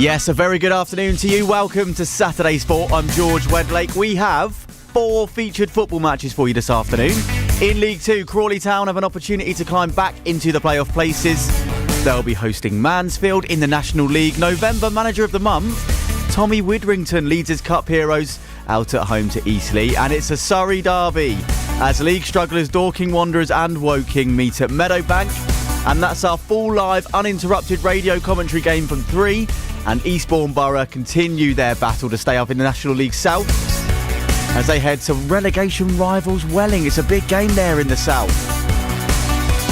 Yes, a very good afternoon to you. Welcome to Saturday Sport. I'm George Wedlake. We have 4 featured football matches for you this afternoon. In League 2, Crawley Town have an opportunity to climb back into the playoff places. They'll be hosting Mansfield in the National League. November Manager of the Month, Tommy Widrington leads his Cup heroes out at home to Eastleigh. And it's a Surrey derby as league strugglers Dorking Wanderers and Woking meet at Meadowbank. And that's our full live uninterrupted radio commentary game from 3. And Eastbourne Borough continue their battle to stay up in the National League South as they head to relegation rivals Welling. It's a big game there in the South.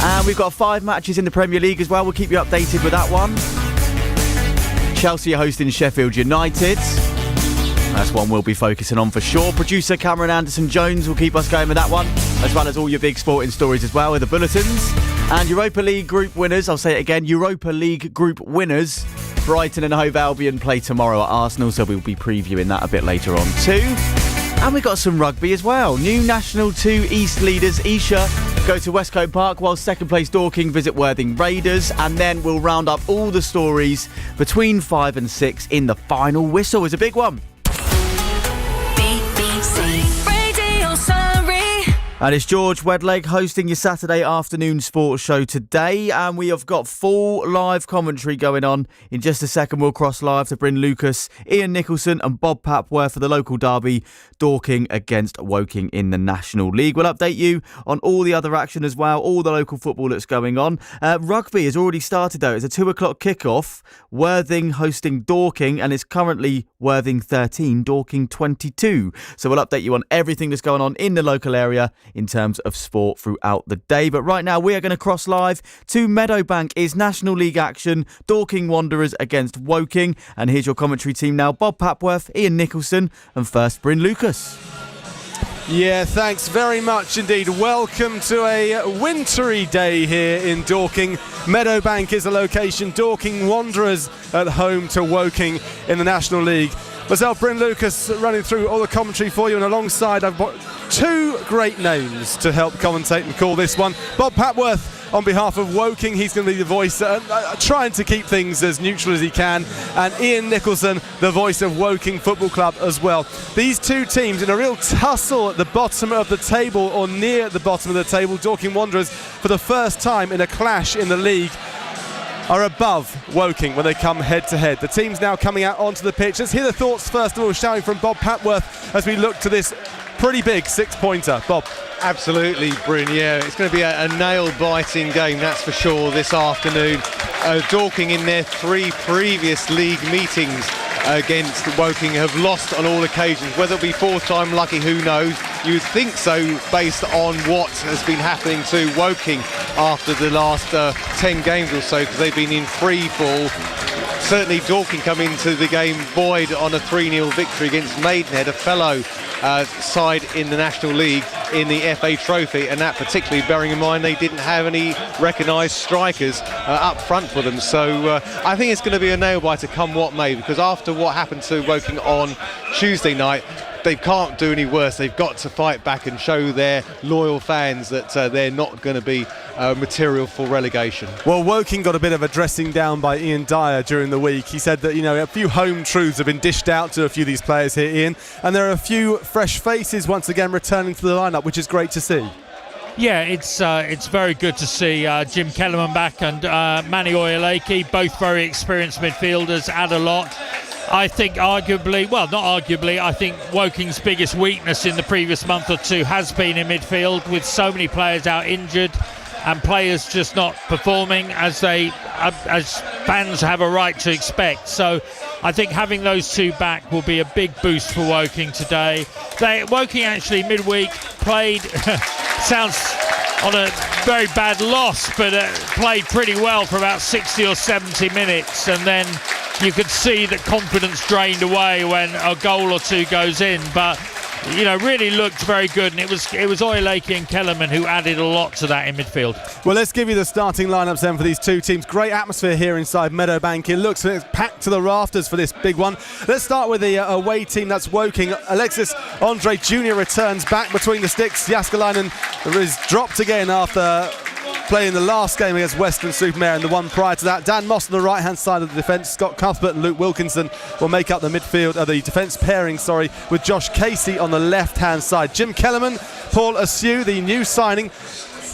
And we've got 5 matches in the Premier League as well. We'll keep you updated with that one. Chelsea are hosting Sheffield United. That's one we'll be focusing on for sure. Producer Cameron Anderson-Jones will keep us going with that one, as well as all your big sporting stories as well with the bulletins. And Europa League group winners, I'll say it again, Europa League group winners, Brighton and Hove Albion play tomorrow at Arsenal, so we'll be previewing that a bit later on too. And we've got some rugby as well. New National 2 East leaders Esher go to Westcote Park, while second place Dorking visit Worthing Raiders. And then we'll round up all the stories between 5 and 6 in the final whistle. It's a big one. And it's George Wedlake hosting your Saturday afternoon sports show today. And we have got full live commentary going on. In just a second, we'll cross live to Bryn Lucas, Ian Nicholson and Bob Papworth for the local derby, Dorking against Woking in the National League. We'll update you on all the other action as well, all the local football that's going on. Rugby has already started though. It's a 2 o'clock kickoff. Worthing hosting Dorking, and it's currently Worthing 13, Dorking 22. So we'll update you on everything that's going on in the local area in terms of sport throughout the day. But right now we are going to cross live to Meadowbank. Is National League action, Dorking Wanderers against Woking. And here's your commentary team now: Bob Papworth, Ian Nicholson and first Bryn Lucas. Yeah, thanks very much indeed. Welcome to a wintry day here in Dorking. Meadowbank is the location. Dorking Wanderers at home to Woking in the National League. Myself, Bryn Lucas, running through all the commentary for you, and alongside I've got 2 great names to help commentate and call this one. Bob Papworth on behalf of Woking, he's going to be the voice, trying to keep things as neutral as he can, and Ian Nicholson, the voice of Woking Football Club as well. These 2 teams in a real tussle at the bottom of the table, or near the bottom of the table. Dorking Wanderers, for the first time in a clash in the league, are above Woking when they come head to head. The team's now coming out onto the pitch. Let's hear the thoughts first of all, shouting from Bob Papworth as we look to this pretty big 6-pointer. Bob. Absolutely, Bryn, yeah. It's going to be a nail-biting game, that's for sure, this afternoon. Dorking, in their 3 previous league meetings against Woking, have lost on all occasions. Whether it be 4th time lucky, who knows? You'd think so, based on what has been happening to Woking after the last 10 games or so, because they've been in free fall. Certainly Dorking come into the game buoyed on a 3-0 victory against Maidenhead, a fellow side in the National League in the FA Trophy, and that particularly bearing in mind they didn't have any recognised strikers up front for them. So I think it's going to be a nail-biter come what may, because after what happened to Woking on Tuesday night, they can't do any worse. They've got to fight back and show their loyal fans that they're not going to be material for relegation. Well, Woking got a bit of a dressing down by Ian Dyer during the week. He said that, a few home truths have been dished out to a few of these players here, Ian, and there are a few fresh faces once again returning to the lineup, which is great to see. Yeah, it's very good to see Jim Kellerman back and Manny Oyeleke, both very experienced midfielders, add a lot. I think arguably, well, not arguably, I think Woking's biggest weakness in the previous month or 2 has been in midfield, with so many players out injured and players just not performing as fans have a right to expect. So I think having those 2 back will be a big boost for Woking today. Woking actually midweek played, sounds on a very bad loss, but played pretty well for about 60 or 70 minutes, and then you could see that confidence drained away when a goal or 2 goes in. But really looked very good, and it was Oyeleke and Kellerman who added a lot to that in midfield. Well, let's give you the starting lineups then for these 2 teams. Great atmosphere here inside Meadowbank. It looks like it's packed to the rafters for this big one. Let's start with the away team. That's Woking. Alexis Andre Jr. returns back between the sticks. Jaskalainen is dropped again after playing the last game against Western-super-Mare and the one prior to that. Dan Moss on the right-hand side of the defence. Scott Cuthbert and Luke Wilkinson will make up the midfield, the defence pairing, with Josh Casey on the left-hand side. Jim Kellerman, Paul Askew, the new signing,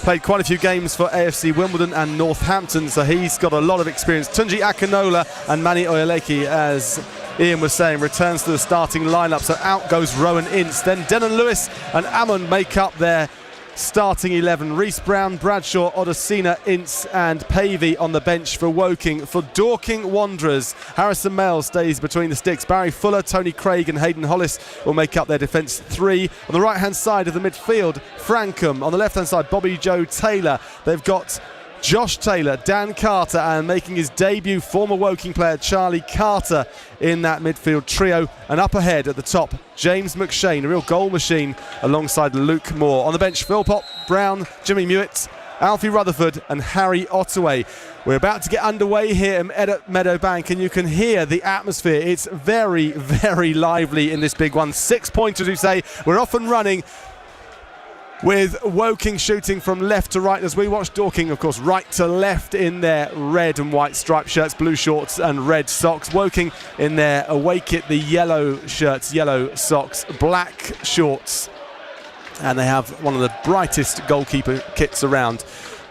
played quite a few games for AFC Wimbledon and Northampton, so he's got a lot of experience. Tunji Akinola and Manny Oyeleke, as Ian was saying, returns to the starting lineup, so out goes Rowan Ince. Then Denon Lewis and Ammon make up their starting 11. Reece Brown, Bradshaw, Odosina, Ince and Pavey on the bench for Woking. For Dorking Wanderers, Harrison Mayle stays between the sticks. Barry Fuller, Tony Craig and Hayden Hollis will make up their defence 3. On the right hand side of the midfield, Frankham. On the left hand side, Bobby Joe Taylor. They've got Josh Taylor, Dan Carter, and making his debut, former Woking player Charlie Carter in that midfield trio. And up ahead at the top, James McShane, a real goal machine, alongside Luke Moore. On the bench, Philpott, Brown, Jimmy Mewett, Alfie Rutherford and Harry Ottaway. We're about to get underway here at Meadowbank, and you can hear the atmosphere. It's very, very lively in this big one. 6 pointers, we say. We're off and running, with Woking shooting from left to right as we watch Dorking, of course, right to left in their red and white striped shirts, blue shorts and red socks. Woking in their away kit, the yellow shirts, yellow socks, black shorts. And they have one of the brightest goalkeeper kits around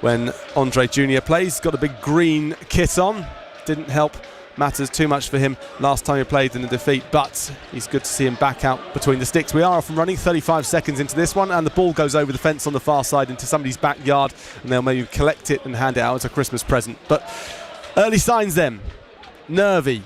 when Andre Jr. plays. Got a big green kit on. Didn't help matters too much for him last time he played in the defeat, but he's good to see him back out between the sticks. We are off and running, 35 seconds into this one, and the ball goes over the fence on the far side into somebody's backyard, and they'll maybe collect it and hand it out as a Christmas present. But early signs then, nervy.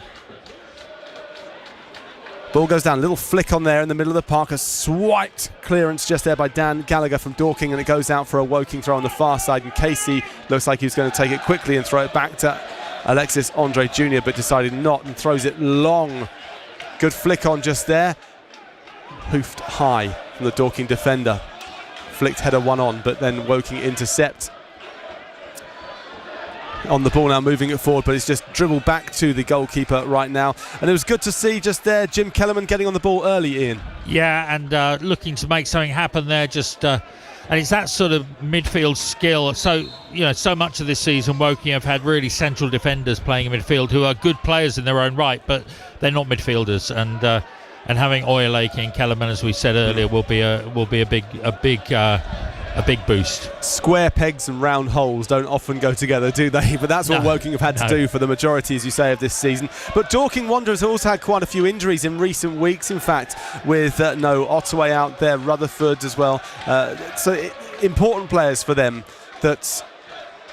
Ball goes down, a little flick on there in the middle of the park, a swiped clearance just there by Dan Gallagher from Dorking, and it goes out for a Woking throw on the far side, and Casey looks like he was going to take it quickly and throw it back to Alexis Andre Jr., but decided not and throws it long. Good flick on just there. Hoofed high from the Dorking defender. Flicked header one on, but then Woking intercept. On the ball now, moving it forward, but it's just dribbled back to the goalkeeper right now. And it was good to see just there Jim Kellerman getting on the ball early, Ian. Yeah, and looking to make something happen there. And it's that sort of midfield skill. So, so much of this season, Woking have had really central defenders playing in midfield who are good players in their own right, but they're not midfielders. And having Oyeleke and Kellerman, as we said earlier, will be a big boost. Square pegs and round holes don't often go together, do they? But that's what Woking have had to do for the majority, as you say, of this season. But Dorking Wanderers have also had quite a few injuries in recent weeks, in fact, with Ottaway out there, Rutherford as well. Important players for them that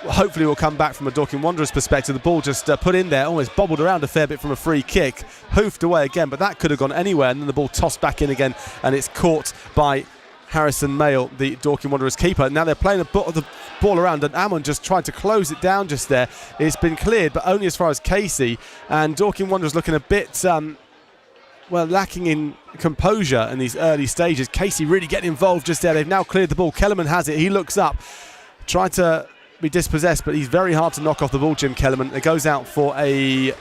hopefully will come back from a Dorking Wanderers perspective. The ball just put in there, almost bobbled around a fair bit from a free kick, hoofed away again, but that could have gone anywhere, and then the ball tossed back in again, and it's caught by Harrison Mayle, the Dorking Wanderers keeper. Now they're playing the ball around, and Ammon just tried to close it down just there. It's been cleared, but only as far as Casey, and Dorking Wanderers looking a bit lacking in composure in these early stages. Casey really getting involved just there. They've now cleared the ball. Kellerman has it. He looks up, tried to be dispossessed, but he's very hard to knock off the ball, Jim Kellerman. It goes out for a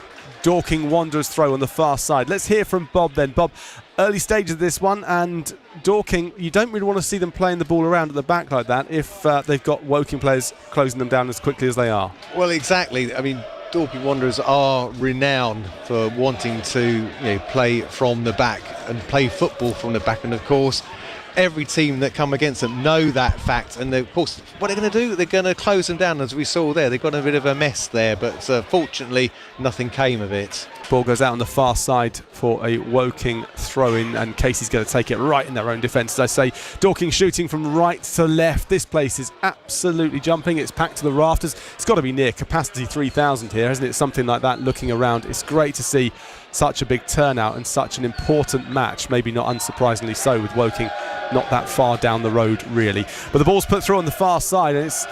Dorking Wanderers throw on the far side. Let's hear from Bob then. Bob, early stages of this one, and Dorking, you don't really want to see them playing the ball around at the back like that if they've got Woking players closing them down as quickly as they are. Well, exactly. I mean, Dorking Wanderers are renowned for wanting to play from the back and play football from the back, and of course every team that come against them know that fact, and of course what they're going to do, they're going to close them down, as we saw there. They've got a bit of a mess there, but fortunately nothing came of it. Ball goes out on the far side for a Woking throw-in, and Casey's going to take it right in their own defence. As I say, Dorking shooting from right to left. This place is absolutely jumping. It's packed to the rafters. It's got to be near capacity 3,000 here, hasn't it? Something like that looking around. It's great to see such a big turnout and such an important match, maybe not unsurprisingly so, with Woking not that far down the road really. But the ball's put through on the far side, and it's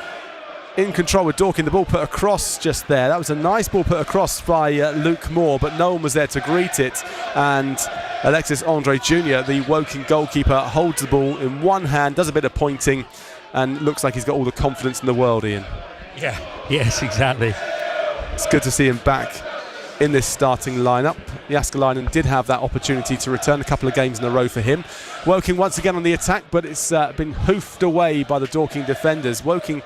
in control with Dorking. The ball put across just there. That was a nice ball put across by Luke Moore, but no one was there to greet it. And Alexis Andre Jr., the Woking goalkeeper, holds the ball in one hand, does a bit of pointing, and looks like he's got all the confidence in the world, Ian. Yeah, yes, exactly. It's good to see him back in this starting lineup. Jaskalainen did have that opportunity to return, a couple of games in a row for him. Woking once again on the attack, but it's been hoofed away by the Dorking defenders. Woking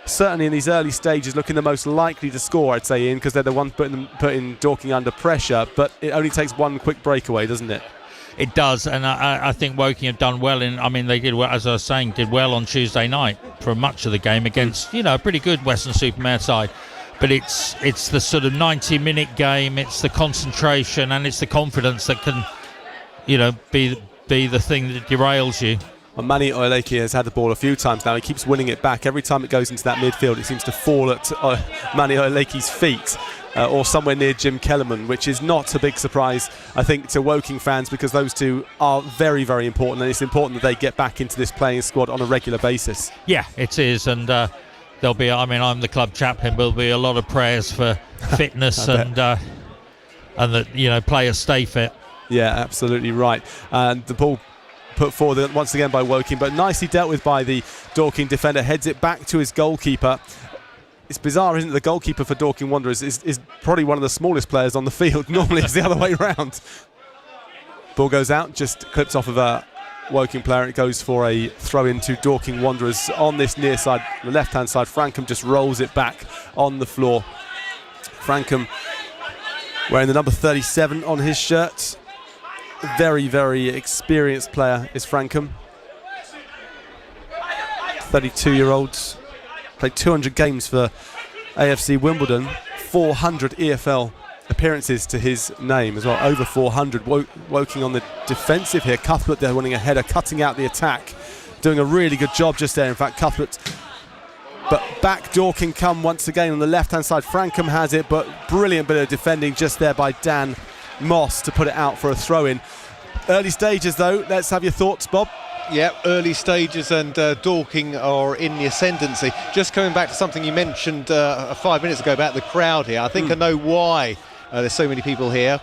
certainly in these early stages, looking the most likely to score, I'd say, Ian, because they're the ones putting Dorking under pressure. But it only takes one quick breakaway, doesn't it? It does, and I think Woking have done well. They did well, as I was saying, did well on Tuesday night for much of the game against a pretty good Western-Supermare side. But it's the sort of 90-minute game. It's the concentration and it's the confidence that can, be the thing that derails you. Well, Manny Oyeleke has had the ball a few times now. He keeps winning it back. Every time it goes into that midfield, it seems to fall at Manny Oyeleke's feet or somewhere near Jim Kellerman, which is not a big surprise, I think, to Woking fans, because those two are very, very important, and it's important that they get back into this playing squad on a regular basis. Yeah, it is, and there'll be, I'm the club chaplain, there'll be a lot of prayers for fitness and that, players stay fit. Yeah, absolutely right. And the ball put forward once again by Woking, but nicely dealt with by the Dorking defender. Heads it back to his goalkeeper. It's bizarre, isn't it? The goalkeeper for Dorking Wanderers is probably one of the smallest players on the field. Normally it's the other way round. Ball goes out, just clips off of a Woking player. It goes for a throw into Dorking Wanderers on this near side, the left-hand side. Frankham just rolls it back on the floor. Frankham wearing the number 37 on his shirt. Very, very experienced player is Frankham. 32-year-old. Played 200 games for AFC Wimbledon. 400 EFL appearances to his name as well. Over 400. Woking on the defensive here. Cuthbert there winning a header, cutting out the attack. Doing a really good job just there. In fact, Cuthbert. But back Dorking come once again on the left-hand side. Frankham has it, but brilliant bit of defending just there by Dan Moss to put it out for a throw-in. Early stages though, let's have your thoughts, Bob. Yeah, early stages, and Dorking are in the ascendancy. Just coming back to something you mentioned 5 minutes ago about the crowd here, I think I know why there's so many people here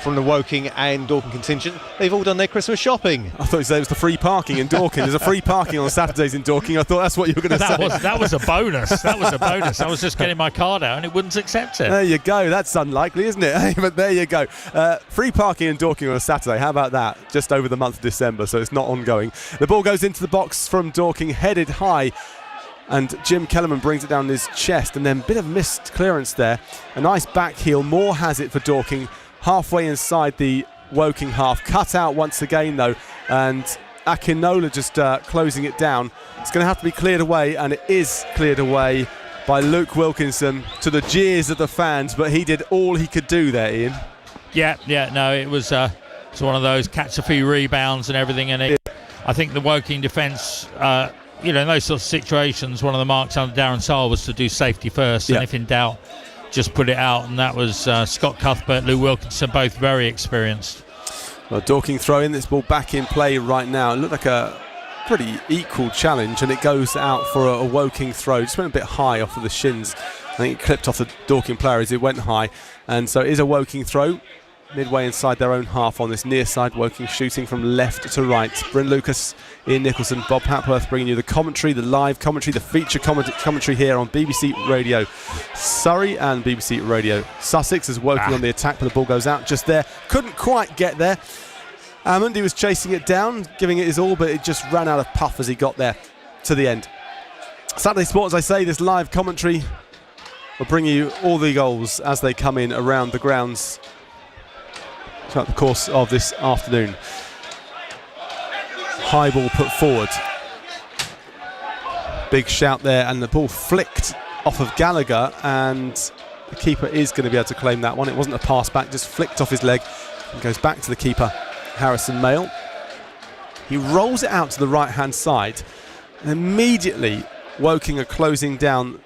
from the Woking and Dorking contingent. They've all done their Christmas shopping. I thought you said it was the free parking in Dorking. There's a free parking on Saturdays in Dorking. I thought that's what you were going to say. That was a bonus. That was a bonus. I was just getting my card out and it wouldn't accept it. There you go. That's unlikely, isn't it? But there you go. Free parking in Dorking on a Saturday. How about that? Just over the month of December, so it's not ongoing. The ball goes into the box from Dorking, headed high. And Jim Kellerman brings it down his chest, and then a bit of missed clearance there. A nice back heel. Moore has it for Dorking. Halfway inside the Woking half. Cut out once again though, and Akinola just closing it down. It's going to have to be cleared away, and it is cleared away by Luke Wilkinson to the jeers of the fans, but he did all he could do there, Ian. No, it was one of those catch a few rebounds and everything, and I think the Woking defence, in those sort of situations, one of the marks under Darren Saar was to do safety first, and if in doubt, just put it out, and that was Scott Cuthbert, Lou Wilkinson, both very experienced. Well, Dorking throw in this ball back in play right now. It looked like a pretty equal challenge, and it goes out for a Woking throw. Just went a bit high off of the shins. I think it clipped off the Dorking player as it went high, and so it is a Woking throw. Midway inside their own half on this near side. Woking shooting from left to right. Bryn Lucas, Ian Nicholson, Bob Hapworth bringing you the commentary, the live commentary, the feature commentary here on BBC Radio Surrey and BBC Radio Sussex as Woking on the attack, but the ball goes out just there. Couldn't quite get there. Ammond, he was chasing it down, giving it his all, but it just ran out of puff as he got there to the end. Saturday Sport, as I say, this live commentary will bring you all the goals as they come in around the grounds throughout the course of this afternoon. High ball put forward. Big shout there, and the ball flicked off of Gallagher, and the keeper is going to be able to claim that one. It wasn't a pass back, just flicked off his leg and goes back to the keeper, Harrison Mayle. He rolls it out to the right-hand side, and immediately Woking are closing down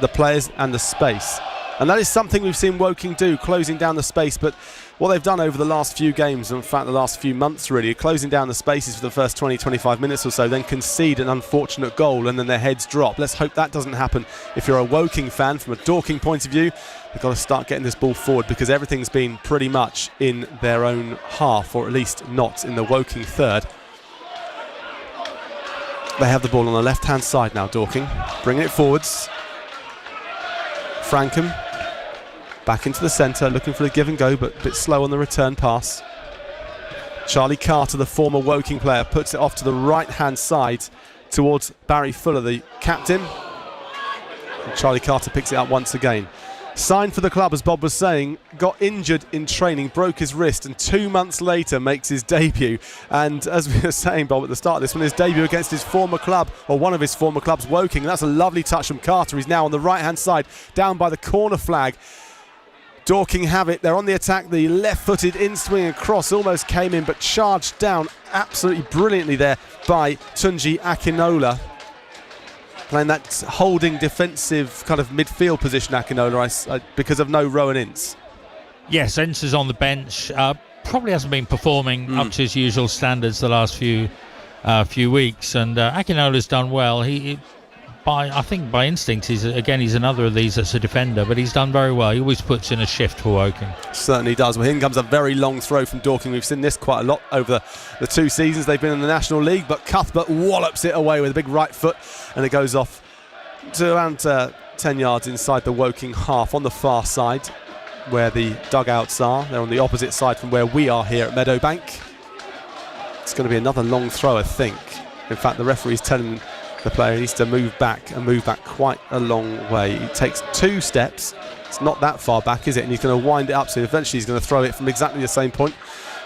the players and the space. And that is something we've seen Woking do, closing down the space. But what they've done over the last few games, in fact the last few months really, closing down the spaces for the first 20-25 minutes or so, then concede an unfortunate goal and then their heads drop. Let's hope that doesn't happen if you're a Woking fan. From a Dorking point of view, they've got to start getting this ball forward, because everything's been pretty much in their own half, or at least not in the Woking third. They have the ball on the left-hand side now, Dorking, bringing it forwards. Frankham back into the centre, looking for the give and go, but a bit slow on the return pass. Charlie Carter, the former Woking player, puts it off to the right hand side towards Barry Fuller, the captain. Charlie Carter picks it up once again. Signed for the club, as Bob was saying, got injured in training, broke his wrist, and 2 months later makes his debut. And as we were saying, Bob, at the start of this one, his debut against his former club, or one of his former clubs, Woking. That's a lovely touch from Carter. He's now on the right-hand side, down by the corner flag. Dorking have it. They're on the attack. The left-footed in-swing and cross almost came in, but charged down absolutely brilliantly there by Tunji Akinola. Playing that holding defensive kind of midfield position, Akinola, because of no Rowan Ince. Yes, Ince is on the bench. Probably hasn't been performing up to his usual standards the last few weeks, and Akinola's done well. I think by instinct, he's another of these that's a defender, but he's done very well. He always puts in a shift for Woking. Certainly does. Well, here comes a very long throw from Dorking. We've seen this quite a lot over the 2 seasons they've been in the National League, but Cuthbert wallops it away with a big right foot, and it goes off to around 10 yards inside the Woking half on the far side where the dugouts are. They're on the opposite side from where we are here at Meadowbank. It's going to be another long throw, I think. In fact, the referee's telling the player needs to move back quite a long way. He takes 2 steps. It's not that far back, is it? And he's going to wind it up, so eventually he's going to throw it from exactly the same point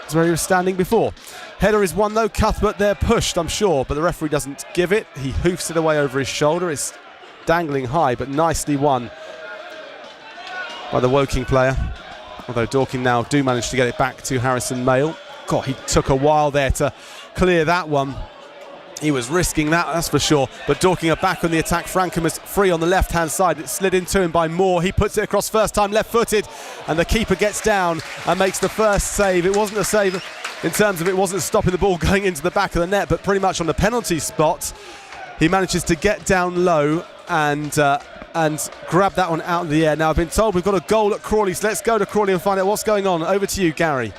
as where he was standing before. Header is won though. Cuthbert there pushed, I'm sure, but the referee doesn't give it. He hoofs it away over his shoulder. It's dangling high, but nicely won by the Woking player. Although Dorking now do manage to get it back to Harrison Mayle. God, he took a while there to clear that one. He was risking that's for sure. But Dorking are back on the attack. Frankham is free on the left-hand side. It slid into him by Moore. He puts it across first time, left-footed, and the keeper gets down and makes the first save. It wasn't a save in terms of it wasn't stopping the ball going into the back of the net, but pretty much on the penalty spot. He manages to get down low and grab that one out of the air. Now, I've been told we've got a goal at Crawley, so let's go to Crawley and find out what's going on. Over to you, Gary.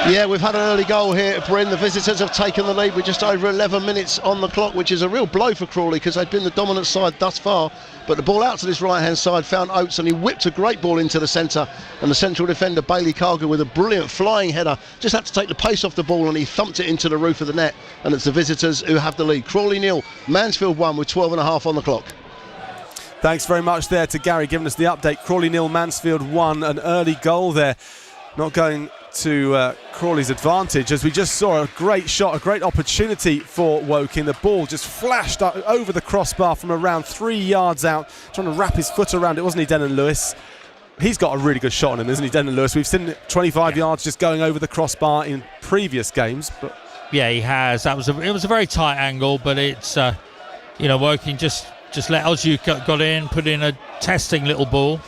Yeah, we've had an early goal here at Bryn. The visitors have taken the lead with just over 11 minutes on the clock, which is a real blow for Crawley because they've been the dominant side thus far. But the ball out to this right-hand side found Oates, and he whipped a great ball into the centre. And the central defender, Bailey Cargill, with a brilliant flying header, just had to take the pace off the ball, and he thumped it into the roof of the net. And it's the visitors who have the lead. Crawley 0, Mansfield 1 with 12.5 on the clock. Thanks very much there to Gary giving us the update. Crawley 0, Mansfield 1. An early goal there. Not going to Crawley's advantage, as we just saw a great shot, a great opportunity for Woking. The ball just flashed over the crossbar from around 3 yards out, trying to wrap his foot around it, wasn't he, Denon Lewis? He's got a really good shot on him, isn't he, Denon Lewis? We've seen 25 yards just going over the crossbar in previous games, but yeah, he has. It was a very tight angle, but it's Woking just let Ozu got in, put in a testing little ball.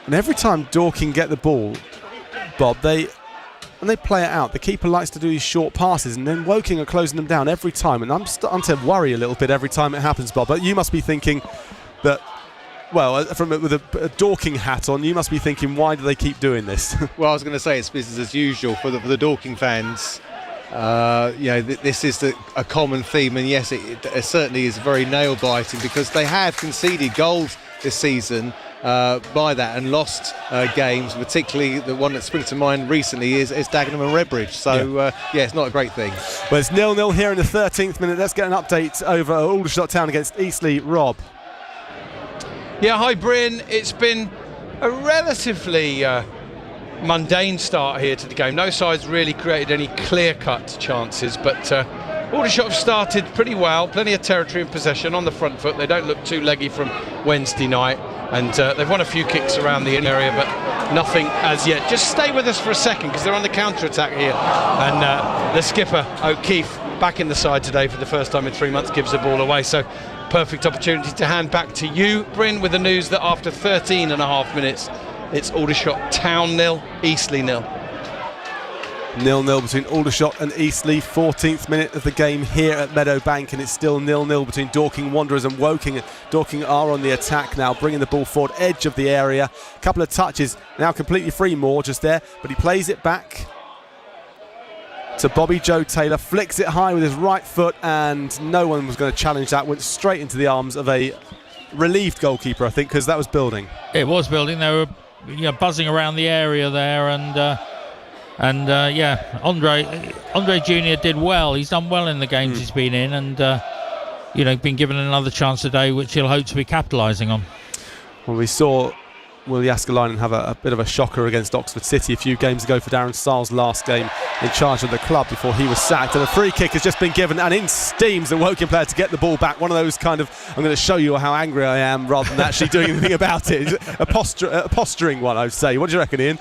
And every time Dorking get the ball, Bob, when they play it out, the keeper likes to do these short passes, and then Woking are closing them down every time, and I'm starting to worry a little bit every time it happens, Bob. But you must be thinking that, well, with a Dorking hat on, you must be thinking, why do they keep doing this? Well, I was going to say it's business as usual for the Dorking fans. This is a common theme, and yes, it certainly is very nail-biting because they have conceded goals this season by that and lost games, particularly the one that springs to mind recently is Dagenham and Redbridge. So it's not a great thing. Well, it's 0-0 here in the 13th minute. Let's get an update over Aldershot Town against Eastleigh. Rob. Yeah, hi Bryn. It's been a relatively mundane start here to the game. No sides really created any clear-cut chances, but Aldershot have started pretty well. Plenty of territory and possession on the front foot. They don't look too leggy from Wednesday night, and they've won a few kicks around the area, but nothing as yet. Just stay with us for a second because they're on the counter-attack here, and the skipper O'Keefe, back in the side today for the first time in 3 months, gives the ball away. So perfect opportunity to hand back to you, Bryn, with the news that after 13 and a half minutes it's Aldershot Town 0, Eastleigh 0. 0-0 between Aldershot and Eastleigh, 14th minute of the game here at Meadowbank, and it's still 0-0 between Dorking Wanderers and Woking. Dorking are on the attack now, bringing the ball forward, edge of the area. A couple of touches, now completely free, Moore just there, but he plays it back to Bobby Joe Taylor, flicks it high with his right foot, and no one was going to challenge that. Went straight into the arms of a relieved goalkeeper, I think, because that was building. It was building. They were buzzing around the area there, and Andre Jr. did well. He's done well in the games he's been in, and been given another chance today, which he'll hope to be capitalising on. Well, we saw Will Jääskeläinen have a bit of a shocker against Oxford City a few games ago for Darren Sarle's last game in charge of the club before he was sacked, and a free kick has just been given, and in steams the Woking player to get the ball back. One of those kind of, I'm going to show you how angry I am rather than actually doing anything about it. A posturing one, I'd say. What do you reckon, Ian?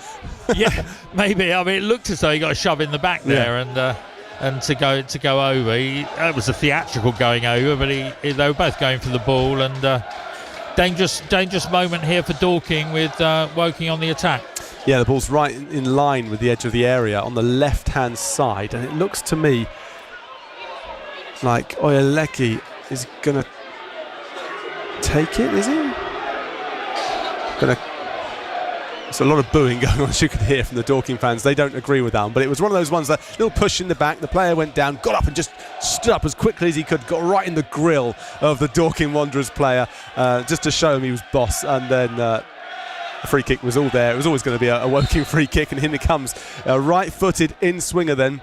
Yeah, maybe. I mean, it looked as though he got a shove in the back there, and to go over. It was a theatrical going over, but they were both going for the ball, and dangerous moment here for Dorking with Woking on the attack. Yeah, the ball's right in line with the edge of the area on the left-hand side, and it looks to me like Oyeleki is going to take it, is he? There's a lot of booing going on, as you could hear from the Dorking fans. They don't agree with that one, but it was one of those ones that little push in the back, the player went down, got up and just stood up as quickly as he could, got right in the grill of the Dorking Wanderers player, just to show him he was boss, and then the free kick was all there. It was always going to be a Woking free kick, and in it comes a right-footed in-swinger then,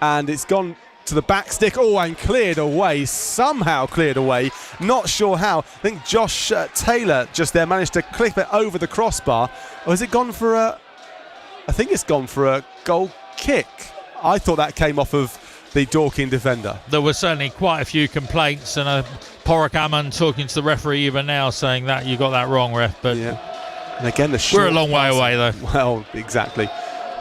and it's gone to the back stick, and cleared away, somehow cleared away, not sure how. I think Josh Taylor just there managed to clip it over the crossbar, or has it gone for I think it's gone for a goal kick. I thought that came off of the Dorking defender. There were certainly quite a few complaints, and Porrick Ammon talking to the referee even now saying that you got that wrong, ref, but and again, we're a long way away though. Well, exactly,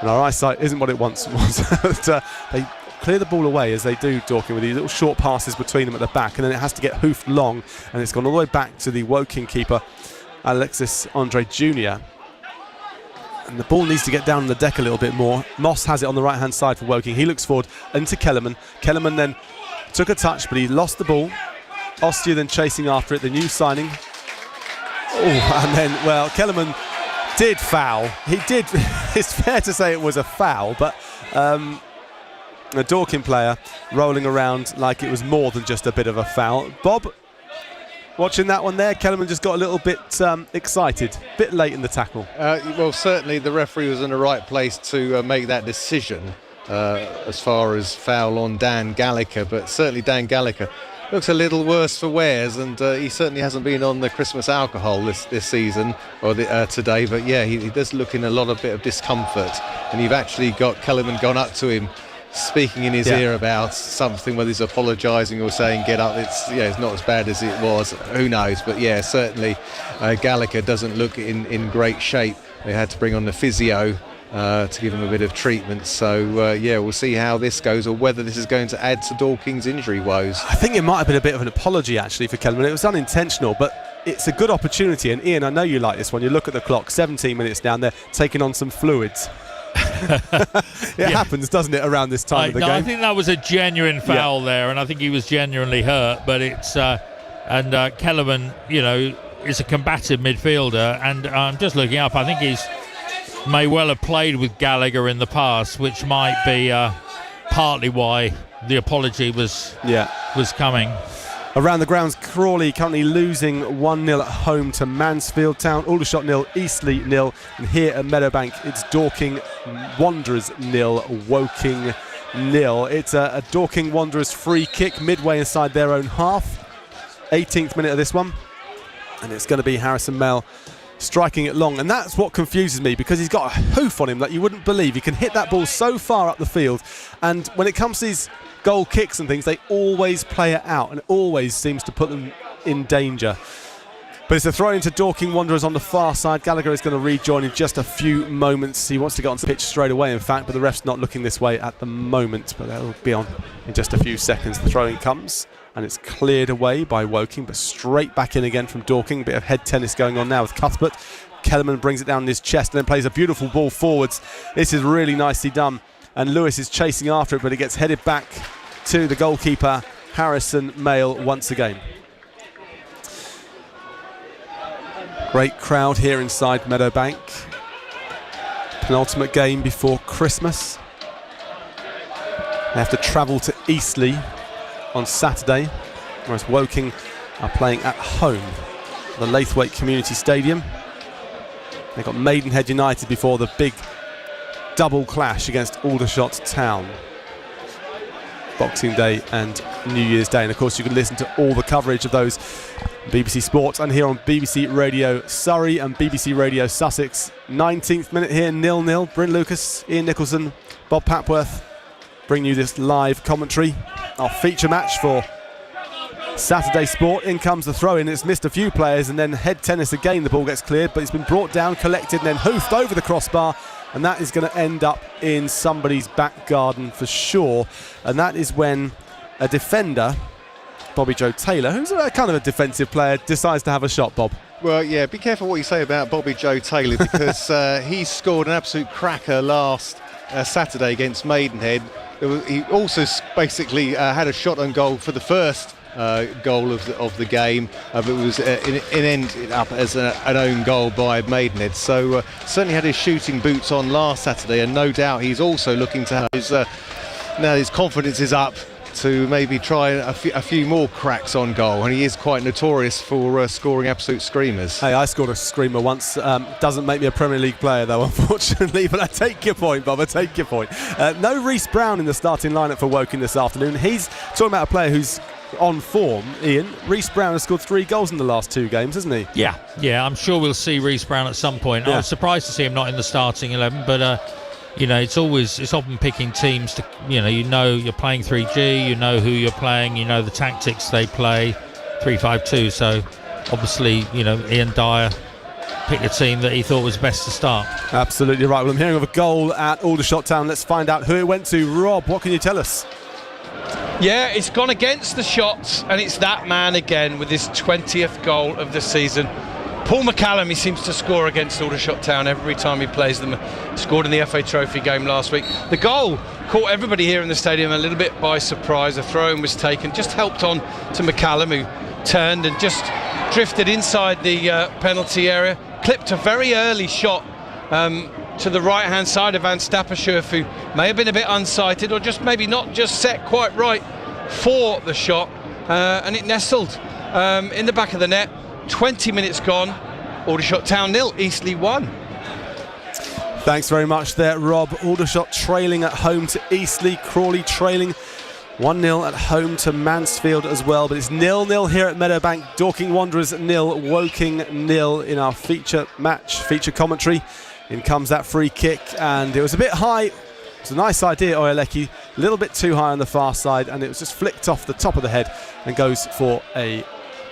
and our eyesight isn't what it once was. But, they clear the ball away as they do, Dorking, with these little short passes between them at the back, and then it has to get hoofed long, and it's gone all the way back to the Woking keeper, Alexis Andre Jr. And the ball needs to get down on the deck a little bit more. Moss has it on the right hand side for Woking. He looks forward into Kellerman. Kellerman then took a touch, but he lost the ball. Ostia then chasing after it, the new signing. And then, Kellerman did foul. He did. It's fair to say it was a foul, but a Dorking player rolling around like it was more than just a bit of a foul. Bob, watching that one there, Kellerman just got a little bit excited, a bit late in the tackle. Well, certainly the referee was in the right place to make that decision as far as foul on Dan Gallagher, but certainly Dan Gallagher looks a little worse for wears, and he certainly hasn't been on the Christmas alcohol this season or today, but he does look in a lot of bit of discomfort, and you've actually got Kellerman gone up to him speaking in his ear about something, whether he's apologising or saying get up. It's not as bad as it was, who knows, but certainly Gallagher doesn't look in great shape. They had to bring on the physio to give him a bit of treatment, so we'll see how this goes, or whether this is going to add to Dorking's injury woes. I think it might have been a bit of an apology actually for Kellerman. It was unintentional, but it's a good opportunity, and Ian, I know you like this one. You look at the clock, 17 minutes down there, taking on some fluids. It happens, doesn't it, around this time of the game? I think that was a genuine foul there, and I think he was genuinely hurt, but it's Kellerman, is a combative midfielder, and I'm just looking up, I think he's may well have played with Gallagher in the past, which might be partly why the apology was coming. Around the grounds, Crawley currently losing 1-0 at home to Mansfield Town. Aldershot 0, Eastleigh 0. And here at Meadowbank, it's Dorking Wanderers 0, Woking 0. It's a Dorking Wanderers free kick midway inside their own half. 18th minute of this one. And it's going to be Harrison Mail striking it long. And that's what confuses me, because he's got a hoof on him that you wouldn't believe. He can hit that ball so far up the field. And when it comes to these goal kicks and things, they always play it out, and it always seems to put them in danger. But it's a throw into Dorking Wanderers on the far side. Gallagher is going to rejoin in just a few moments. He wants to get on the pitch straight away, in fact, but the ref's not looking this way at the moment, but that'll be on in just a few seconds. The throw-in comes, and it's cleared away by Woking, but straight back in again from Dorking. Bit of head tennis going on now with Cuthbert. Kellerman brings it down in his chest and then plays a beautiful ball forwards. This is really nicely done, and Lewis is chasing after it, but it gets headed back to the goalkeeper, Harrison Mail, once again. Great crowd here inside Meadowbank. Penultimate game before Christmas. They have to travel to Eastleigh on Saturday, whereas Woking are playing at home at the Laithwaite Community Stadium. They've got Maidenhead United before the big double clash against Aldershot Town. Boxing Day and New Year's Day. And of course you can listen to all the coverage of those BBC Sports and here on BBC Radio Surrey and BBC Radio Sussex. 19th minute here, 0-0. Bryn Lucas, Ian Nicholson, Bob Papworth bring you this live commentary. Our feature match for Saturday Sport. In comes the throw-in. It's missed a few players, and then head tennis again. The ball gets cleared, but it's been brought down, collected, and then hoofed over the crossbar, and that is going to end up in somebody's back garden for sure. And that is when a defender, Bobby Joe Taylor, who's a kind of a defensive player, decides to have a shot. Bob. Well, yeah, be careful what you say about Bobby Joe Taylor because he scored an absolute cracker last Saturday against Maidenhead. He also basically had a shot on goal for the first goal of the game, but it was ended up as an own goal by Maidenhead. So certainly had his shooting boots on last Saturday, and no doubt he's also looking to have his now his confidence is up to maybe try a few more cracks on goal, and he is quite notorious for scoring absolute screamers. Hey, I scored a screamer once. Doesn't make me a Premier League player though, unfortunately, but I take your point, Bob, I take your point. No Reece Brown in the starting lineup for Woking this afternoon. He's talking about a player who's on form. Ian, Reece Brown has scored 3 goals in the last 2 games, hasn't he? Yeah, I'm sure we'll see Reece Brown at some point. Yeah. I was surprised to see him not in the starting 11, but it's often picking teams to, you're playing 3G, you know who you're playing, you know the tactics they play, 3-5-2. So obviously, Ian Dyer picked a team that he thought was best to start. Absolutely right. Well, I'm hearing of a goal at Aldershot Town. Let's find out who it went to. Rob, what can you tell us? Yeah, it's gone against the shots, and it's that man again with his 20th goal of the season. Paul McCallum, he seems to score against Aldershot Town every time he plays them. Scored in the FA Trophy game last week. The goal caught everybody here in the stadium a little bit by surprise. A throw-in was taken, just helped on to McCallum, who turned and just drifted inside the penalty area. Clipped a very early shot to the right-hand side of Van Stappershoef, who may have been a bit unsighted or just maybe not just set quite right for the shot, and it nestled in the back of the net. 20 minutes gone, Aldershot Town 0, Eastleigh 1. Thanks very much there, Rob. Aldershot trailing at home to Eastleigh, Crawley trailing 1-0 at home to Mansfield as well, but it's 0-0 here at Meadowbank. Dorking Wanderers 0, Woking 0 in our feature commentary. In comes that free kick, and it was a bit high. It's a nice idea, Oyeleki, a little bit too high on the far side, and it was just flicked off the top of the head and goes for a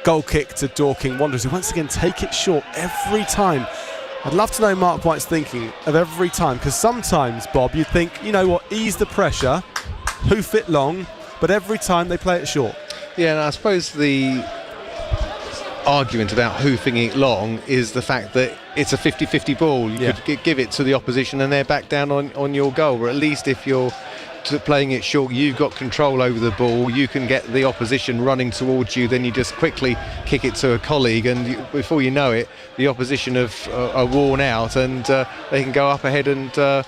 goal kick to Dorking Wanderers, who once again take it short every time. I'd love to know Mark White's thinking of every time, because sometimes, Bob, you'd think, you know what, ease the pressure, hoof it long, but every time they play it short. Yeah, and I suppose the argument about hoofing it long is the fact that it's a 50-50 ball. You could give it to the opposition and they're back down on your goal, or at least if you're playing it short, you've got control over the ball, you can get the opposition running towards you, then you just quickly kick it to a colleague, and before you know it, the opposition are worn out, and they can go up ahead and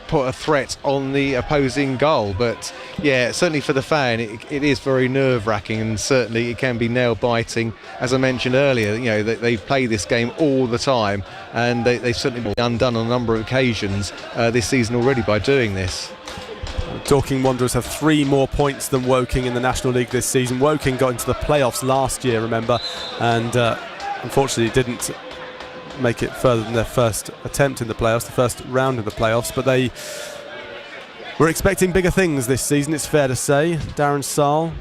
put a threat on the opposing goal. But yeah, certainly for the fan it is very nerve-wracking, and certainly it can be nail-biting. As I mentioned earlier, they play this game all the time, and they've certainly been undone on a number of occasions this season already by doing this. Dorking Wanderers have 3 more points than Woking in the National League this season. Woking got into the playoffs last year, remember, and unfortunately didn't make it further than their first attempt in the playoffs, the first round of the playoffs, but they were expecting bigger things this season, it's fair to say. Darren Saal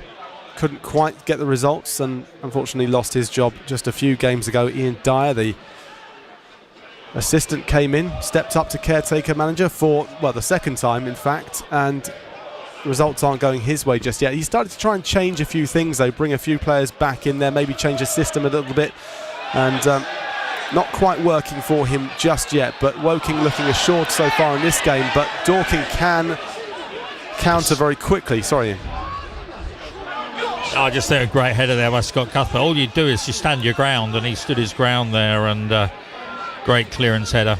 couldn't quite get the results and unfortunately lost his job just a few games ago. Ian Dyer, the assistant, came in, stepped up to caretaker manager for, well, the second time in fact, and the results aren't going his way just yet. He started to try and change a few things though, bring a few players back in there, maybe change the system a little bit, and not quite working for him just yet. But Woking looking assured so far in this game, but Dorking can counter very quickly. Sorry, Ian. I just think a great header there by Scott Cuthbert. All you do is you stand your ground, and he stood his ground there, and great clearance header.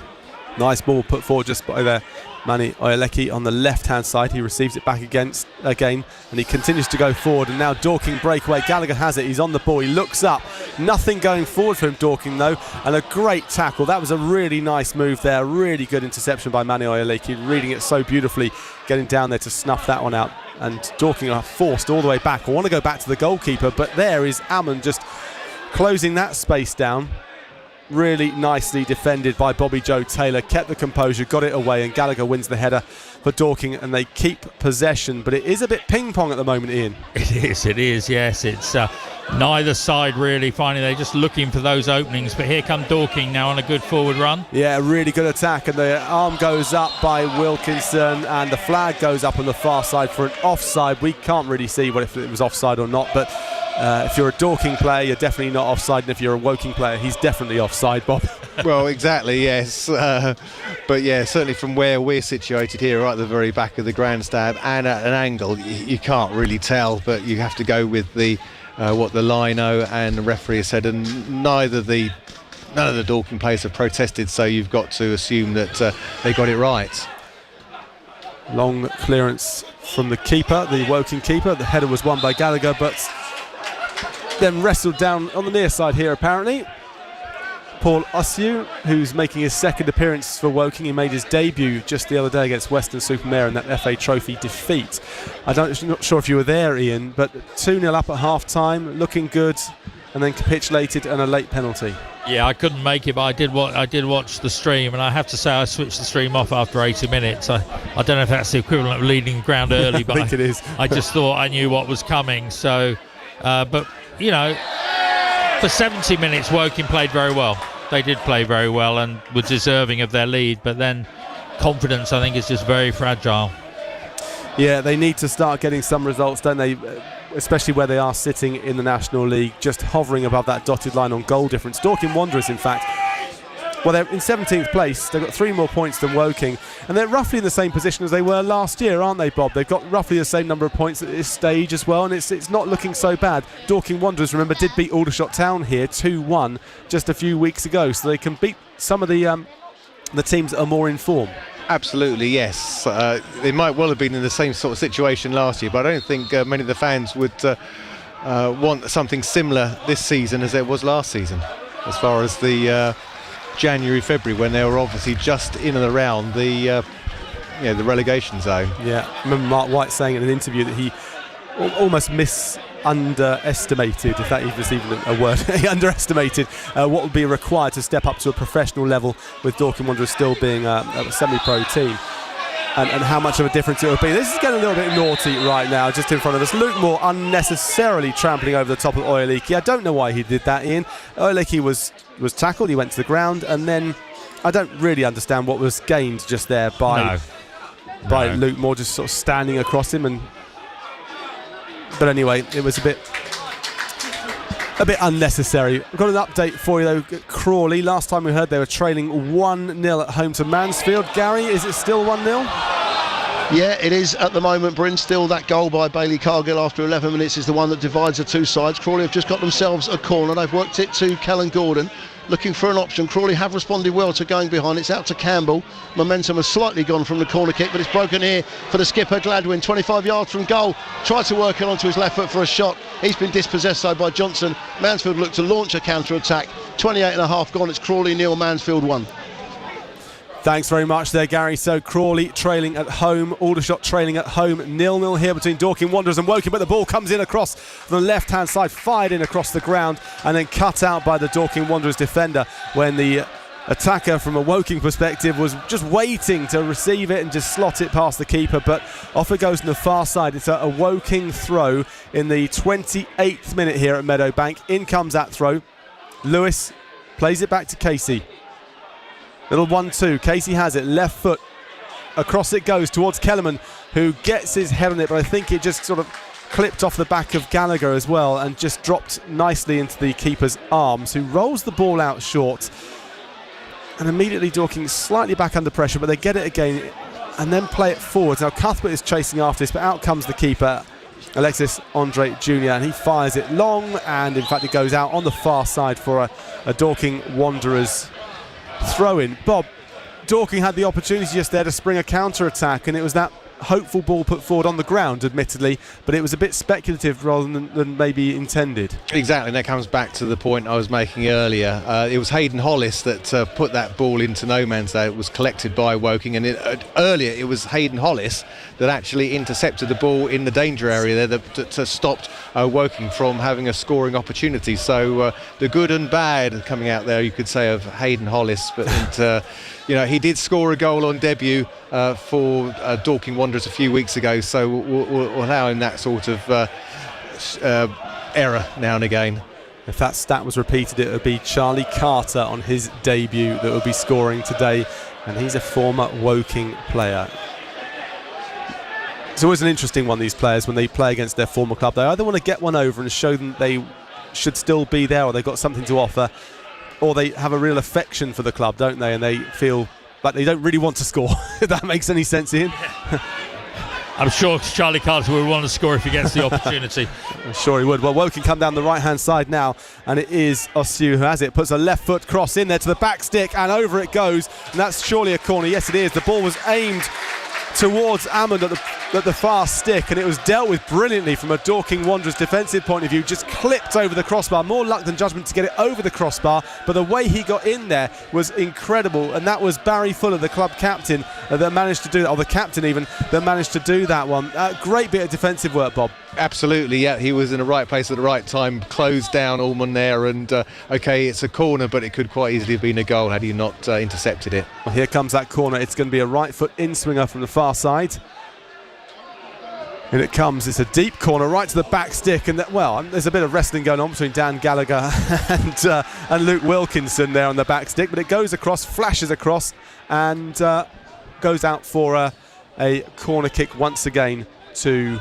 Nice ball put forward just by there. Mani Oyeleki on the left-hand side. He receives it back again, and he continues to go forward. And now Dorking breakaway. Gallagher has it. He's on the ball. He looks up. Nothing going forward for him, Dorking, though. And a great tackle. That was a really nice move there. Really good interception by Mani Oyeleki. Reading it so beautifully. Getting down there to snuff that one out. And Dorking are forced all the way back. I want to go back to the goalkeeper, but there is Ammon just closing that space down. Really nicely defended by Bobby Joe Taylor, kept the composure, got it away, and Gallagher wins the header for Dorking, and they keep possession. But it is a bit ping-pong at the moment, Ian. It is, yes. It's neither side really finding, they're just looking for those openings. But here come Dorking now on a good forward run. Yeah, a really good attack, and the arm goes up by Wilkinson, and the flag goes up on the far side for an offside. We can't really see if it was offside or not, but if you're a Dorking player, you're definitely not offside, and if you're a Woking player, he's definitely offside, Bob. Well, exactly, yes. But yeah, certainly from where we're situated here, right at the very back of the grandstand, and at an angle, you can't really tell, but you have to go with the what the lino and the referee has said, and none of the Dorking players have protested, so you've got to assume that they got it right. Long clearance from the keeper, the Woking keeper. The header was won by Gallagher, but then wrestled down on the near side here apparently. Paul Ossiu, who's making his second appearance for Woking. He made his debut just the other day against Western-super-Mare in that FA Trophy defeat. I'm not sure if you were there, Ian, but 2-0 up at half-time, looking good, and then capitulated and a late penalty. Yeah, I couldn't make it, but I did watch the stream, and I have to say I switched the stream off after 80 minutes. I don't know if that's the equivalent of leading the ground early, but I think it is. I just thought I knew what was coming. So, but you know, for 70 minutes, Woking played very well. They did play very well and were deserving of their lead, but then confidence, I think, is just very fragile. Yeah, they need to start getting some results, don't they? Especially where they are sitting in the National League, just hovering above that dotted line on goal difference. Dorking Wanderers, in fact, well, they're in 17th place. They've got 3 more points than Woking, and they're roughly in the same position as they were last year, aren't they, Bob? They've got roughly the same number of points at this stage as well, and it's not looking so bad. Dorking Wanderers, remember, did beat Aldershot Town here 2-1 just a few weeks ago, so they can beat some of the teams that are more in form. Absolutely, yes. They might well have been in the same sort of situation last year, but I don't think many of the fans would want something similar this season as there was last season, as far as the January, February, when they were obviously just in and around the relegation zone. Yeah, I remember Mark White saying in an interview that he almost underestimated, if that is even a word, he underestimated what would be required to step up to a professional level, with Dorking Wanderers still being a semi-pro team, and how much of a difference it would be. This is getting a little bit naughty right now, just in front of us. Luke Moore unnecessarily trampling over the top of Oyeleki. I don't know why he did that, Ian. Oyeleki was tackled, he went to the ground, and then I don't really understand what was gained just there by Luke Moore just sort of standing across him. But anyway, it was a bit unnecessary. We've got an update for you though. Crawley, last time we heard they were trailing 1-0 at home to Mansfield. Gary, is it still 1-0? Yeah, it is at the moment, Bryn. Still, that goal by Bailey Cargill after 11 minutes is the one that divides the two sides. Crawley have just got themselves a corner. They've worked it to Kellen Gordon, looking for an option. Crawley have responded well to going behind. It's out to Campbell. Momentum has slightly gone from the corner kick, but it's broken here for the skipper, Gladwin. 25 yards from goal. Tried to work it onto his left foot for a shot. He's been dispossessed though by Johnson. Mansfield look to launch a counter-attack. 28 and a half gone. It's Crawley 0, Mansfield 1. Thanks very much there, Gary. So Crawley trailing at home, Aldershot trailing at home, 0-0 here between Dorking Wanderers and Woking, but the ball comes in across the left-hand side, fired in across the ground, and then cut out by the Dorking Wanderers defender when the attacker, from a Woking perspective, was just waiting to receive it and just slot it past the keeper, but off it goes on the far side. It's a Woking throw in the 28th minute here at Meadowbank. In comes that throw. Lewis plays it back to Casey. Little 1-2, Casey has it, left foot, across it goes towards Kellerman, who gets his head on it, but I think it just sort of clipped off the back of Gallagher as well and just dropped nicely into the keeper's arms, who rolls the ball out short. And immediately Dorking slightly back under pressure, but they get it again and then play it forward. Now Cuthbert is chasing after this, but out comes the keeper, Alexis Andre Jr., and he fires it long, and in fact it goes out on the far side for a Dorking Wanderers throw-in. Bob, Dorking had the opportunity just there to spring a counter-attack, and it was that hopeful ball put forward on the ground, admittedly, but it was a bit speculative rather than maybe intended. Exactly, and that comes back to the point I was making earlier. It was Hayden Hollis that put that ball into no man's land. It was collected by Woking, and earlier it was Hayden Hollis that actually intercepted the ball in the danger area there that stopped Woking from having a scoring opportunity. So the good and bad coming out there, you could say, of Hayden Hollis, but he did score a goal on debut for Dorking Wanderers a few weeks ago, so we'll allow him that sort of error now and again. If that stat was repeated, it would be Charlie Carter on his debut that would be scoring today, and he's a former Woking player. It's always an interesting one, these players, when they play against their former club. They either want to get one over and show them they should still be there, or they've got something to offer, or they have a real affection for the club, don't they? And they feel like they don't really want to score, if that makes any sense, Ian. I'm sure Charlie Carter will want to score if he gets the opportunity. I'm sure he would. Well, Woking come down the right-hand side now, and it is Ossiu who has it. Puts a left foot cross in there to the back stick, and over it goes. And that's surely a corner. Yes, it is. The ball was aimed towards Ammond at the far stick, and it was dealt with brilliantly from a Dorking Wanderers defensive point of view. Just clipped over the crossbar. More luck than judgment to get it over the crossbar, but the way he got in there was incredible, and that was Barry Fuller, the club captain, that managed to do that, or the captain even, that managed to do that one. Great bit of defensive work, Bob. Absolutely, yeah, he was in the right place at the right time, closed down Allman there, and okay, it's a corner, but it could quite easily have been a goal had he not intercepted it. Well, here comes that corner. It's going to be a right foot in-swinger from the far side. And it comes, it's a deep corner right to the back stick, and there's a bit of wrestling going on between Dan Gallagher and Luke Wilkinson there on the back stick, but it goes across, flashes across, and goes out for a corner kick once again to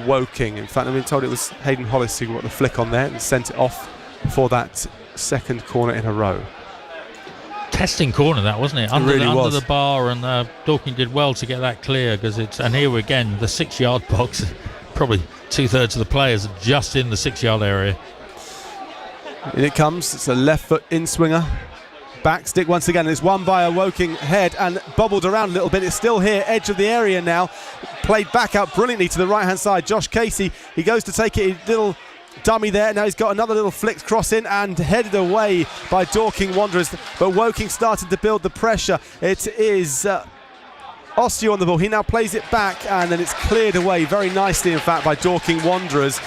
Woking. In fact, I've been told it was Hayden Hollis who got the flick on there and sent it off for that second corner in a row. Testing corner, that wasn't it? Under the bar, and Dorking did well to get that clear, because and here again, the 6-yard box, probably 2/3 of the players are just in the 6-yard area. In it comes, it's a left foot in swinger. Back stick once again, it's won by a Woking head and bobbled around a little bit. It's still here, edge of the area now. Played back out brilliantly to the right hand side. Josh Casey, he goes to take it, a little dummy there. Now he's got another little flicked cross in and headed away by Dorking Wanderers, but Woking started to build the pressure. It is Ossiu on the ball. He now plays it back, and then it's cleared away very nicely, in fact, by Dorking Wanderers.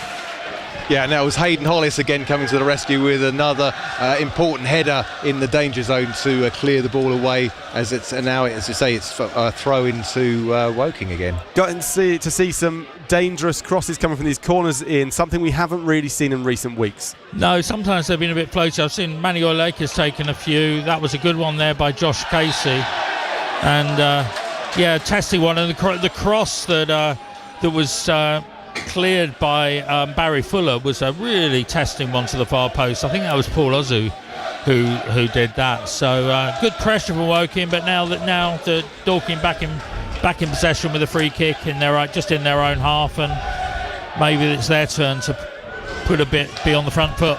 Yeah, and that was Hayden Hollis again coming to the rescue with another important header in the danger zone to clear the ball away, as it's now, as you say, it's a throw into Woking again. Got to see some dangerous crosses coming from these corners, in something we haven't really seen in recent weeks. No, sometimes they've been a bit floaty. I've seen Manny Lake has taken a few. That was a good one there by Josh Casey, and testing one, and the cross that was cleared by Barry Fuller was a really testing one to the far post. I think that was Paul Ozu who did that. So good pressure from Woking, but now that Dorking back in possession with a free kick in just in their own half, and maybe it's their turn to put a bit beyond the front foot.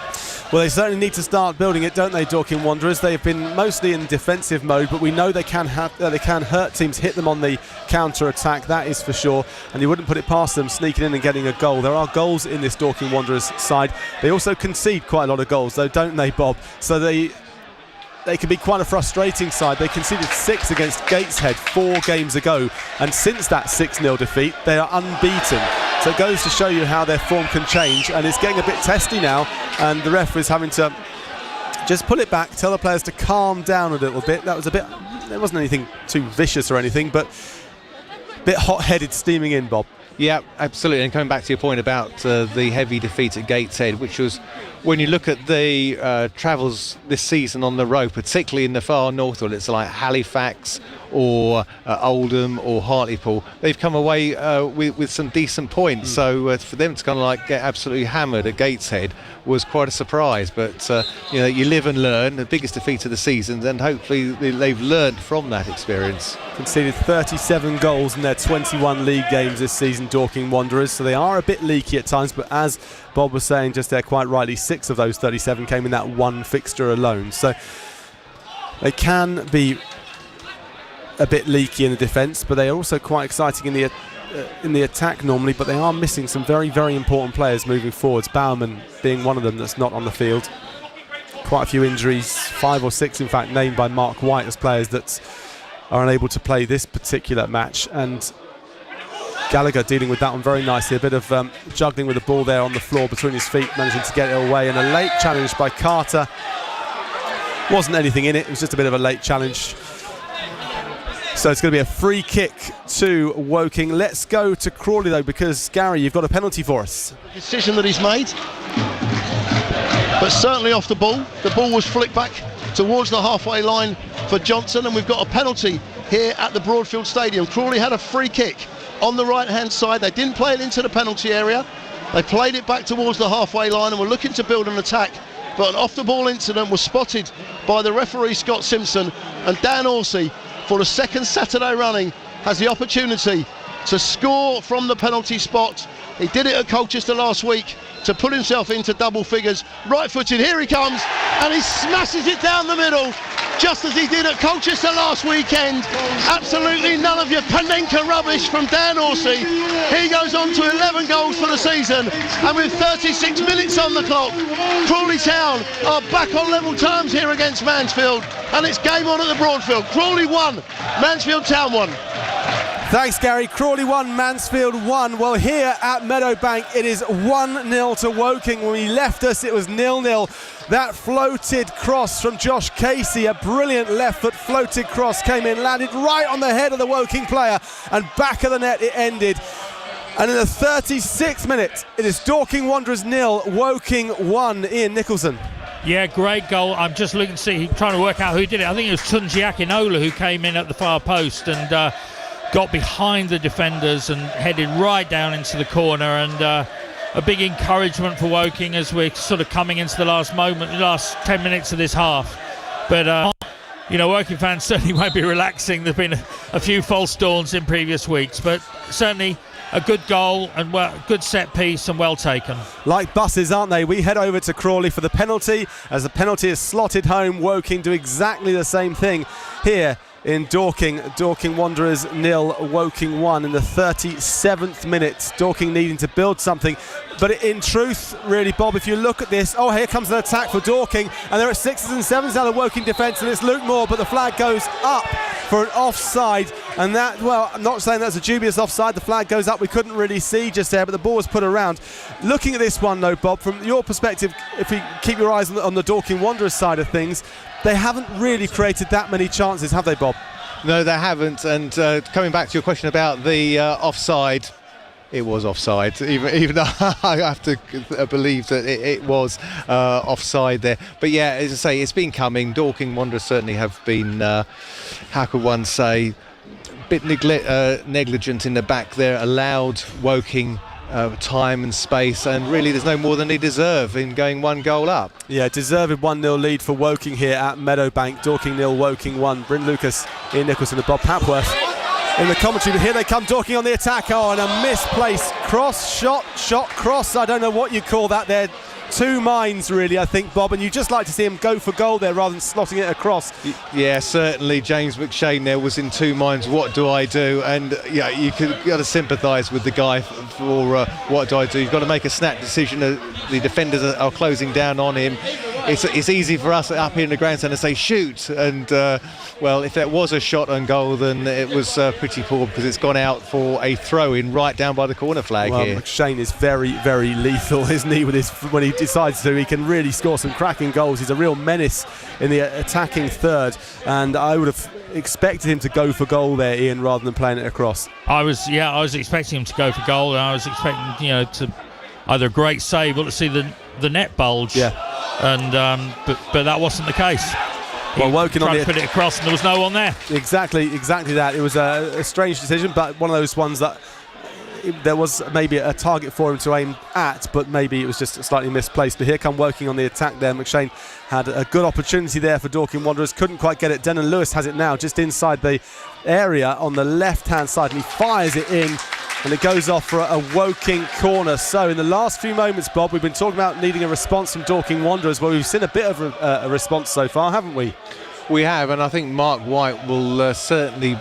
Well, they certainly need to start building it, don't they, Dorking Wanderers? They've been mostly in defensive mode, but we know they can hurt teams, hit them on the counter-attack, that is for sure, and you wouldn't put it past them sneaking in and getting a goal. There are goals in this Dorking Wanderers side. They also concede quite a lot of goals, though, don't they, Bob? So they can be quite a frustrating side. They conceded 6 against Gateshead 4 games ago, and since that 6-0 defeat, they are unbeaten. So it goes to show you how their form can change, and it's getting a bit testy now, and the ref is having to just pull it back, tell the players to calm down a little bit. There wasn't anything too vicious or anything, but a bit hot-headed steaming in, Bob. Yeah, absolutely. And coming back to your point about the heavy defeat at Gateshead, which was, when you look at the travels this season on the road, particularly in the far north, or it's like Halifax or Oldham or Hartlepool, they've come away with some decent points. So for them to kind of like get absolutely hammered at Gateshead was quite a surprise. But you live and learn. The biggest defeat of the season, and hopefully they've learned from that experience. Conceded 37 goals in their 21 league games this season, Dorking Wanderers, so they are a bit leaky at times, but as Bob was saying just there quite rightly, 6 of those 37 came in that one fixture alone. So they can be a bit leaky in the defence, but they are also quite exciting in the attack normally, but they are missing some very, very important players moving forwards, Bowerman being one of them that's not on the field. Quite a few injuries, 5 or 6 in fact named by Mark White as players that are unable to play this particular match, and Gallagher dealing with that one very nicely. A bit of juggling with the ball there on the floor between his feet, managing to get it away, and a late challenge by Carter. Wasn't anything in it, it was just a bit of a late challenge. So it's going to be a free kick to Woking. Let's go to Crawley though, because Gary, you've got a penalty for us. The decision that he's made, but certainly off the ball. The ball was flicked back towards the halfway line for Johnson, and we've got a penalty here at the Broadfield Stadium. Crawley had a free kick on the right hand side. They didn't play it into the penalty area, they played it back towards the halfway line and were looking to build an attack, but an off the ball incident was spotted by the referee Scott Simpson, and Dan Horsey, for the second Saturday running, has the opportunity to score from the penalty spot. He did it at Colchester last week to put himself into double figures. Right footed, here he comes, and he smashes it down the middle, just as he did at Colchester last weekend. Absolutely none of your Panenka rubbish from Dan Horsey. He goes on to 11 goals for the season, and with 36 minutes on the clock, Crawley Town are back on level terms here against Mansfield, and it's game on at the Broadfield. Crawley 1, Mansfield Town 1. Thanks, Gary. Crawley 1, Mansfield 1. Well, here at Meadowbank, it is 1-0 to Woking. When he left us, it was 0-0. That floated cross from Josh Casey, a brilliant left foot floated cross, came in, landed right on the head of the Woking player, and back of the net it ended. And in the 36th minute, it is Dorking Wanderers 0, Woking 1. Ian Nicholson. Yeah, great goal. I'm just looking to see, trying to work out who did it. I think it was Tunji Akinola who came in at the far post and got behind the defenders and headed right down into the corner, and a big encouragement for Woking as we're sort of coming into the last 10 minutes of this half. But Woking fans certainly won't be relaxing. There's been a few false dawns in previous weeks, but certainly a good goal and good set piece and well taken. Like buses, aren't they? We head over to Crawley for the penalty. As the penalty is slotted home, Woking do exactly the same thing here in Dorking. Dorking Wanderers 0, Woking 1 in the 37th minute. Dorking needing to build something, but in truth, really, Bob, if you look at this, here comes an attack for Dorking, and they're at 6s and 7s out of Woking defence, and it's Luke Moore, but the flag goes up for an offside, and that, well, I'm not saying that's a dubious offside. The flag goes up, we couldn't really see just there, but the ball was put around. Looking at this one though, Bob, from your perspective, if you keep your eyes on the Dorking Wanderers side of things, they haven't really created that many chances, have they, Bob? No, they haven't. And coming back to your question about the offside, it was offside. Even though I have to believe that it was offside there. But yeah, as I say, it's been coming. Dorking Wanderers certainly have been, how could one say, a bit negligent in the back there, allowed Woking time and space, and really there's no more than they deserve in going 1 goal up. Yeah, deserved 1-0 lead for Woking here at Meadowbank. Dorking 0, Woking 1. Bryn Lucas, Ian Nicholson and Bob Papworth in the commentary, but here they come, Dorking on the attack. And a misplaced shot cross. I don't know what you call that there. Two minds really, I think, Bob, and you just like to see him go for goal there rather than slotting it across. Yeah, certainly James McShane there was in two minds. What do I do? And yeah, you've got to sympathise with the guy for what do I do. You've got to make a snap decision. The defenders are closing down on him. It's easy for us up here in the grandstand to say shoot, and well, if that was a shot on goal, then it was pretty poor because it's gone out for a throw-in right down by the corner flag here. McShane is very, very lethal, isn't he? When he decides to, he can really score some cracking goals. He's a real menace in the attacking third, and I would have expected him to go for goal there, Ian, rather than playing it across. I was expecting him to go for goal, and I was expecting, to either a great save or to see the net bulge. Yeah. And but that wasn't the case. Well, Woking tried to put it across, and there was no one there. Exactly that. It was a strange decision, but one of those ones that there was maybe a target for him to aim at, but maybe it was just slightly misplaced. But here come Woking on the attack there. McShane had a good opportunity there for Dorking Wanderers, couldn't quite get it. Denon Lewis has it now just inside the area on the left-hand side, and he fires it in, and it goes off for a Woking corner. So in the last few moments, Bob, we've been talking about needing a response from Dorking Wanderers. Well, we've seen a bit of a response so far, haven't we? We have, and I think Mark White will certainly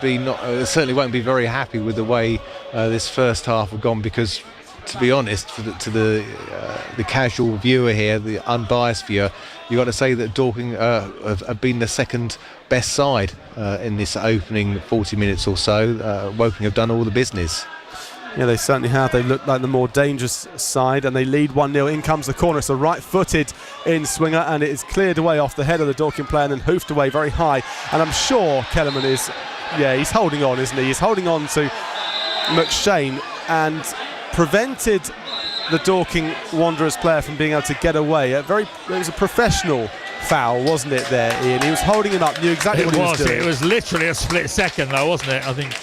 won't be very happy with the way this first half have gone, because, to be honest, to the casual viewer here, the unbiased viewer, you've got to say that Dorking have been the second best side in this opening 40 minutes or so. Woking have done all the business. Yeah, they certainly have. They look like the more dangerous side, and they lead 1-0. In comes the corner. It's a right-footed in-swinger, and it is cleared away off the head of the Dorking player and then hoofed away very high. And I'm sure Kellerman is, he's holding on, isn't he? He's holding on to McShane and prevented the Dorking Wanderers player from being able to get away. It was a professional foul, wasn't it, there, Ian? He was holding it up, knew exactly what he was doing. It was literally a split second, though, wasn't it, I think?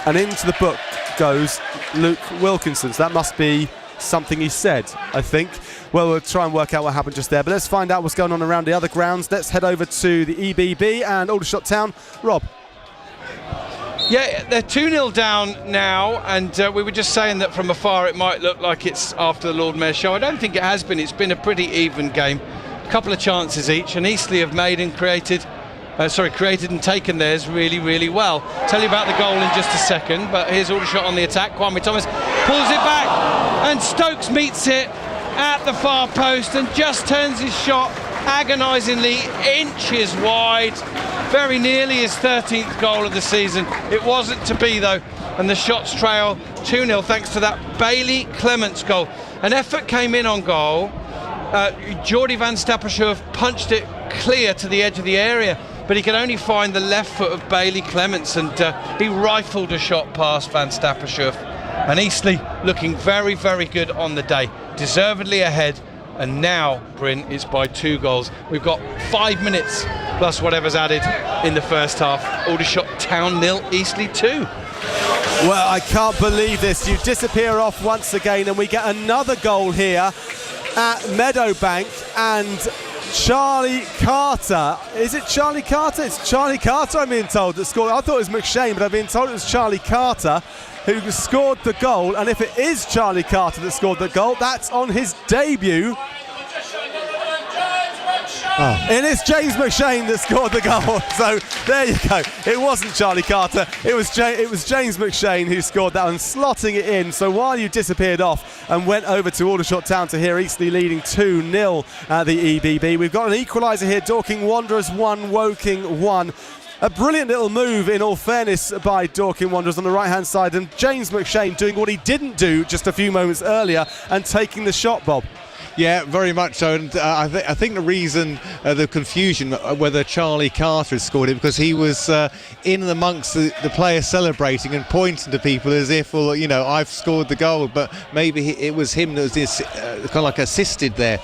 And into the book goes Luke Wilkinson. So that must be something he said, I think. Well, we'll try and work out what happened just there, but let's find out what's going on around the other grounds. Let's head over to the EBB and Aldershot Town. Rob. Yeah, they're 2-0 down now, and we were just saying that from afar it might look like it's after the Lord Mayor's show. I don't think it has been. It's been a pretty even game. A couple of chances each, and Eastleigh have made and created and taken theirs really, really well. Tell you about the goal in just a second, but here's Aldershot on the attack. Kwame Thomas pulls it back, and Stokes meets it at the far post and just turns his shot agonisingly inches wide. Very nearly his 13th goal of the season. It wasn't to be, though, and the shots trail 2-0 thanks to that Bailey Clements goal. An effort came in on goal. Geordie van Stappershoef punched it clear to the edge of the area, but he could only find the left foot of Bailey Clements, and he rifled a shot past Van Stappershoef. And Eastleigh looking very, very good on the day, deservedly ahead, and now, Bryn, it's by 2 goals. We've got 5 minutes plus whatever's added in the first half. Aldershot Town 0, Eastleigh 2. Well, I can't believe this. You disappear off once again, and we get another goal here at Meadowbank, and Charlie Carter. Is it Charlie Carter? It's Charlie Carter, I'm being told, that scored. I thought it was McShane, but I've been told it was Charlie Carter who scored the goal. And if it is Charlie Carter that scored the goal, that's on his debut. And it's James McShane that scored the goal. So there you go. It wasn't Charlie Carter. It was James McShane who scored that and slotting it in. So while you disappeared off and went over to Aldershot Town to hear Eastleigh leading 2-0 at the EBB, we've got an equaliser here. Dorking Wanderers 1, Woking 1. A brilliant little move, in all fairness, by Dorking Wanderers on the right-hand side, and James McShane doing what he didn't do just a few moments earlier and taking the shot, Bob. Yeah, very much so. And I think the reason, the confusion whether Charlie Carter had scored it, because he was in amongst the players celebrating and pointing to people as if, well, I've scored the goal, but maybe it was him that was kind of like assisted there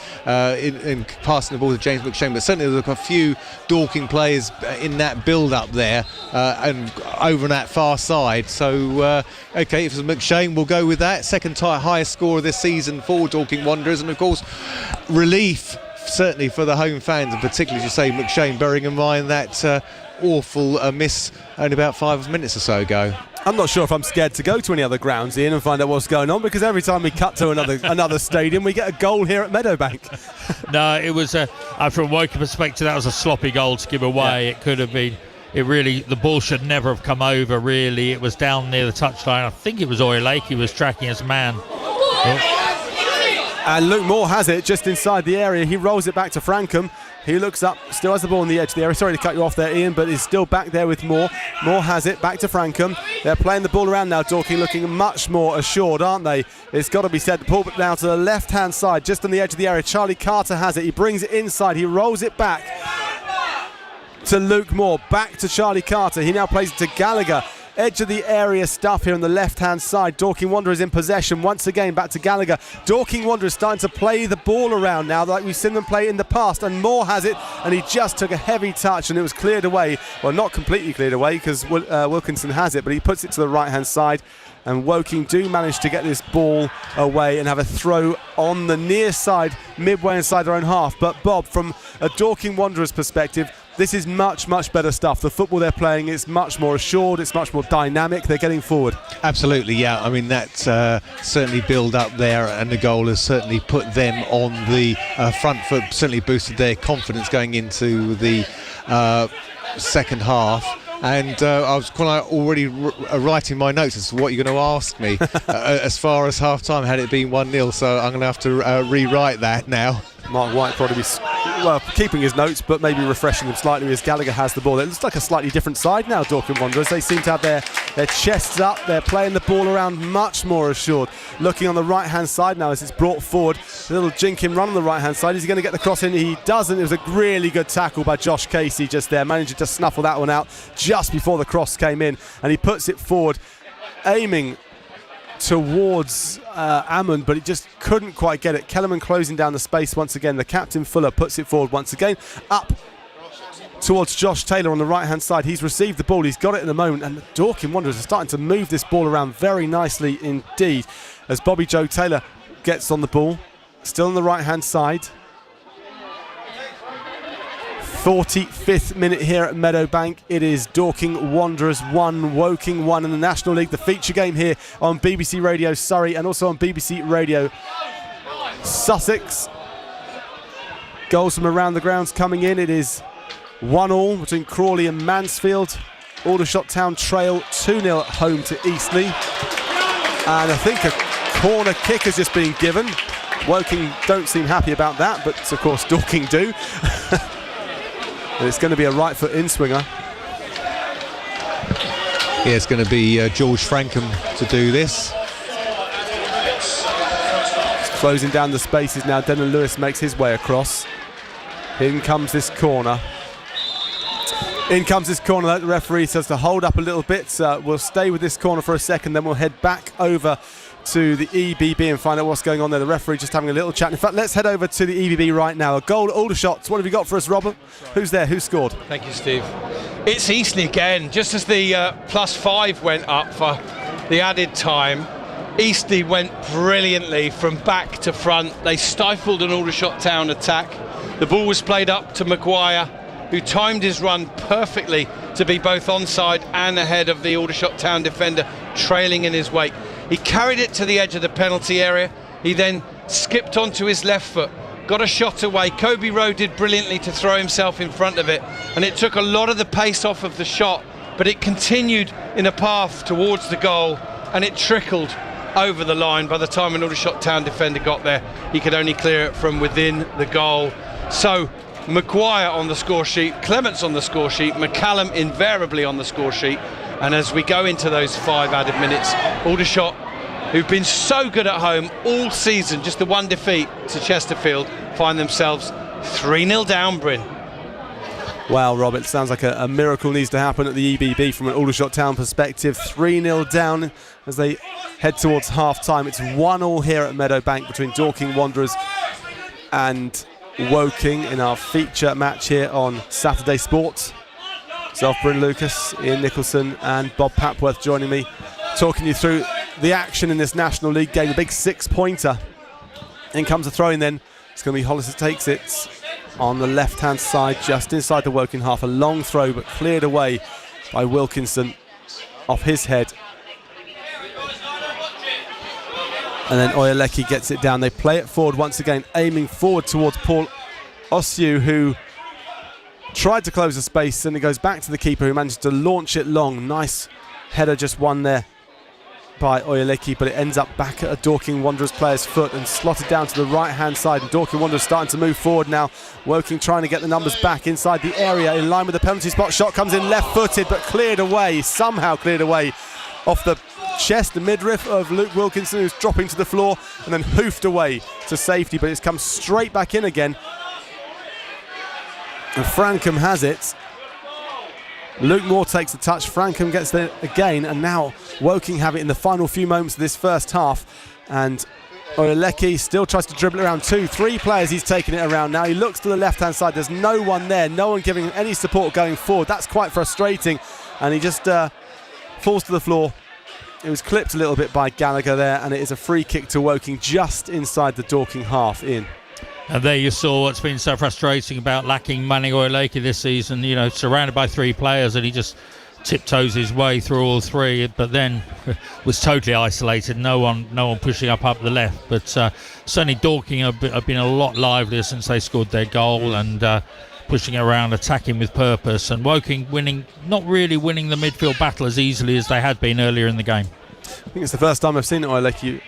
in passing the ball to James McShane. But certainly there were a few Dorking players in that build-up there and over on that far side. So, OK, if it was McShane, we'll go with that. Second highest score of this season for Dorking Wanderers, and of course relief certainly for the home fans, and particularly, as you say, McShane, bearing in mind that awful miss only about 5 minutes or so ago. I'm not sure if I'm scared to go to any other grounds, Ian, and find out what's going on, because every time we cut to another stadium, we get a goal here at Meadowbank. No, it was from a Woking perspective, that was a sloppy goal to give away. Yeah. It could have been. The ball should never have come over, really. It was down near the touchline. I think it was Oyeleke was tracking his man. And Luke Moore has it just inside the area. He rolls it back to Frankham. He looks up, still has the ball on the edge of the area. Sorry to cut you off there, Ian, but he's still back there with Moore. Moore has it, back to Frankham. They're playing the ball around now, Dorking looking much more assured, aren't they? It's got to be said. The ball now to the left-hand side, just on the edge of the area. Charlie Carter has it. He brings it inside. He rolls it back to Luke Moore. Back to Charlie Carter. He now plays it to Gallagher. Edge of the area stuff here on the left-hand side. Dorking Wanderers in possession once again. Back to Gallagher. Dorking Wanderers starting to play the ball around now, like we've seen them play in the past. And Moore has it, and he just took a heavy touch, and it was cleared away. Well, not completely cleared away, because Wilkinson has it, but he puts it to the right-hand side. And Woking do manage to get this ball away and have a throw on the near side, midway inside their own half. But Bob, from a Dorking Wanderers perspective, this is much, much better stuff. The football they're playing is much more assured, it's much more dynamic, they're getting forward. Absolutely, yeah. I mean, that certainly build up there, and the goal has certainly put them on the front foot, certainly boosted their confidence going into the second half. And I was already writing my notes as to what you're going to ask me as far as half-time, had it been 1-0, so I'm going to have to rewrite that now. Mark White probably be keeping his notes, but maybe refreshing them slightly as Gallagher has the ball. It looks like a slightly different side now, Dorking Wanderers. They seem to have their chests up. They're playing the ball around much more assured. Looking on the right-hand side now as it's brought forward. A little jinking run on the right-hand side. Is he going to get the cross in? He doesn't. It was a really good tackle by Josh Casey just there, managing to snuffle that one out just before the cross came in. And he puts it forward, aiming towards Ammon, but he just couldn't quite get it. Kellerman closing down the space once again. The captain Fuller puts it forward once again, up towards Josh Taylor on the right hand side. He's received the ball, he's got it in the moment, and the Dorking Wanderers are starting to move this ball around very nicely indeed as Bobby Joe Taylor gets on the ball, still on the right hand side. 45th minute here at Meadowbank. It is Dorking Wanderers 1, Woking 1 in the National League. The feature game here on BBC Radio Surrey and also on BBC Radio Sussex. Goals from around the grounds coming in. It is 1-1 between Crawley and Mansfield. Aldershot Town trail 2-0 at home to Eastleigh. And I think a corner kick has just been given. Woking don't seem happy about that, but of course Dorking do. And it's going to be a right foot in swinger. Yeah, it's going to be George Frankham to do this. Closing down the spaces now. Dennon Lewis makes his way across. In comes this corner. In comes this corner. The referee says to hold up a little bit. We'll stay with this corner for a second, then we'll head back over to the EBB and find out what's going on there. The referee just having a little chat. In fact, let's head over to the EBB right now. A goal at Aldershot. What have you got for us, Robert? Who's there? Who scored? Thank you, Steve. It's Eastleigh again. Just as the +5 went up for the added time, Eastleigh went brilliantly from back to front. They stifled an Aldershot Town attack. The ball was played up to Maguire, who timed his run perfectly to be both onside and ahead of the Aldershot Town defender, trailing in his wake. He carried it to the edge of the penalty area. He then skipped onto his left foot, got a shot away. Kobe Rowe did brilliantly to throw himself in front of it, and it took a lot of the pace off of the shot, but it continued in a path towards the goal, and it trickled over the line. By the time an Aldershot Town defender got there, he could only clear it from within the goal. So Maguire on the score sheet, Clements on the score sheet, McCallum invariably on the score sheet. And as we go into those 5 added minutes, Aldershot, who've been so good at home all season, just the one defeat to Chesterfield, find themselves 3-0 down, Bryn. Wow, Rob, it sounds like a miracle needs to happen at the EBB from an Aldershot Town perspective. 3-0 down as they head towards half-time. It's 1-1 here at Meadowbank between Dorking Wanderers and Woking in our feature match here on Saturday Sport. Self, Bryn Lucas, Ian Nicholson and Bob Papworth joining me, talking you through the action in this National League game, a big 6-pointer. In comes a throw-in then. It's going to be Hollis who takes it on the left-hand side, just inside the Woking half. A long throw, but cleared away by Wilkinson off his head. And then Oyeleki gets it down. They play it forward once again, aiming forward towards Paul Osiu, who tried to close the space, and it goes back to the keeper, who managed to launch it long. Nice header just won there by Oyeleki, but it ends up back at a Dorking Wanderers player's foot and slotted down to the right-hand side. And Dorking Wanderers starting to move forward now. Woking trying to get the numbers back inside the area in line with the penalty spot. Shot comes in left-footed, but cleared away, somehow cleared away off the chest, the midriff of Luke Wilkinson, who's dropping to the floor and then hoofed away to safety, but it's come straight back in again. And Frankham has it. Luke Moore takes the touch. Frankham gets there again, and now Woking have it in the final few moments of this first half. And Oyeleki still tries to dribble it around 2-3 players. He's taking it around now. He looks to the left-hand side. There's no one there. No one giving him any support going forward. That's quite frustrating. And he just falls to the floor. It was clipped a little bit by Gallagher there, and it is a free kick to Woking just inside the Dorking half in. And there you saw what's been so frustrating about lacking Manny Oileke this season. You know, surrounded by 3 players, and he just tiptoes his way through all 3, but then was totally isolated. No one pushing up the left. But certainly Dorking have been a lot livelier since they scored their goal, and pushing around, attacking with purpose, and Woking not really winning the midfield battle as easily as they had been earlier in the game. I think it's the first time I've seen Oileke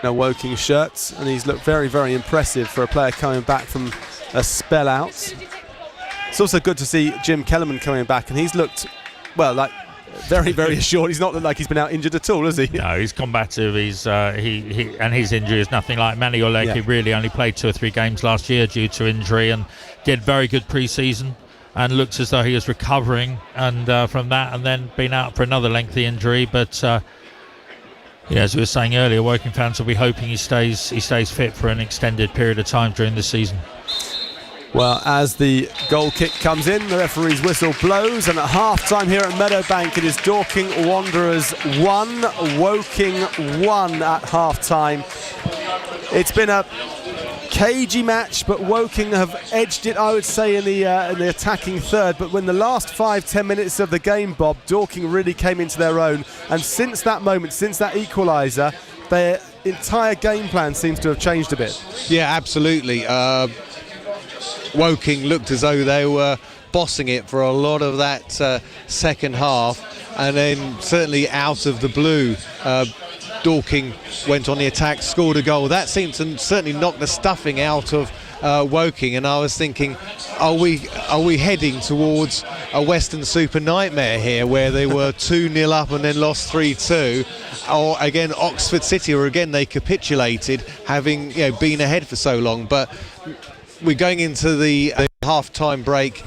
in Woking shirts, and he's looked very, very impressive for a player coming back from a spell out. It's also good to see Jim Kellerman coming back, and he's looked, well, like very, very assured. He's not looked like he's been out injured at all, has he? No, he's combative. He's and his injury is nothing like Manny Oileke. Really only played 2 or 3 games last year due to injury, and did very good pre-season, and looks as though he is recovering and from that, and then been out for another lengthy injury. But as we were saying earlier, Woking fans will be hoping he stays fit for an extended period of time during this season. Well, as the goal kick comes in, the referee's whistle blows, and at half-time here at Meadowbank, it is Dorking Wanderers 1, Woking 1 at half-time. It's been a cagey match, but Woking have edged it, I would say, in the attacking third. But when the last 5-10 minutes of the game, Bob, Dorking really came into their own, and since that moment, since that equaliser, their entire game plan seems to have changed a bit. Yeah, absolutely. Woking looked as though they were bossing it for a lot of that second half, and then certainly out of the blue, Dorking went on the attack, scored a goal. That seemed to certainly knock the stuffing out of Woking, and I was thinking, are we heading towards a Western Super nightmare here, where they were 2-0 up and then lost 3-2, or again Oxford City, or again they capitulated, having been ahead for so long. But we're going into the half-time break.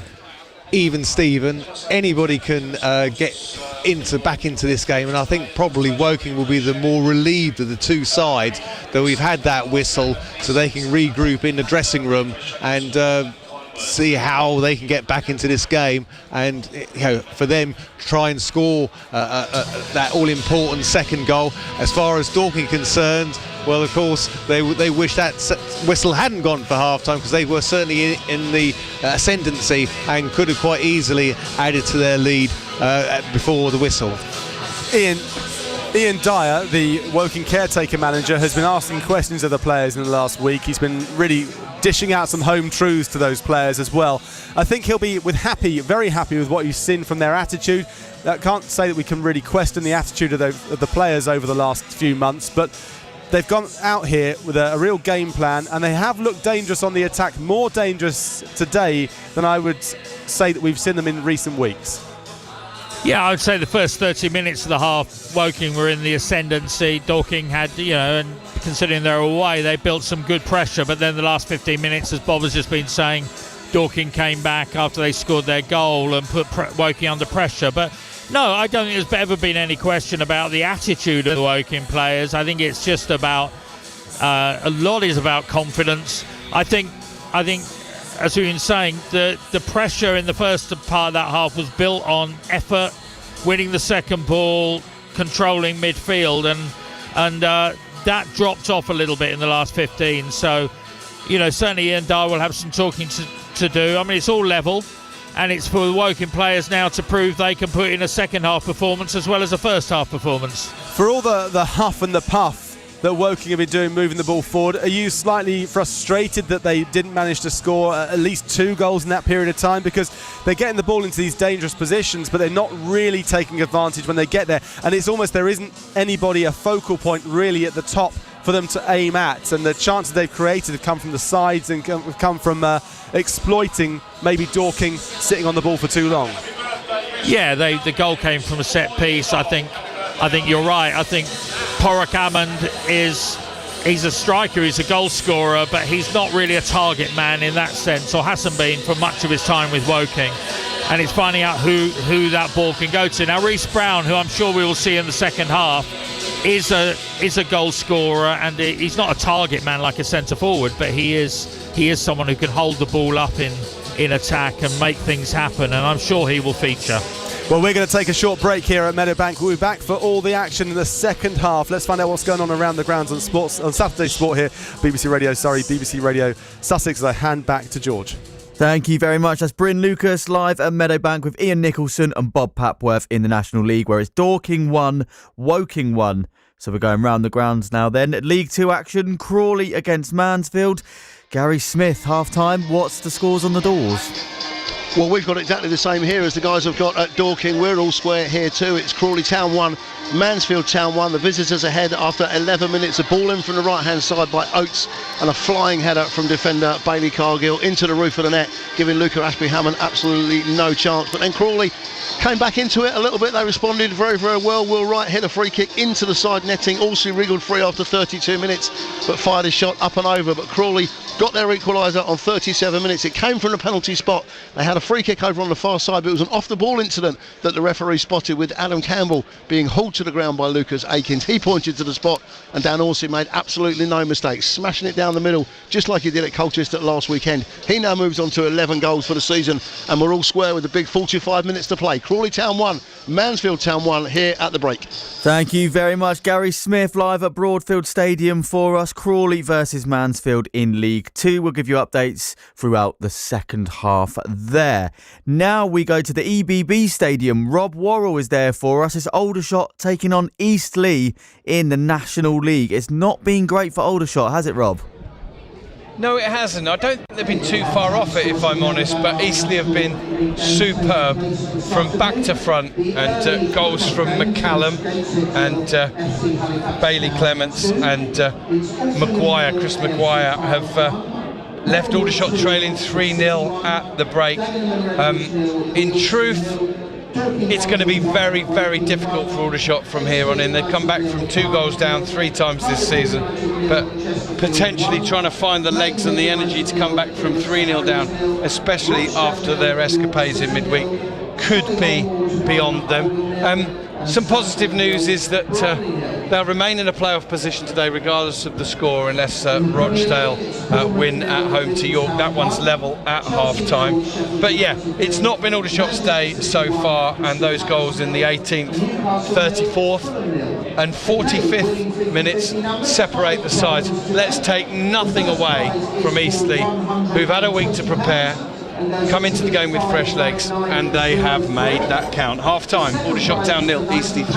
Even Steven, anybody can get back into this game, and I think probably Woking will be the more relieved of the 2 sides that we've had that whistle, so they can regroup in the dressing room and see how they can get back into this game, and for them try and score that all-important second goal. As far as Dorking concerned, well, of course they wish that whistle hadn't gone for half-time, because they were certainly in the ascendancy and could have quite easily added to their lead before the whistle. Ian Dyer, the Woking caretaker manager, has been asking questions of the players in the last week. He's been really dishing out some home truths to those players as well. I think he'll be very happy with what he's seen from their attitude. I can't say that we can really question the attitude of the players over the last few months, but they've gone out here with a real game plan, and they have looked dangerous on the attack, more dangerous today than I would say that we've seen them in recent weeks. Yeah, I would say the first 30 minutes of the half, Woking were in the ascendancy. Dorking had, and considering they're away, they built some good pressure. But then the last 15 minutes, as Bob has just been saying, Dorking came back after they scored their goal and put Woking under pressure. But no, I don't think there's ever been any question about the attitude of the Woking players. I think it's just about, a lot is about confidence. I think, as we've been saying, the pressure in the first part of that half was built on effort, winning the second ball, controlling midfield, and that dropped off a little bit in the last 15. So, certainly Ian Dyer will have some talking to do. I mean, it's all level, and it's for the Woking players now to prove they can put in a second half performance as well as a first half performance. For all the huff and the puff that Woking have been doing, moving the ball forward, are you slightly frustrated that they didn't manage to score at least 2 goals in that period of time? Because they're getting the ball into these dangerous positions, but they're not really taking advantage when they get there, and it's almost there isn't anybody, a focal point really at the top for them to aim at, and the chances they've created have come from the sides and have come from exploiting maybe Dorking sitting on the ball for too long. Yeah, the goal came from a set piece. I think you're right. I think Porrick Hammond he's a striker, he's a goal scorer, but he's not really a target man in that sense, or hasn't been for much of his time with Woking. And it's finding out who that ball can go to. Now, Reece Brown, who I'm sure we will see in the second half, is a goal scorer, and he's not a target man like a centre forward, but he is someone who can hold the ball up in attack and make things happen, and I'm sure he will feature. Well, we're going to take a short break here at Meadowbank. We'll be back for all the action in the second half. Let's find out what's going on around the grounds on Saturday Sport here, BBC Radio Surrey, BBC Radio Sussex, as I hand back to George. Thank you very much. That's Bryn Lucas live at Meadowbank with Ian Nicholson and Bob Papworth in the National League, where it's Dorking 1, Woking 1. So we're going round the grounds now then. League 2 action, Crawley against Mansfield. Gary Smith, half-time. What's the scores on the doors? Well, we've got exactly the same here as the guys have got at Dorking. We're all square here too. It's Crawley Town 1, Mansfield Town 1. The visitors ahead after 11 minutes. A ball in from the right-hand side by Oates and a flying header from defender Bailey Cargill into the roof of the net, giving Luca Ashby-Hammond absolutely no chance. But then Crawley came back into it a little bit. They responded very, very well. Will Wright hit a free kick into the side netting. Also wriggled free after 32 minutes, but fired his shot up and over. But Crawley got their equaliser on 37 minutes. It came from the penalty spot. They had a free kick over on the far side, but it was an off-the-ball incident that the referee spotted, with Adam Campbell being hauled to the ground by Lucas Akins. He pointed to the spot, and Dan Horsey made absolutely no mistakes, smashing it down the middle, just like he did at Colchester last weekend. He now moves on to 11 goals for the season, and we're all square with a big 45 minutes to play. Crawley Town 1, Mansfield Town 1 here at the break. Thank you very much, Gary Smith, live at Broadfield Stadium for us. Crawley versus Mansfield in League 2. We'll give you updates throughout the second half there. Now we go to the EBB Stadium. Rob Worrell is there for us. It's Aldershot taking on Eastleigh in the National League. It's not been great for Aldershot, has it, Rob? No, it hasn't. I don't think they've been too far off it, if I'm honest, but Eastleigh have been superb from back to front, and goals from McCallum and Bailey Clements and Chris Maguire have left Aldershot trailing 3-0 at the break. In truth, it's going to be very, very difficult for Aldershot from here on in. They've come back from 2 goals down 3 times this season, but potentially trying to find the legs and the energy to come back from 3-0 down, especially after their escapades in midweek, could be beyond them. Some positive news is that they'll remain in a playoff position today regardless of the score, unless Rochdale win at home to York. That one's level at half-time. But yeah, it's not been Aldershot's day so far, and those goals in the 18th, 34th and 45th minutes separate the sides. Let's take nothing away from Eastleigh, who've had a week to prepare, come into the game with fresh legs, and they have made that count. Half-time, Aldershot Town 0, Eastleigh 3.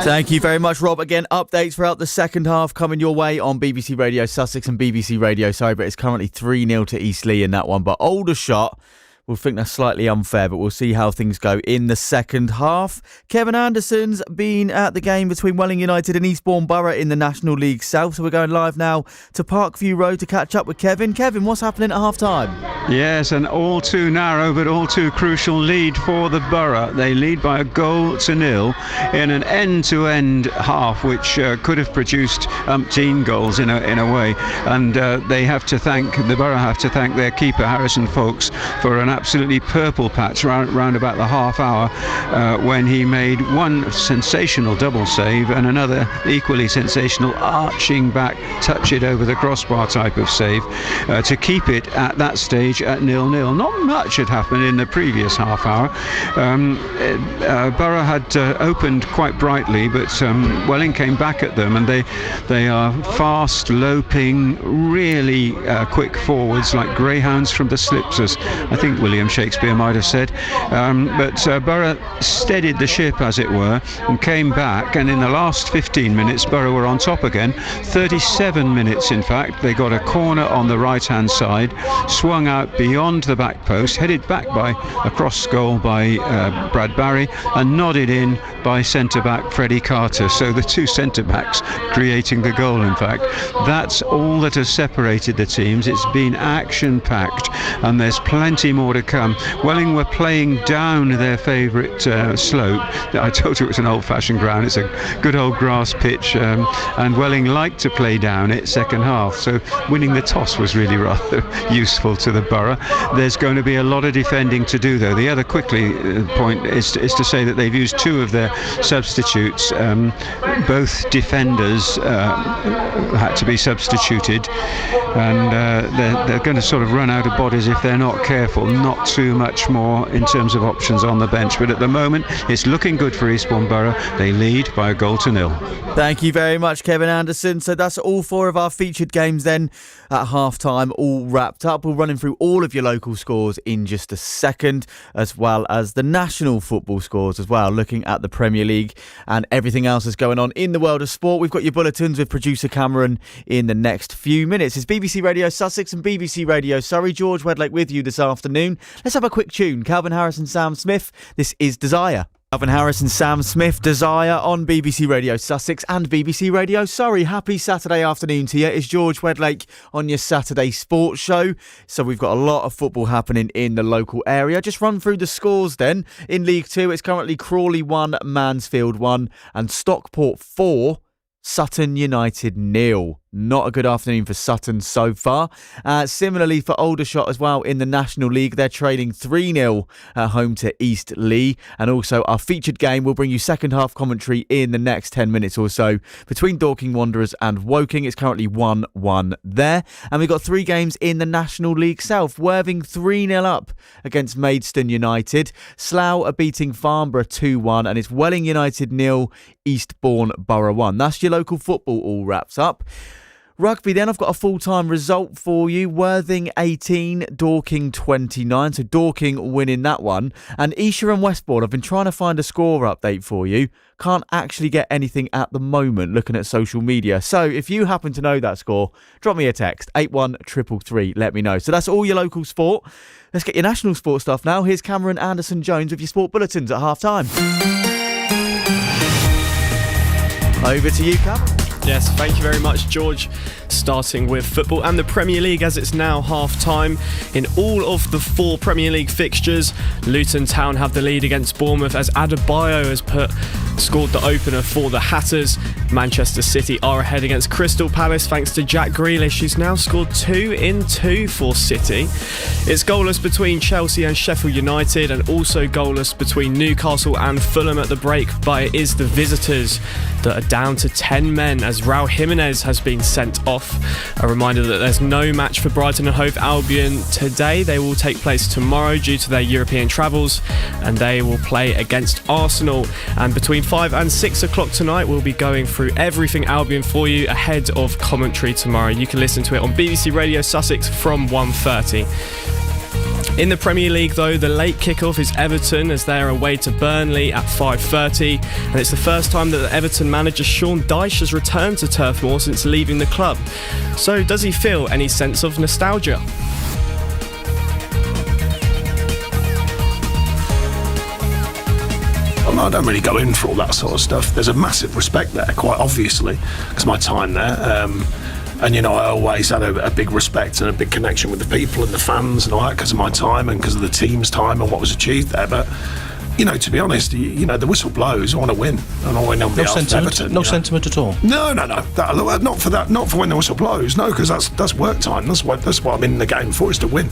Thank you very much, Rob. Again, updates throughout the second half coming your way on BBC Radio Sussex and BBC Radio Surrey, but it's currently 3-0 to Eastleigh in that one. But Aldershot will think that's slightly unfair, but we'll see how things go in the second half. Kevin Anderson's been at the game between Welling United and Eastbourne Borough in the National League South, so we're going live now to Parkview Road to catch up with Kevin. Kevin, what's happening at half-time? Yes, an all too narrow but all too crucial lead for the Borough. They lead by 1-0 in an end-to-end half, which could have produced umpteen goals in a way. And the Borough have to thank their keeper, Harrison Folkes, for an absolutely purple patch round about the half hour when he made one sensational double save and another equally sensational arching back, touch it over the crossbar type of save to keep it at that stage at 0-0. Not much had happened in the previous half hour. Borough had opened quite brightly, but Welling came back at them, and they are fast, loping, really quick forwards like greyhounds from the slips, as I think William Shakespeare might have said. But Borough steadied the ship, as it were, and came back, and in the last 15 minutes Borough were on top again. 37 minutes in fact, they got a corner on the right hand side, swung out beyond the back post, headed back by a cross goal by Brad Barry, and nodded in by centre-back Freddie Carter. So the two centre-backs creating the goal, in fact. That's all that has separated the teams. It's been action-packed, and there's plenty more to come. Welling were playing down their favourite slope. I told you it was an old-fashioned ground. It's a good old grass pitch, and Welling liked to play down it second half, so winning the toss was really rather useful to the Borough. There's going to be a lot of defending to do, though. The other point is to say that they've used 2 of their substitutes. Both defenders had to be substituted, and they're going to sort of run out of bodies if they're not careful. not too much more in terms of options on the bench. But at the moment, it's looking good for Eastbourne Borough. They lead by a goal to nil. Thank you very much, Kevin Anderson. So that's all 4 of our featured games then at half-time, all wrapped up. We're running through all of your local scores in just a second, as well as the national football scores as well, looking at the Premier League and everything else that's going on in the world of sport. We've got your bulletins with producer Cameron in the next few minutes. It's BBC Radio Sussex and BBC Radio Surrey. George Wedlake with you this afternoon. Let's have a quick tune. Calvin Harris and Sam Smith. This is Desire. Calvin Harris and Sam Smith, Desire, on BBC Radio Sussex and BBC Radio Surrey. Happy Saturday afternoon to you. It's George Wedlake on your Saturday sports show. So we've got a lot of football happening in the local area. Just run through the scores then. In League 2, it's currently Crawley 1, Mansfield 1 and Stockport 4, Sutton United 0. Not a good afternoon for Sutton so far. Similarly for Aldershot as well in the National League. They're trading 3-0 at home to East Leigh. And also our featured game will bring you second half commentary in the next 10 minutes or so between Dorking Wanderers and Woking. It's currently 1-1 there. And we've got 3 games in the National League South. Worthing 3-0 up against Maidstone United. Slough are beating Farnborough 2-1. And it's Welling United 0, Eastbourne Borough 1. That's your local football all wraps up. Rugby then, I've got a full-time result for you. Worthing 18, Dorking 29. So Dorking winning that one. And Esher and Westbourne, I've been trying to find a score update for you. Can't actually get anything at the moment looking at social media. So if you happen to know that score, drop me a text, 81333, let me know. So that's all your local sport. Let's get your national sport stuff now. Here's Cameron Anderson-Jones with your sport bulletins at half-time. Over to you, Cameron. Yes, thank you very much, George. Starting with football and the Premier League, as it's now half-time. In all of the 4 Premier League fixtures, Luton Town have the lead against Bournemouth as Adebayo has scored the opener for the Hatters. Manchester City are ahead against Crystal Palace thanks to Jack Grealish, who's now scored 2 in 2 for City. It's goalless between Chelsea and Sheffield United, and also goalless between Newcastle and Fulham at the break, but it is the visitors that are down to 10 men as Raul Jimenez has been sent off. A reminder that there's no match for Brighton and Hove Albion today. They will take place tomorrow due to their European travels, and they will play against Arsenal. And between 5 and 6 o'clock tonight, we'll be going through everything Albion for you ahead of commentary tomorrow. You can listen to it on BBC Radio Sussex from 1:30. In the Premier League, though, the late kickoff is Everton as they are away to Burnley at 5:30, and it's the first time that the Everton manager Sean Dyche has returned to Turf Moor since leaving the club. So does he feel any sense of nostalgia? Well, I don't really go in for all that sort of stuff. There's a massive respect there, quite obviously, because my time there. And, you know, I always had a big respect and a big connection with the people and the fans and all that because of my time and because of the team's time and what was achieved there. But, you know, to be honest, you know, the whistle blows. I want to win. And I want to win on behalf of Everton. No sentiment at all? No. Not for that. Not for when the whistle blows. No, because that's work time. That's what I'm in the game for, is to win.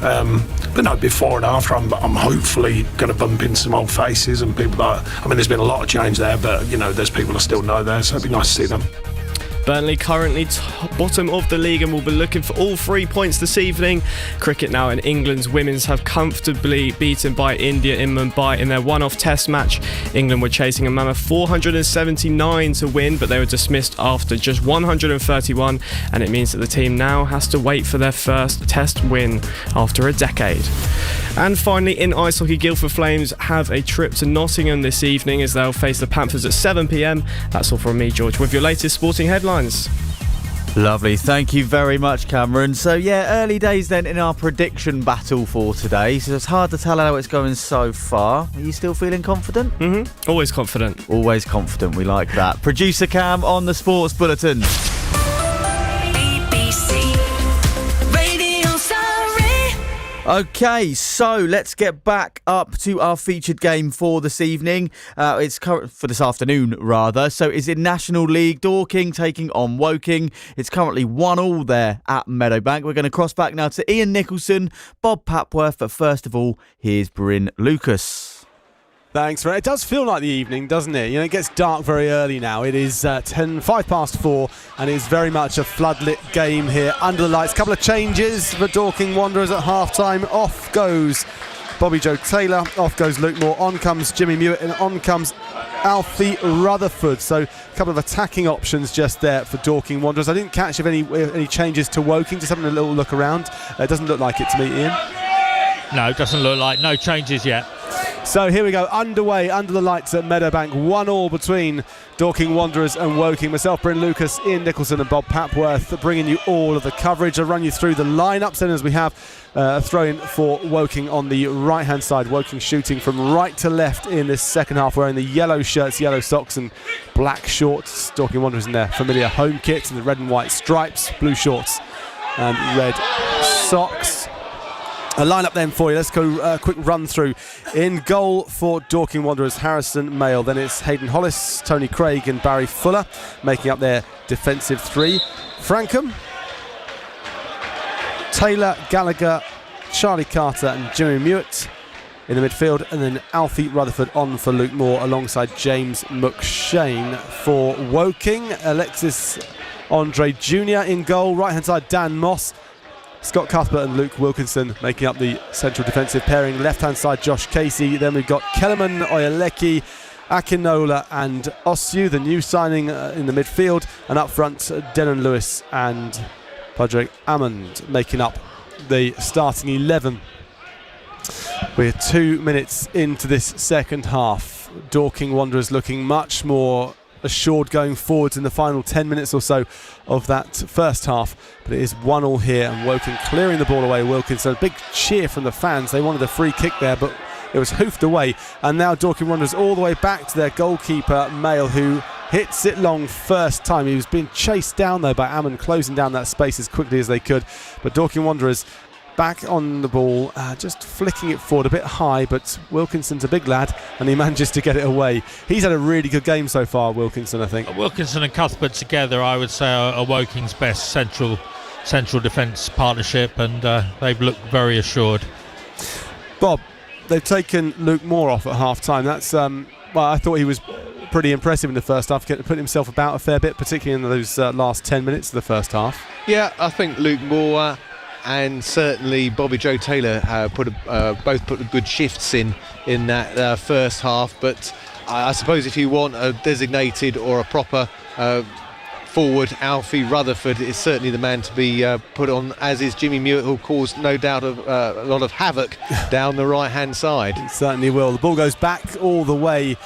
But no, before and after, I'm hopefully going to bump into some old faces and people that, I mean, there's been a lot of change there, but, you know, there's people I still know there, so it'd be nice to see them. Burnley currently bottom of the league and will be looking for all 3 points this evening. Cricket now, and England's women's have comfortably beaten by India in Mumbai in their one-off test match. England were chasing a mammoth 479 to win, but they were dismissed after just 131, and it means that the team now has to wait for their first test win after a decade. And finally, in ice hockey, Guildford Flames have a trip to Nottingham this evening as they'll face the Panthers at 7 p.m. That's all from me, George, with your latest sporting headlines. Lovely, thank you very much, Cameron. So yeah, early days then in our prediction battle for today, so it's hard to tell how it's going so far. Are you still feeling confident? Always confident. Always confident, we like that. Producer Cam on the Sports Bulletin. Okay, so let's get back up to our featured game for this evening. It's for this afternoon, rather. So it's in National League. Dorking taking on Woking. It's currently 1-1 there at Meadowbank. We're going to cross back now to Ian Nicholson, Bob Papworth. But first of all, here's Bryn Lucas. Thanks, Ray. It does feel like the evening, doesn't it? You know, it gets dark very early now. It is 4:10, and it's very much a floodlit game here under the lights. Couple of changes for Dorking Wanderers at half-time. Off goes Bobby Joe Taylor, off goes Luke Moore, on comes Jimmy Mewett, and on comes Alfie Rutherford. So a couple of attacking options just there for Dorking Wanderers. I didn't catch if any changes to Woking, just having a little look around. It doesn't look like it to me, Ian. No, it doesn't look like. No changes yet. So here we go, underway under the lights at Meadowbank. 1-1 between Dorking Wanderers and Woking. Myself, Bryn Lucas, Ian Nicholson and Bob Papworth bringing you all of the coverage. I'll run you through the lineups then as we have a throw-in for Woking on the right-hand side. Woking shooting from right to left in this second half, wearing the yellow shirts, yellow socks and black shorts. Dorking Wanderers in their familiar home kit and the red and white stripes, blue shorts and red socks. A line-up then for you. Let's go a quick run through. In goal for Dorking Wanderers, Harrison Mayle. Then it's Hayden Hollis, Tony Craig and Barry Fuller making up their defensive three. Frankham, Taylor, Gallagher, Charlie Carter and Jimmy Mewett in the midfield. And then Alfie Rutherford on for Luke Moore alongside James McShane for Woking. Alexis Andre Jr. in goal. Right-hand side, Dan Moss, Scott Cuthbert and Luke Wilkinson making up the central defensive pairing. Left-hand side, Josh Casey. Then we've got Kellerman, Oyaleki, Akinola and Ossu, the new signing in the midfield. And up front, Denon Lewis and Padraig Amond making up the starting 11. We're 2 minutes into this second half. Dorking Wanderers looking much more assured going forwards in the final 10 minutes or so of that first half, but it is 1-1 here and Woking clearing the ball away. Wilkinson, a big cheer from the fans. They wanted a free kick there, but it was hoofed away, and now Dorking Wanderers all the way back to their goalkeeper Mayle, who hits it long first time. He was being chased down though by Ammon, closing down that space as quickly as they could, but Dorking Wanderers back on the ball, just flicking it forward a bit high, but Wilkinson's a big lad and he manages to get it away. He's had a really good game so far, Wilkinson, I think. Wilkinson and Cuthbert together, I would say, are Woking's best central defence partnership, and they've looked very assured. Bob, they've taken Luke Moore off at half-time. That's well, I thought he was pretty impressive in the first half, put himself about a fair bit, particularly in those last 10 minutes of the first half. Yeah, I think Luke Moore and certainly Bobby Joe Taylor both put good shifts in that first half, but I suppose if you want a designated or a proper forward, Alfie Rutherford is certainly the man to be put on, as is Jimmy Mewett, who'll cause no doubt a lot of havoc down the right hand side. He certainly will. The ball goes back all the way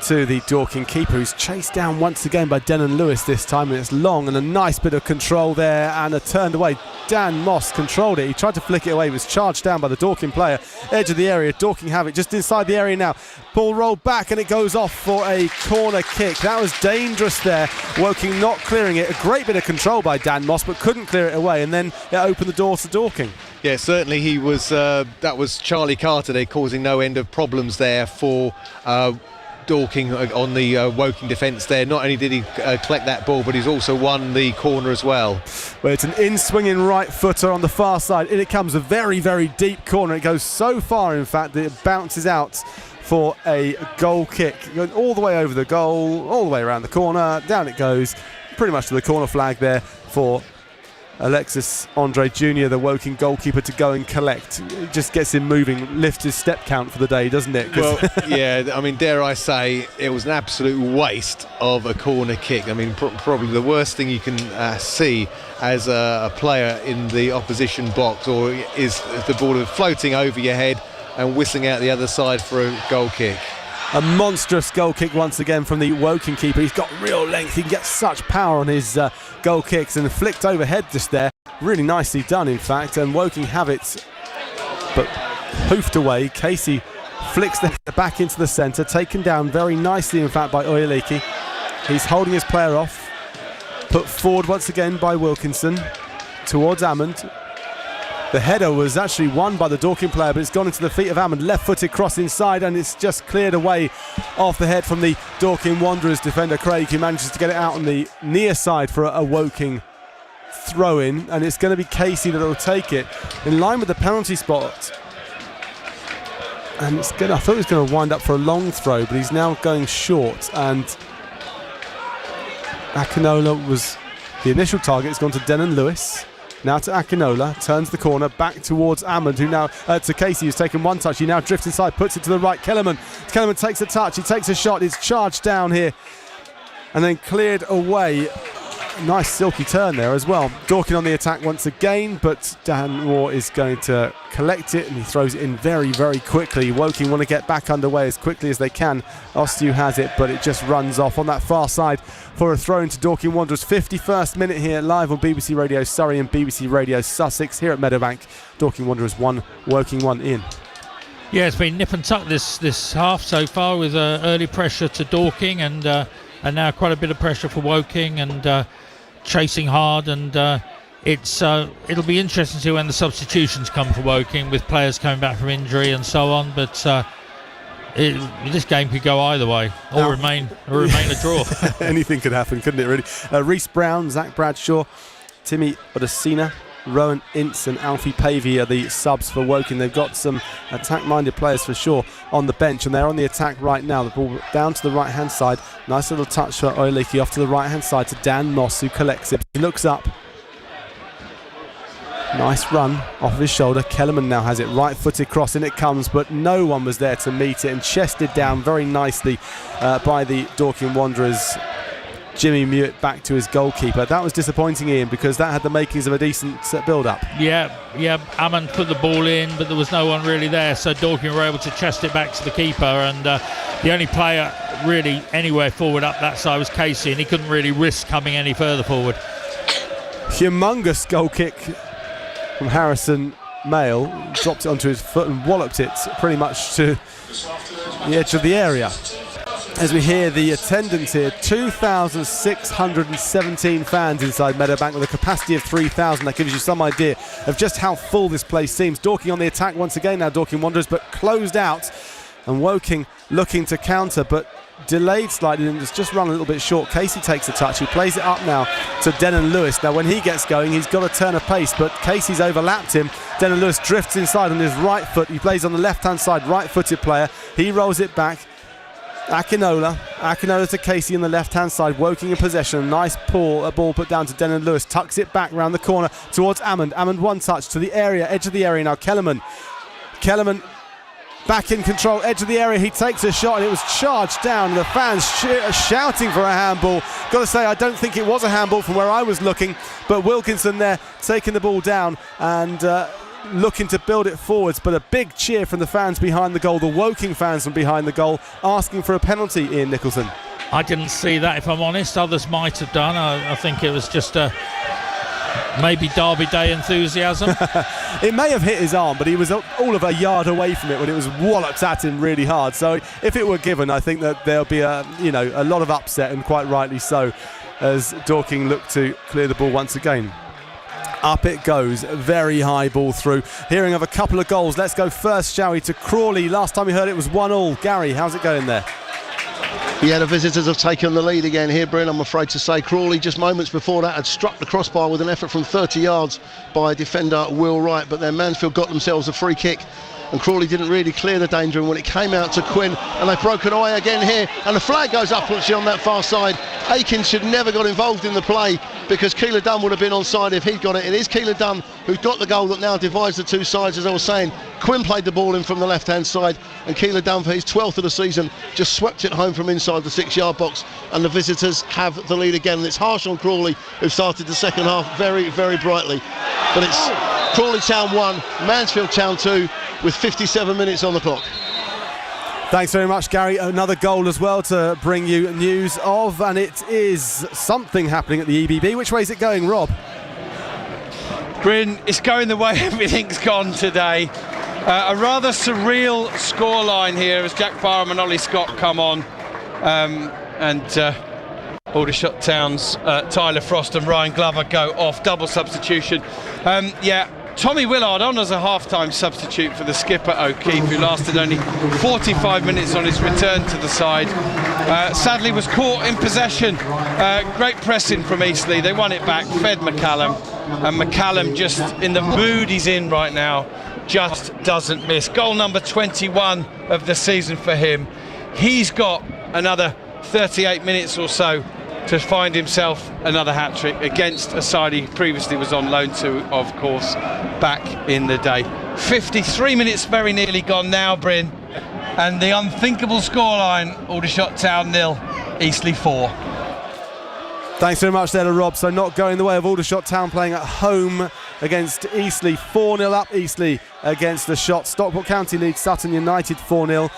to the Dorking keeper, who's chased down once again by Denon Lewis this time, and it's long and a nice bit of control there and a turned away. Dan Moss controlled it. He tried to flick it away. He was charged down by the Dorking player. Edge of the area. Dorking have it just inside the area now. Ball rolled back and it goes off for a corner kick. That was dangerous there. Woking not clearing it. A great bit of control by Dan Moss, but couldn't clear it away, and then it opened the door to Dorking. Yeah, certainly he was. That was Charlie Carter there, causing no end of problems there for Dorking on the Woking defence there. Not only did he collect that ball, but he's also won the corner as well. Well, it's an in-swinging right footer on the far side. In it comes, a very, very deep corner. It goes so far, in fact, that it bounces out for a goal kick. Going all the way over the goal, all the way around the corner, down it goes, pretty much to the corner flag there for Alexis Andre Jr., the Woking goalkeeper, to go and collect. It just gets him moving, lifts his step count for the day, doesn't it? Well, yeah, I mean, dare I say, it was an absolute waste of a corner kick. I mean, probably the worst thing you can see as a player in the opposition box, or is the ball floating over your head and whistling out the other side for a goal kick. A monstrous goal kick once again from the Woking keeper. He's got real length. He can get such power on his goal kicks, and flicked overhead just there. Really nicely done, in fact. And Woking have it, but hoofed away. Casey flicks the back into the centre, taken down very nicely, in fact, by Oyaleki. He's holding his player off. Put forward once again by Wilkinson towards Ammond. The header was actually won by the Dorking player, but it's gone into the feet of Ammond. Left-footed cross inside, and it's just cleared away off the head from the Dorking Wanderers defender Craig, who manages to get it out on the near side for a Woking throw-in, and it's going to be Casey that will take it in line with the penalty spot. And I thought he was going to wind up for a long throw, but he's now going short. And Akinola was the initial target. It's gone to Denon Lewis. Now to Akinola, turns the corner back towards Ammond, who now to Casey, who's taken one touch. He now drifts inside, puts it to the right. Kellerman takes a touch. He takes a shot. It's charged down here, and then cleared away. Nice silky turn there as well. Dorking on the attack once again, but Dan Moore is going to collect it, and he throws it in very, very quickly. Woking want to get back underway as quickly as they can. Ostu has it, but it just runs off on that far side for a throw into Dorking Wanderers. 51st minute here, live on BBC Radio Surrey and BBC Radio Sussex here at Meadowbank. Dorking Wanderers 1, Woking 1 in. Yeah, it's been nip and tuck this half so far, with early pressure to Dorking and now quite a bit of pressure for Woking and chasing hard, and it'll be interesting to see when the substitutions come for Woking, with players coming back from injury and so on. But this game could go either way, or remain a draw. Anything could happen, couldn't it? Really. Reece Brown, Zach Bradshaw, Timmy Odesina, Rowan Ince and Alfie Pavey are the subs for Woking. They've got some attack-minded players for sure on the bench, and they're on the attack right now. The ball down to the right-hand side. Nice little touch for Oiliki off to the right-hand side to Dan Moss, who collects it. He looks up. Nice run off of his shoulder. Kellerman now has it. Right-footed cross, and it comes, but no one was there to meet it, and chested down very nicely by the Dorking Wanderers. Jimmy Mewett back to his goalkeeper. That was disappointing, Ian, because that had the makings of a decent build-up. Yeah. Ammon put the ball in, but there was no one really there, so Dorking were able to chest it back to the keeper, and the only player really anywhere forward up that side was Casey, and he couldn't really risk coming any further forward. Humongous goal kick from Harrison Mayle. Dropped it onto his foot and walloped it pretty much to the edge of the area. As we hear the attendance here, 2,617 fans inside Meadowbank with a capacity of 3,000. That gives you some idea of just how full this place seems. Dorking on the attack once again now, Dorking Wanderers, but closed out. And Woking looking to counter, but delayed slightly and just run a little bit short. Casey takes a touch. He plays it up now to Denon Lewis. Now when he gets going, he's got to turn a pace, but Casey's overlapped him. Denon Lewis drifts inside on his right foot. He plays on the left-hand side, right-footed player. He rolls it back. Akinola to Casey on the left-hand side, Woking in possession. Nice ball put down to Denon Lewis, tucks it back round the corner towards Ammond. Ammond one touch to the area, edge of the area now. Kellerman back in control, edge of the area. He takes a shot and it was charged down. The fans shouting for a handball. Got to say, I don't think it was a handball from where I was looking, but Wilkinson there taking the ball down and looking to build it forwards, but a big cheer from the fans behind the goal, the Woking fans from behind the goal, asking for a penalty, Ian Nicholson. I didn't see that, if I'm honest. Others might have done. I think it was just maybe Derby Day enthusiasm. It may have hit his arm, but he was all of a yard away from it when it was walloped at him really hard. So if it were given, I think that there'll be a lot of upset, and quite rightly so, as Dorking look to clear the ball once again. Up it goes, very high ball through. Hearing of a couple of goals. Let's go first, shall we, to Crawley. Last time we heard it was 1-1. Gary, how's it going there? Yeah, the visitors have taken the lead again here, Bryn, I'm afraid to say. Crawley just moments before that had struck the crossbar with an effort from 30 yards by defender Will Wright, but then Mansfield got themselves a free kick and Crawley didn't really clear the danger, and when it came out to Quinn, and they've broken away again here, and the flag goes up actually on that far side. Aikins should never got involved in the play, because Keeler Dunn would have been onside if he'd got it. It is Keeler Dunn who's got the goal that now divides the two sides, as I was saying. Quinn played the ball in from the left-hand side, and Keeler Dunn, for his 12th of the season, just swept it home from inside the 6-yard box, and the visitors have the lead again. And it's harsh on Crawley, who started the second half very, very brightly. But it's Crawley Town 1, Mansfield Town 2, with 57 minutes on the clock. Thanks very much, Gary. Another goal as well to bring you news of, and it is something happening at the EBB. Which way is it going, Rob? Bryn, it's going the way everything's gone today. A rather surreal scoreline here as Jack Barham and Ollie Scott come on, and Aldershot Town's Tyler Frost and Ryan Glover go off, double substitution. Tommy Willard on as a half-time substitute for the skipper O'Keefe, who lasted only 45 minutes on his return to the side. Sadly was caught in possession. Great pressing from Eastleigh. They won it back, fed McCallum, and McCallum, just in the mood he's in right now, just doesn't miss. Goal number 21 of the season for him. He's got another 38 minutes or so to find himself another hat-trick against a side he previously was on loan to, of course, back in the day. 53 minutes very nearly gone now, Bryn, and the unthinkable scoreline: Aldershot Town 0, Eastleigh 4. Thanks very much there to Rob. So not going the way of Aldershot Town, playing at home against Eastleigh. 4-0 up Eastleigh against the Shot. Stockport County lead Sutton United 4-0.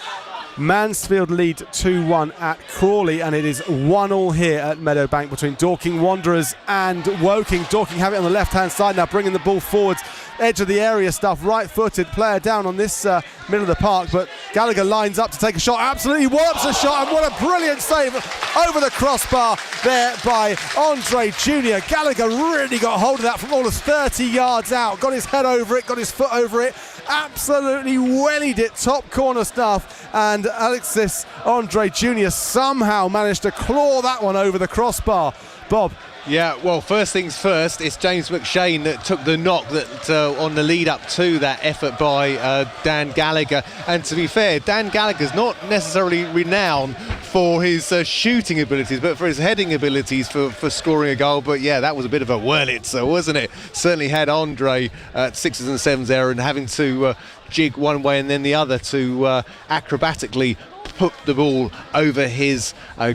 Mansfield lead 2-1 at Crawley, and it is 1-1 here at Meadowbank between Dorking Wanderers and Woking. Dorking have it on the left-hand side now, bringing the ball forwards, edge of the area stuff, right-footed player down on this middle of the park, but Gallagher lines up to take a shot, absolutely wallops a shot, and what a brilliant save over the crossbar there by Andre Jr. Gallagher really got hold of that from almost 30 yards out, got his head over it, got his foot over it, absolutely wellied it, top corner stuff, and Alexis Andre Jr. somehow managed to claw that one over the crossbar. Bob. Yeah, well, first things first, it's James McShane that took the knock that on the lead up to that effort by Dan Gallagher. And to be fair, Dan Gallagher's not necessarily renowned for his shooting abilities, but for his heading abilities for scoring a goal. But yeah, that was a bit of a whirlitzer, wasn't it? Certainly had Andre at 6s and 7s there, and having to jig one way and then the other to acrobatically put the ball over his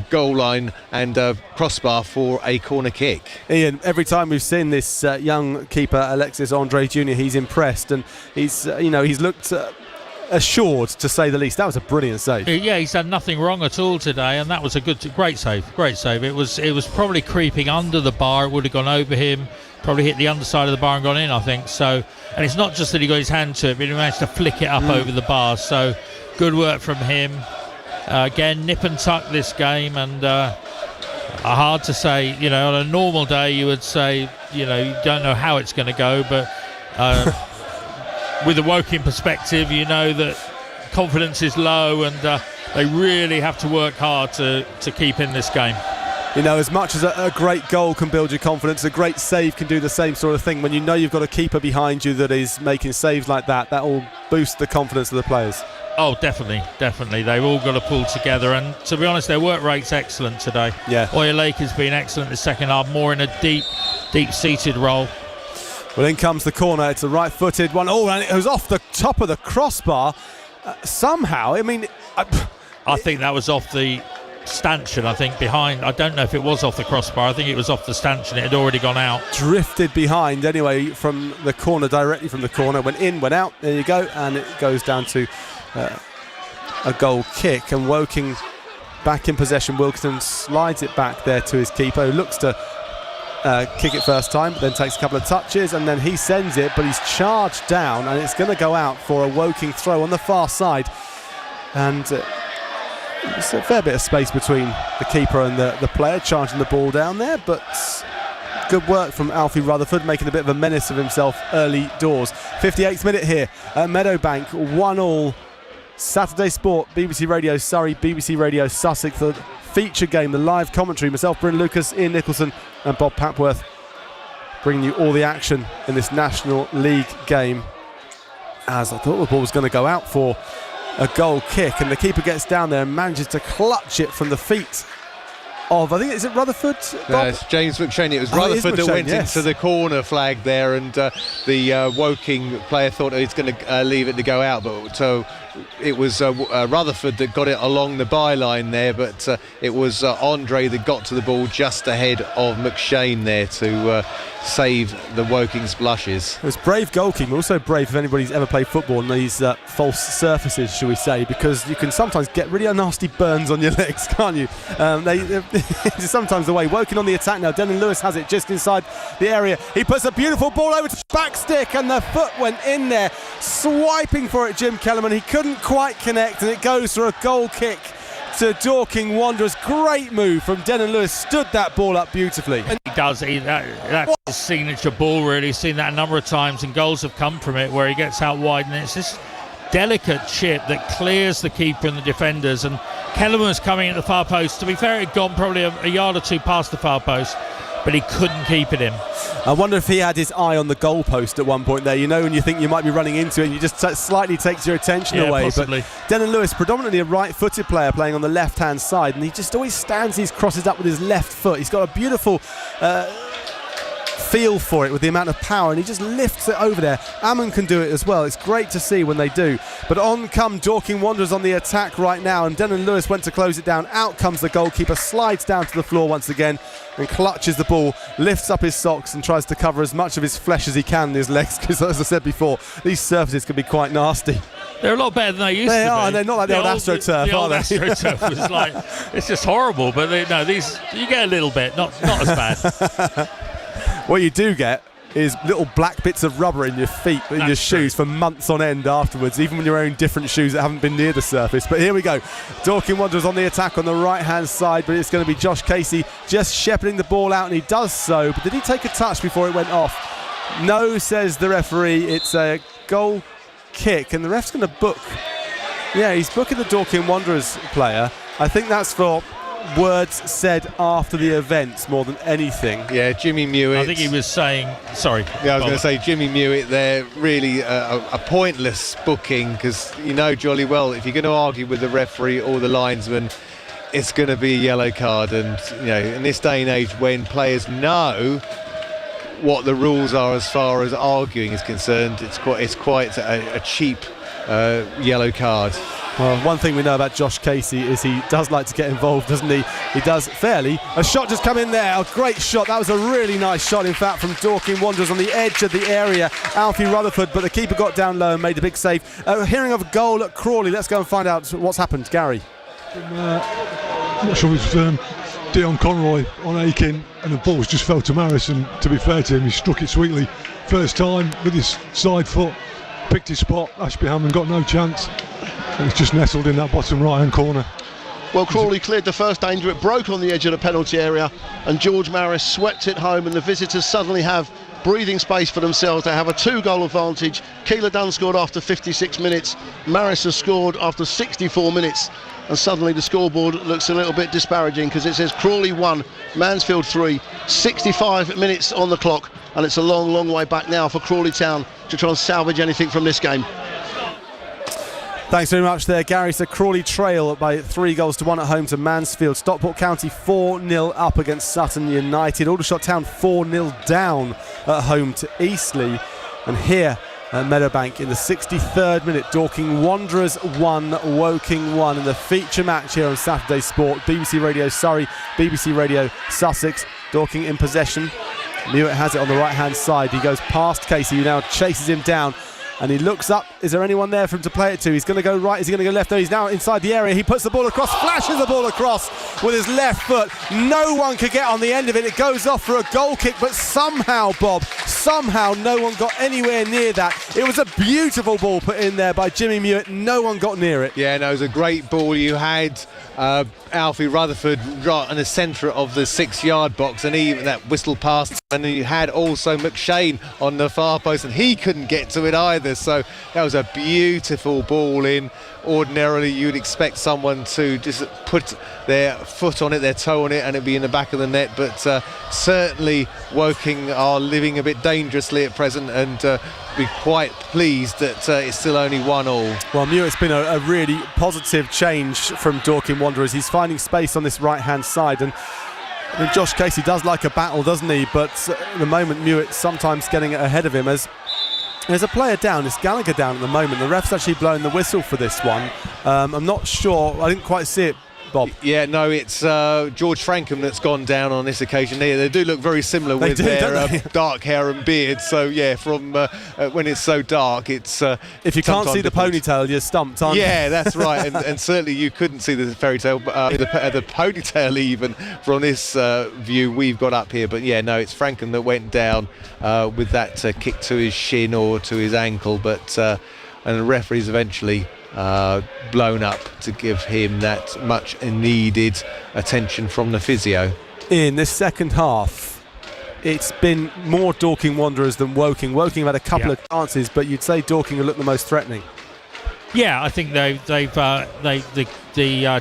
goal line and crossbar for a corner kick. Ian, every time we've seen this young keeper Alexis Andre Jr., he's impressed, and he's looked assured, to say the least. That was a brilliant save. Yeah, he's done nothing wrong at all today, and that was a great save. It was probably creeping under the bar. It would have gone over him, probably hit the underside of the bar and gone in, I think. So, and it's not just that he got his hand to it, but he managed to flick it up over the bar. So, good work from him. Again, nip and tuck this game, and hard to say. On a normal day you would say, you don't know how it's going to go, but with a Woking perspective, you know that confidence is low, and they really have to work hard to keep in this game. As much as a great goal can build your confidence, a great save can do the same sort of thing. When you know you've got a keeper behind you that is making saves like that, that will boost the confidence of the players. Oh, definitely. They've all got to pull together, and to be honest, their work rate's excellent today. Yeah. Oyeleke has been excellent the second half, more in a deep-seated role. Well, in comes the corner. It's a right-footed one. Oh, and it was off the top of the crossbar somehow. I mean, I think that was off the stanchion, I think, behind. I don't know if it was off the crossbar. I think it was off the stanchion. It had already gone out. Drifted behind anyway from the corner, directly from the corner. Went in, went out. There you go. And it goes down to a goal kick. And Woking back in possession. Wilkinson slides it back there to his keeper, who looks to kick it first time, but then takes a couple of touches, and then he sends it, but he's charged down, and it's going to go out for a Woking throw on the far side. And there's a fair bit of space between the keeper and the player charging the ball down there, but good work from Alfie Rutherford, making a bit of a menace of himself early doors. 58th minute here at Meadowbank, 1-1. Saturday Sport, BBC Radio Surrey, BBC Radio Sussex, the feature game, the live commentary. Myself, Bryn Lucas, Ian Nicholson and Bob Papworth bringing you all the action in this National League game. As I thought the ball was going to go out for a goal kick, and the keeper gets down there and manages to clutch it from the feet of, I think, is it Rutherford, Bob? No, it's James McShane. It was Rutherford that went into the corner flag there, and the Woking player thought he was going to leave it to go out, but so it was Rutherford that got it along the byline there, but it was Andre that got to the ball just ahead of McShane there to save the Woking's blushes. It was brave goalkeeping, also brave if anybody's ever played football on these false surfaces, shall we say, because you can sometimes get really nasty burns on your legs, can't you? It's sometimes the way. Woking on the attack now. Dennon Lewis has it just inside the area. He puts a beautiful ball over to back stick, and the foot went in there, swiping for it, Jim Kellerman. He couldn't quite connect, and it goes for a goal kick to Dorking Wanderers. Great move from Dennon Lewis, stood that ball up beautifully. He does. That's his signature ball, really. Seen that a number of times, and goals have come from it where he gets out wide, and it's this delicate chip that clears the keeper and the defenders, and Kellerman was coming at the far post. To be fair, it had gone probably a yard or two past the far post, but he couldn't keep it in. I wonder if he had his eye on the goalpost at one point there. You know, when you think you might be running into it and you just slightly takes your attention away. Possibly. But Dennon Lewis, predominantly a right-footed player playing on the left-hand side, and he just always stands these crosses up with his left foot. He's got a beautiful feel for it with the amount of power, and he just lifts it over there. Ammon can do it as well. It's great to see when they do. But on come Dorking Wanderers on the attack right now, and Dennon Lewis went to close it down. Out comes the goalkeeper, slides down to the floor once again and clutches the ball, lifts up his socks and tries to cover as much of his flesh as he can in his legs, because as I said before, these surfaces can be quite nasty. They're a lot better than they used to be. They are, and they're not like the old AstroTurf, the are old they? AstroTurf was like, it's just horrible, but these, you get a little bit, not as bad. What you do get is little black bits of rubber in your feet, in your shoes for months on end afterwards, even when you're wearing different shoes that haven't been near the surface. But here we go. Dorking Wanderers on the attack on the right-hand side, but it's going to be Josh Casey just shepherding the ball out, and he does so. But did he take a touch before it went off? No, says the referee. It's a goal kick, and the ref's going to book. Yeah, he's booking the Dorking Wanderers player. I think that's for words said after the event more than anything. Yeah, Jimmy Mewett. I think he was saying, sorry. Yeah, I was going to say Jimmy Mewett there, really a pointless booking, because you know jolly well if you're going to argue with the referee or the linesman, it's going to be a yellow card. And you know, in this day and age when players know what the rules are as far as arguing is concerned, it's quite a cheap yellow card. Well, one thing we know about Josh Casey is he does like to get involved, doesn't he? He does fairly. A shot just come in there. A great shot. That was a really nice shot, in fact, from Dorking Wanderers on the edge of the area. Alfie Rutherford, but the keeper got down low and made a big save. Hearing of a goal at Crawley. Let's go and find out what's happened. Gary. I'm not sure if it was Dion Conroy on Aiken, and the ball just fell to Maris, and to be fair to him, he struck it sweetly. First time with his side foot, picked his spot. Ashby Hammond got no chance. It's just nestled in that bottom right hand corner. Well, Crawley cleared the first danger. It broke on the edge of the penalty area, and George Maris swept it home, and the visitors suddenly have breathing space for themselves. They have a 2-goal advantage. Keeler Dunn scored after 56 minutes. Maris has scored after 64 minutes, and suddenly the scoreboard looks a little bit disparaging, because it says Crawley 1, Mansfield 3, 65 minutes on the clock, and it's a long, long way back now for Crawley Town to try and salvage anything from this game. Thanks very much there, Gary. So Crawley trail by 3-1 at home to Mansfield. Stockport County 4-0 up against Sutton United. Aldershot Town 4-0 down at home to Eastleigh. And here at Meadowbank in the 63rd minute, Dorking Wanderers 1, Woking 1 in the feature match here on Saturday Sport. BBC Radio Surrey, BBC Radio Sussex. Dorking in possession. Mewett has it on the right-hand side. He goes past Casey, who now chases him down. And he looks up. Is there anyone there for him to play it to? He's going to go right. Is he going to go left? No, he's now inside the area. He puts the ball across, flashes the ball across with his left foot. No one could get on the end of it. It goes off for a goal kick, but somehow, Bob, no one got anywhere near that. It was a beautiful ball put in there by Jimmy Mewett. No one got near it. Yeah, no, it was a great ball. You had Alfie Rutherford right in the centre of the 6-yard box, and even that whistle past, and you had also McShane on the far post, and he couldn't get to it either. So that was a beautiful ball in. Ordinarily you'd expect someone to just put their foot on it, their toe on it, and it'd be in the back of the net, but certainly Woking are living a bit dangerously at present, and be quite pleased that it's still only 1-1. Well, Mewett's been a really positive change from Dorking Wanderers. He's finding space on this right-hand side, and I mean, Josh Casey does like a battle, doesn't he? But at the moment, Mewett's sometimes getting ahead of him. As there's a player down, it's Gallagher down at the moment. The ref's actually blowing the whistle for this one. I'm not sure, I didn't quite see it, Bob. Yeah, no, it's George Frankham that's gone down on this occasion here. They do look very similar with their dark hair and beard. So yeah, from when it's so dark, it's if you can't see the ponytail, you're stumped, aren't you? Yeah, that's right, and certainly you couldn't see the fairy tale, the ponytail even from this view we've got up here. But yeah, no, it's Frankham that went down with that kick to his shin or to his ankle, but and the referees eventually blown up to give him that much needed attention from the physio. In this second half, it's been more Dorking Wanderers than Woking. Woking have had a couple of chances, but you'd say Dorking have looked the most threatening. Yeah, I think the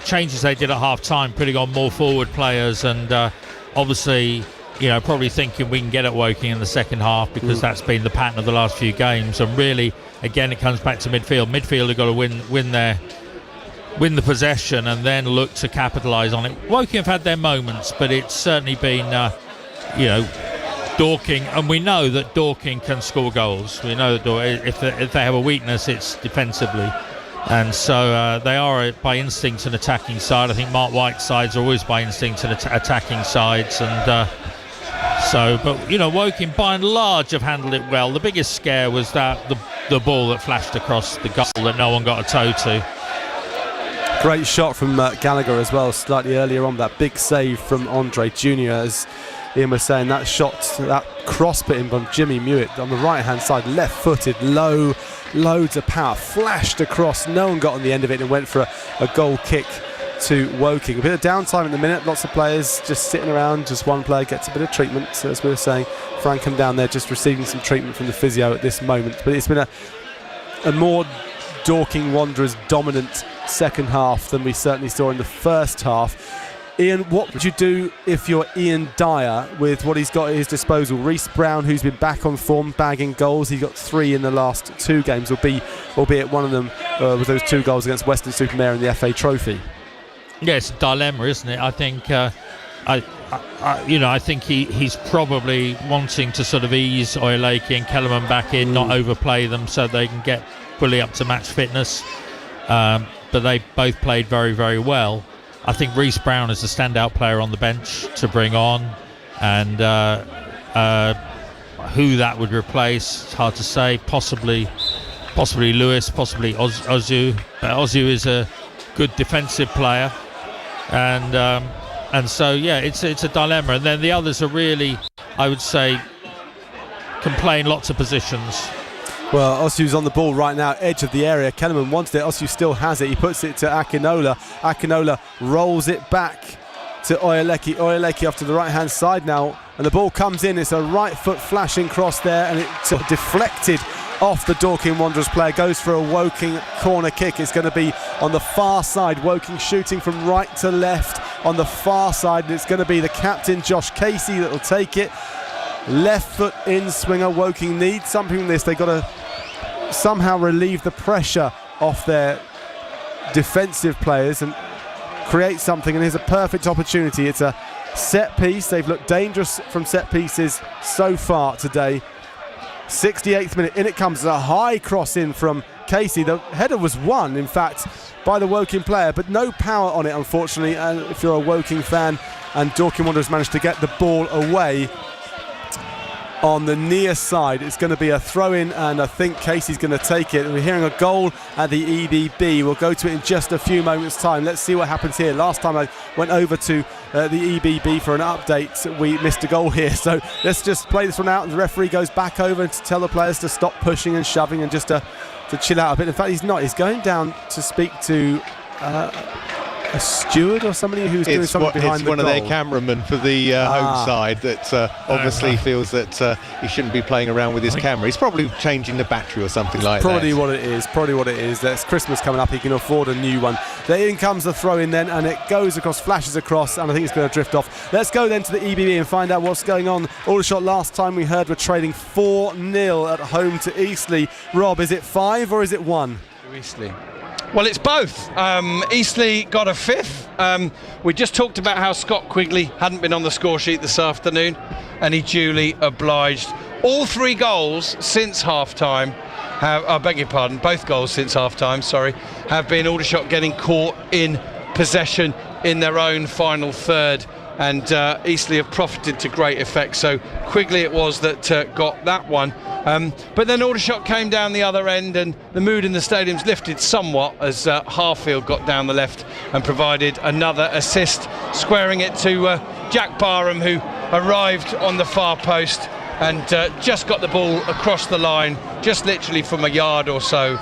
changes they did at half time, putting on more forward players, and obviously probably thinking we can get at Woking in the second half, because that's been the pattern of the last few games. And really, again, it comes back to midfield. Midfield have got to win the possession and then look to capitalise on it. Woking have had their moments, but it's certainly been, Dorking, and we know that Dorking can score goals. We know that if they have a weakness, it's defensively. And so they are by instinct an attacking side. I think Mark White's sides are always by instinct attacking sides. And but Woking by and large have handled it well. The biggest scare was that the ball that flashed across the goal that no one got a toe to. Great shot from Gallagher as well, slightly earlier on. That big save from Andre Jr. As Ian was saying, that shot, that cross put in from Jimmy Mewett on the right hand side, left-footed, low, loads of power, flashed across. No one got on the end of it and went for a goal kick to Woking. A bit of downtime at the minute, lots of players just sitting around. Just one player gets a bit of treatment. So as we were saying, Frankham down there just receiving some treatment from the physio at this moment. But it's been a more Dorking Wanderers dominant second half than we certainly saw in the first half. Ian, what would you do if you're Ian Dyer with what he's got at his disposal? Reece Brown, who's been back on form, bagging goals. He got 3 in the last 2 games, albeit one of them with those 2 goals against Weston-super-Mare in the FA Trophy. Yeah, it's a dilemma, isn't it? I think I think he's probably wanting to sort of ease Oyeleke and Kellerman back in, not overplay them, so they can get fully up to match fitness. But they both played very, very well. I think Reece Brown is the standout player on the bench to bring on, and who that would replace, it's hard to say. Possibly Lewis, possibly Ozu. Ozu is a good defensive player, and so it's a dilemma. And then the others are really, I would say, can play in lots of positions. Well, Osu's on the ball right now, edge of the area. Kellerman wanted it. Osu still has it. He puts it to Akinola. Akinola rolls it back to Oyeleke. Oyeleke off to the right-hand side now. And the ball comes in. It's a right foot flashing cross there. And it's deflected off the Dorking Wanderers player. Goes for a Woking corner kick. It's going to be on the far side. Woking shooting from right to left on the far side. And it's going to be the captain, Josh Casey, that will take it. Left foot in swinger. Woking needs something from this. They've got to somehow relieve the pressure off their defensive players and create something. And here's a perfect opportunity. It's a set piece. They've looked dangerous from set pieces so far today. 68th minute. In it comes a high cross in from Casey. The header was won, in fact, by the Woking player, but no power on it, unfortunately. And if you're a Woking fan, and Dorking Wanderers managed to get the ball away on the near side. It's going to be a throw-in, and I think Casey's going to take it. And we're hearing a goal at the EBB. We'll go to it in just a few moments' time. Let's see what happens here. Last time I went over to the EBB for an update, we missed a goal here. So let's just play this one out, and the referee goes back over to tell the players to stop pushing and shoving and just to chill out a bit. In fact, he's not. He's going down to speak to a steward or somebody who's doing something behind the goal. It's one of their cameramen for the home side that obviously feels that he shouldn't be playing around with his camera. He's probably changing the battery or something like that. Probably what it is. There's Christmas coming up. He can afford a new one. There in comes the throw in then, and it goes across, flashes across, and I think it's going to drift off. Let's go then to the EBB and find out what's going on. Aldershot last time we heard were trading 4-0 at home to Eastleigh. Rob, is it 5 or is it 1? Eastleigh. Well, it's both. Eastleigh got a 5th. We just talked about how Scott Quigley hadn't been on the score sheet this afternoon, and he duly obliged. All 3 goals since half-time, I beg your pardon, both goals since half-time, have been Aldershot getting caught in possession in their own final third. And Eastleigh have profited to great effect. So Quigley it was that got that one. But then Aldershot came down the other end, and the mood in the stadium's lifted somewhat as Harfield got down the left and provided another assist, squaring it to Jack Barham, who arrived on the far post and just got the ball across the line, just literally from a yard or so,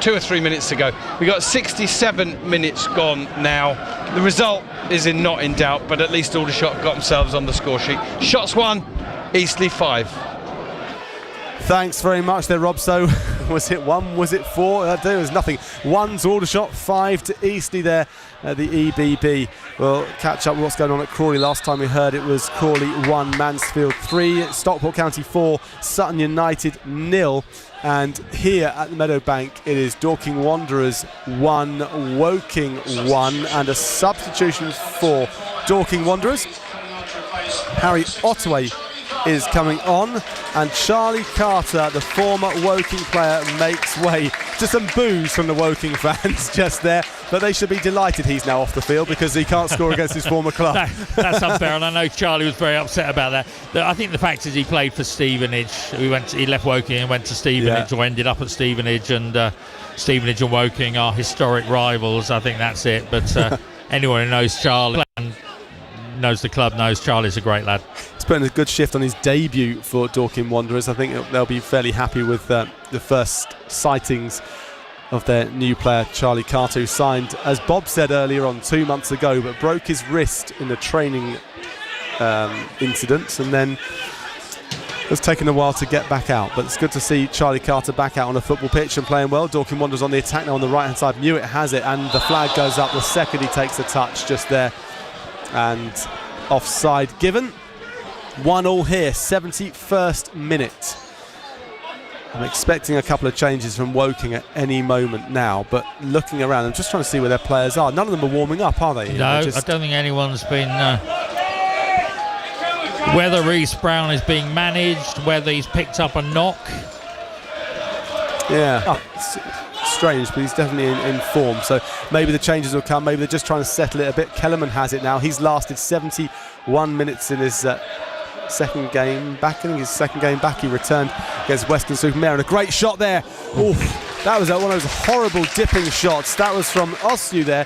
2 or 3 minutes ago. We got 67 minutes gone now. The result is not in doubt, but at least Aldershot got themselves on the score sheet. Shots 1, Eastleigh 5. Thanks very much there, Rob. So Was it 1? Was it 4? There was nothing. 1's Aldershot, 5 to Eastleigh there at the EBB. We'll catch up with what's going on at Crawley. Last time we heard it was Crawley 1, Mansfield 3, Stockport County 4, Sutton United 0. And here at the Meadowbank, it is Dorking Wanderers 1, Woking 1, and a substitution for Dorking Wanderers. Harry Ottaway is coming on, and Charlie Carter, the former Woking player, makes way to some boos from the Woking fans just there, but they should be delighted he's now off the field because he can't score against his former club. No, that's unfair, and I know Charlie was very upset about that. I think the fact is he played for Stevenage. He left Woking and went to Stevenage, or ended up at Stevenage, and Stevenage and Woking are historic rivals. I think that's it. But anyone who knows Charlie and knows the club knows Charlie's a great lad. He's putting a good shift on his debut for Dorking Wanderers. I think they'll be fairly happy with the first sightings of their new player Charlie Carter, who signed, as Bob said earlier on, 2 months ago, but broke his wrist in a training incident, and then it's taken a while to get back out. But it's good to see Charlie Carter back out on a football pitch and playing well. Dorking Wanderers on the attack now on the right hand side. Newitt has it, and the flag goes up the second he takes a touch just there, and offside given. 1-1 here, 71st minute. I'm expecting a couple of changes from Woking at any moment now, but looking around, I'm just trying to see where their players are. None of them are warming up, are they? No, I don't think anyone's been... whether Reece Brown is being managed, whether he's picked up a knock. Yeah, it's strange, but he's definitely in form, so maybe the changes will come. Maybe they're just trying to settle it a bit. Kellerman has it now. He's lasted 71 minutes in his second game back. I think his second game back he returned against Western-super-Mare, and a great shot there. Oof, that was one of those horrible dipping shots. That was from Oslu there.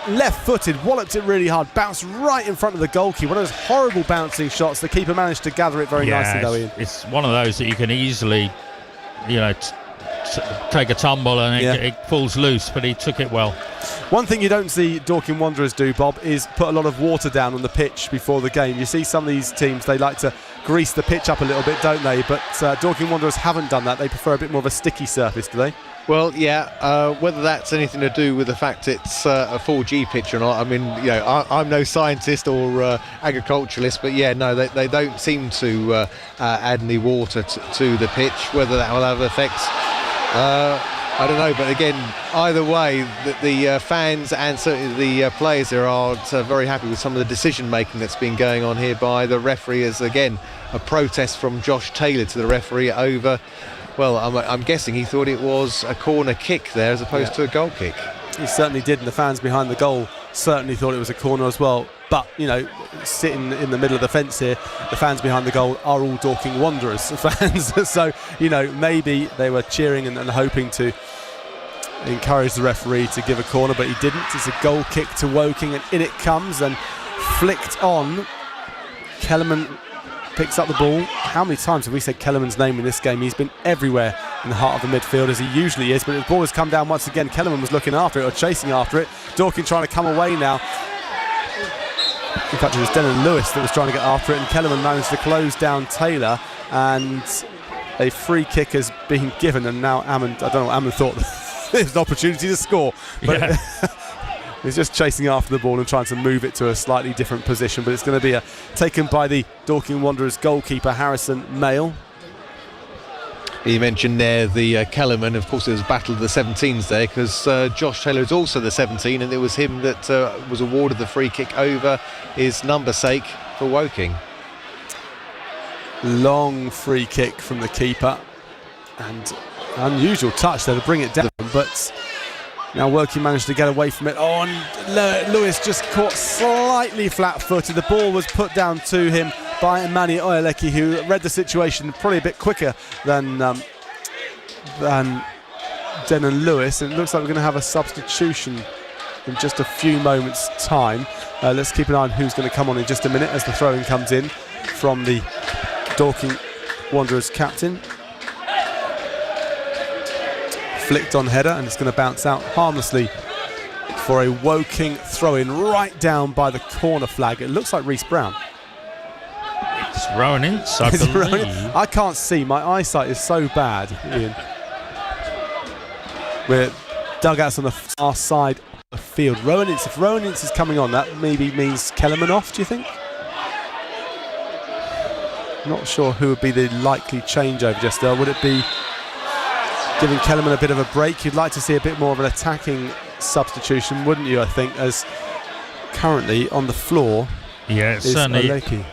Left-footed, walloped it really hard, bounced right in front of the goalkeeper. One of those horrible bouncing shots. The keeper managed to gather it very nicely though, Ian. It's one of those that you can easily, take a tumble and it falls loose, but he took it well. One thing you don't see Dorking Wanderers do, Bob, is put a lot of water down on the pitch before the game. You see some of these teams, they like to grease the pitch up a little bit, don't they? But Dorking Wanderers haven't done that. They prefer a bit more of a sticky surface, do they? Well, yeah, whether that's anything to do with the fact it's a 4G pitch or not, I mean, I'm no scientist or agriculturalist, but yeah, no, they don't seem to add any water to the pitch. Whether that will have effects, I don't know, but again, either way, the fans and certainly the players there aren't very happy with some of the decision making that's been going on here by the referee. As again, a protest from Josh Taylor to the referee over, well, I'm guessing he thought it was a corner kick there as opposed to a goal kick. He certainly did, and the fans behind the goal certainly thought it was a corner as well. But, sitting in the middle of the fence here, the fans behind the goal are all Dorking Wanderers fans. So, maybe they were cheering and hoping to encourage the referee to give a corner, but he didn't. It's a goal kick to Woking, and in it comes and flicked on. Kellerman picks up the ball. How many times have we said Kellerman's name in this game? He's been everywhere in the heart of the midfield, as he usually is, but the ball has come down once again. Kellerman was looking after it, or chasing after it. Dorking trying to come away now. In fact, it was Denon Lewis that was trying to get after it, and Kellerman managed to close down Taylor, and a free kick has been given, and now Ammon, I don't know what Ammon thought, there's an opportunity to score, but he's just chasing after the ball and trying to move it to a slightly different position, but it's going to be taken by the Dorking Wanderers goalkeeper, Harrison Mayle. You mentioned there the Kellerman. Of course, it was Battle of the 17s there, because Josh Taylor is also the 17, and it was him that was awarded the free kick over his number sake for Woking. Long free kick from the keeper, and unusual touch there to bring it down, but now Woking managed to get away from it. Oh, and Lewis just caught slightly flat-footed. The ball was put down to him by Manny Oyeleki, who read the situation probably a bit quicker than Denon Lewis. And it looks like we're going to have a substitution in just a few moments' time. Let's keep an eye on who's going to come on in just a minute as the throw-in comes in from the Dorking Wanderers captain. Flicked on header, and it's going to bounce out harmlessly for a Woking throw-in right down by the corner flag. It looks like Reece Brown. It's Rowan Ince, I believe. I can't see. My eyesight is so bad, Ian. We're dugouts on the far side of the field. Rowanitz, if Rowanitz is coming on, that maybe means Kellerman off, do you think? Not sure who would be the likely changeover just there. Would it be giving Kellerman a bit of a break? You'd like to see a bit more of an attacking substitution, wouldn't you, I think, as currently on the floor is certainly. Oyeleke.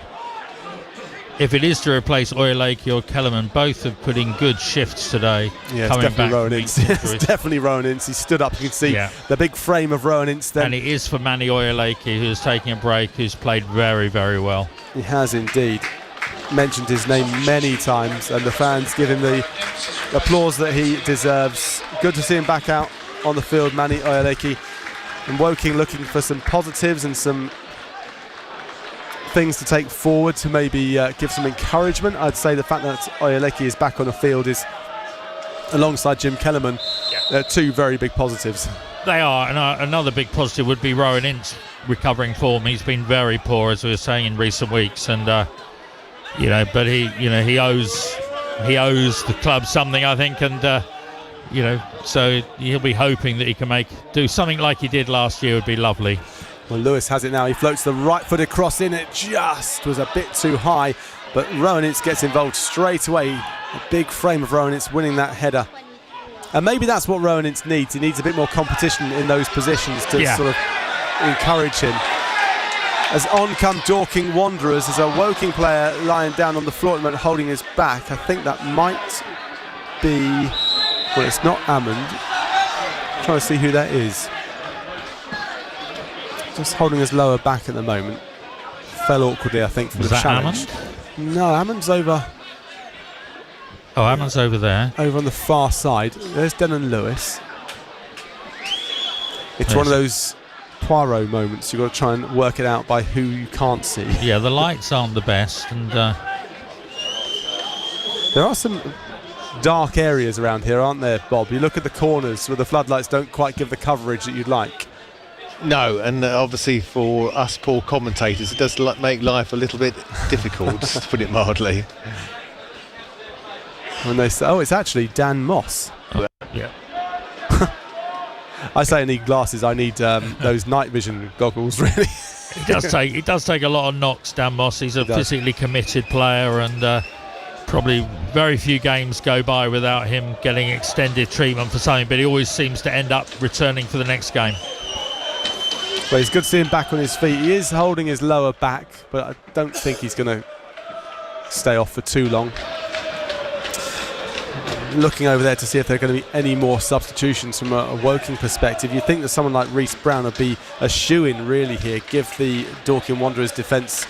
If it is to replace Oyeleke or Kellerman, both have put in good shifts today. Yeah, it's definitely Rowanitz. It's definitely Rowanitz. He stood up, you can see the big frame of Rowanitz then. And it is for Manny Oyeleke, who's taking a break, who's played very, very well. He has indeed. Mentioned his name many times, and the fans give him the applause that he deserves. Good to see him back out on the field, Manny Oyeleke. And Woking looking for some positives and some things to take forward to maybe give some encouragement. I'd say the fact that Oyeleke is back on the field is, alongside Jim Kellerman, two very big positives. They are, and another big positive would be Rowan Ince recovering form. He's been very poor, as we were saying, in recent weeks, and but he owes the club something, I think, and so he'll be hoping that he can do something like he did last year. Would be lovely. Well, Lewis has it now. He floats the right-footed cross in. It just was a bit too high, but Rowanitz gets involved straight away. A big frame of Rowanitz winning that header. And maybe that's what Rowanitz needs. He needs a bit more competition in those positions to sort of encourage him. As on come Dorking Wanderers, as a Woking player lying down on the floor at the moment, holding his back. I think that might be... Well, it's not Ammond. I'm trying to see who that is. Just holding his lower back at the moment. Fell awkwardly, I think, from the challenge. Ammond? No, Ammond's over. Oh, Ammond's over there. Over on the far side. There's Denon Lewis. It's one of those Poirot moments. You've got to try and work it out by who you can't see. Yeah, the lights aren't the best, and there are some dark areas around here, aren't there, Bob? You look at the corners where the floodlights don't quite give the coverage that you'd like. No, and obviously for us poor commentators, it does make life a little bit difficult, to put it mildly. When they say, it's actually Dan Moss. Yeah. I say I need glasses. I need those night vision goggles, really. It does take a lot of knocks, Dan Moss. He's a physically committed player, and probably very few games go by without him getting extended treatment for something, but he always seems to end up returning for the next game. Well, it's good to see him back on his feet. He is holding his lower back, but I don't think he's going to stay off for too long. Looking over there to see if there are going to be any more substitutions from a Woking perspective. You'd think that someone like Reece Brown would be a shoo-in really here, give the Dorking Wanderers defence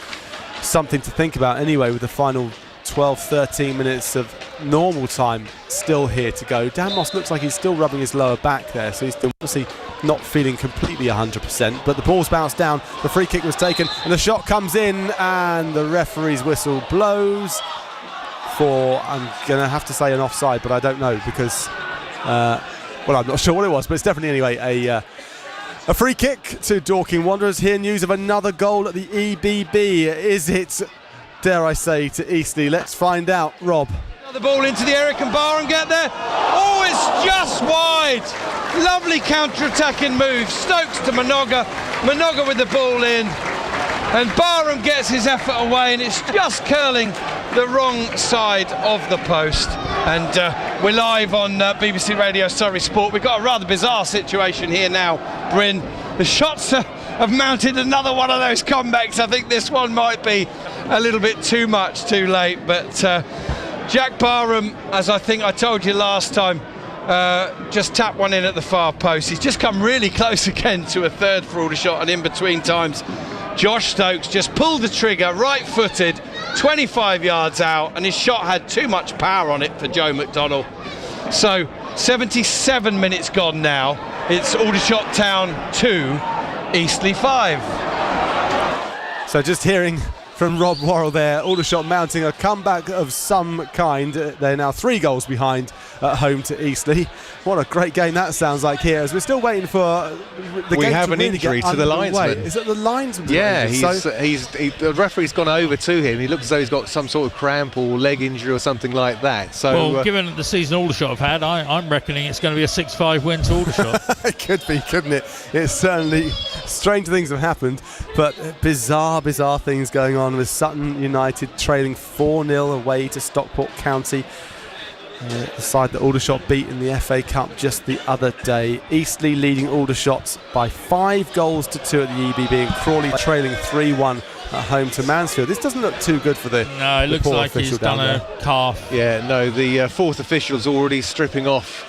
something to think about anyway, with the final 12-13 minutes of normal time still here to go. Dan Moss looks like he's still rubbing his lower back there, so he's still obviously not feeling completely 100%, but the ball's bounced down, the free kick was taken, and the shot comes in, and the referee's whistle blows for, I'm going to have to say, an offside, but I don't know, because I'm not sure what it was, but it's definitely anyway a free kick to Dorking Wanderers. Here news of another goal at the EBB. Is it, dare I say, to Eastleigh? Let's find out. Rob. The ball into the area, can Barham get there? Oh, it's just wide. Lovely counter-attacking move. Stokes to Minoga. Minoga with the ball in. And Barham gets his effort away, and it's just curling the wrong side of the post. And we're live on BBC Radio Surrey Sport. We've got a rather bizarre situation here now, Bryn. The shots have mounted another one of those comebacks. I think this one might be a little bit too much too late, but Jack Barham, as I think I told you last time, just tapped one in at the far post. He's just come really close again to a third Frauder shot, and in between times Josh Stokes just pulled the trigger, right-footed, 25 yards out, and his shot had too much power on it for Joe McDonnell. So 77 minutes gone now. It's Aldershot Town 2, Eastleigh 5. So just hearing from Rob Worrell there. Aldershot mounting a comeback of some kind. They're now 3 goals behind at home to Eastleigh. What a great game that sounds like here, as we're still waiting for the game have to an really injury get to the underway. linesman. Is it the linesman? Yeah, So- the referee's gone over to him. He looks as though he's got some sort of cramp or leg injury or something like that. So, Well, given the season Aldershot have had, I'm reckoning it's going to be a 6-5 win to Aldershot. It could be, couldn't it? It's certainly strange things have happened, but bizarre things going on with Sutton United trailing 4-0 away to Stockport County. The side that Aldershot beat in the FA Cup just the other day. Eastleigh leading Aldershot by 5 goals to 2 at the EBB, and Crawley trailing 3-1 at home to Mansfield. This doesn't look too good for the No, it looks poor like official he's down done there. a calf. yeah, no, the fourth official's already stripping off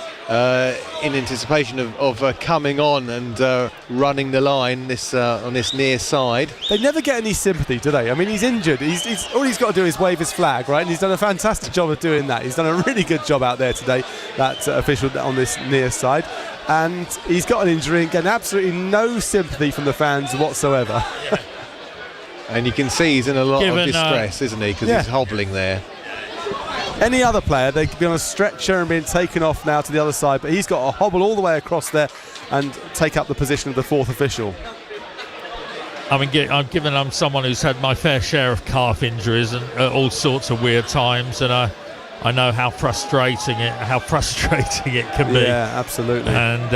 in anticipation of coming on and running the line on this near side. They never get any sympathy, do they? I mean, he's injured. He's all he's got to do is wave his flag, right? And he's done a fantastic job of doing that. He's done a really good job out there today, that official on this near side. And he's got an injury and getting absolutely no sympathy from the fans whatsoever. And you can see he's in a lot of Given, distress, isn't he? Because yeah. he's hobbling there. Any other player, they could be on a stretcher and being taken off now to the other side, but he's got to hobble all the way across there and take up the position of the fourth official. I mean, given I'm someone who's had my fair share of calf injuries and all sorts of weird times, and I know how frustrating it can be. Yeah, absolutely. And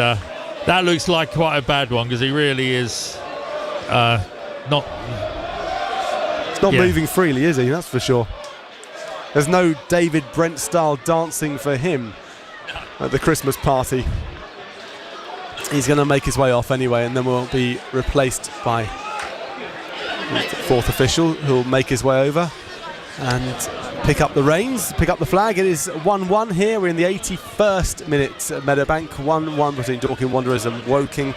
that looks like quite a bad one, because he really is not. It's not moving freely, is he? That's for sure. There's no David Brent style dancing for him at the Christmas party. He's going to make his way off anyway, and then we'll be replaced by the fourth official, who will make his way over and pick up the reins, pick up the flag. It is 1-1 here. We're in the 81st minute at Meadowbank. 1-1 between Dorking Wanderers and Woking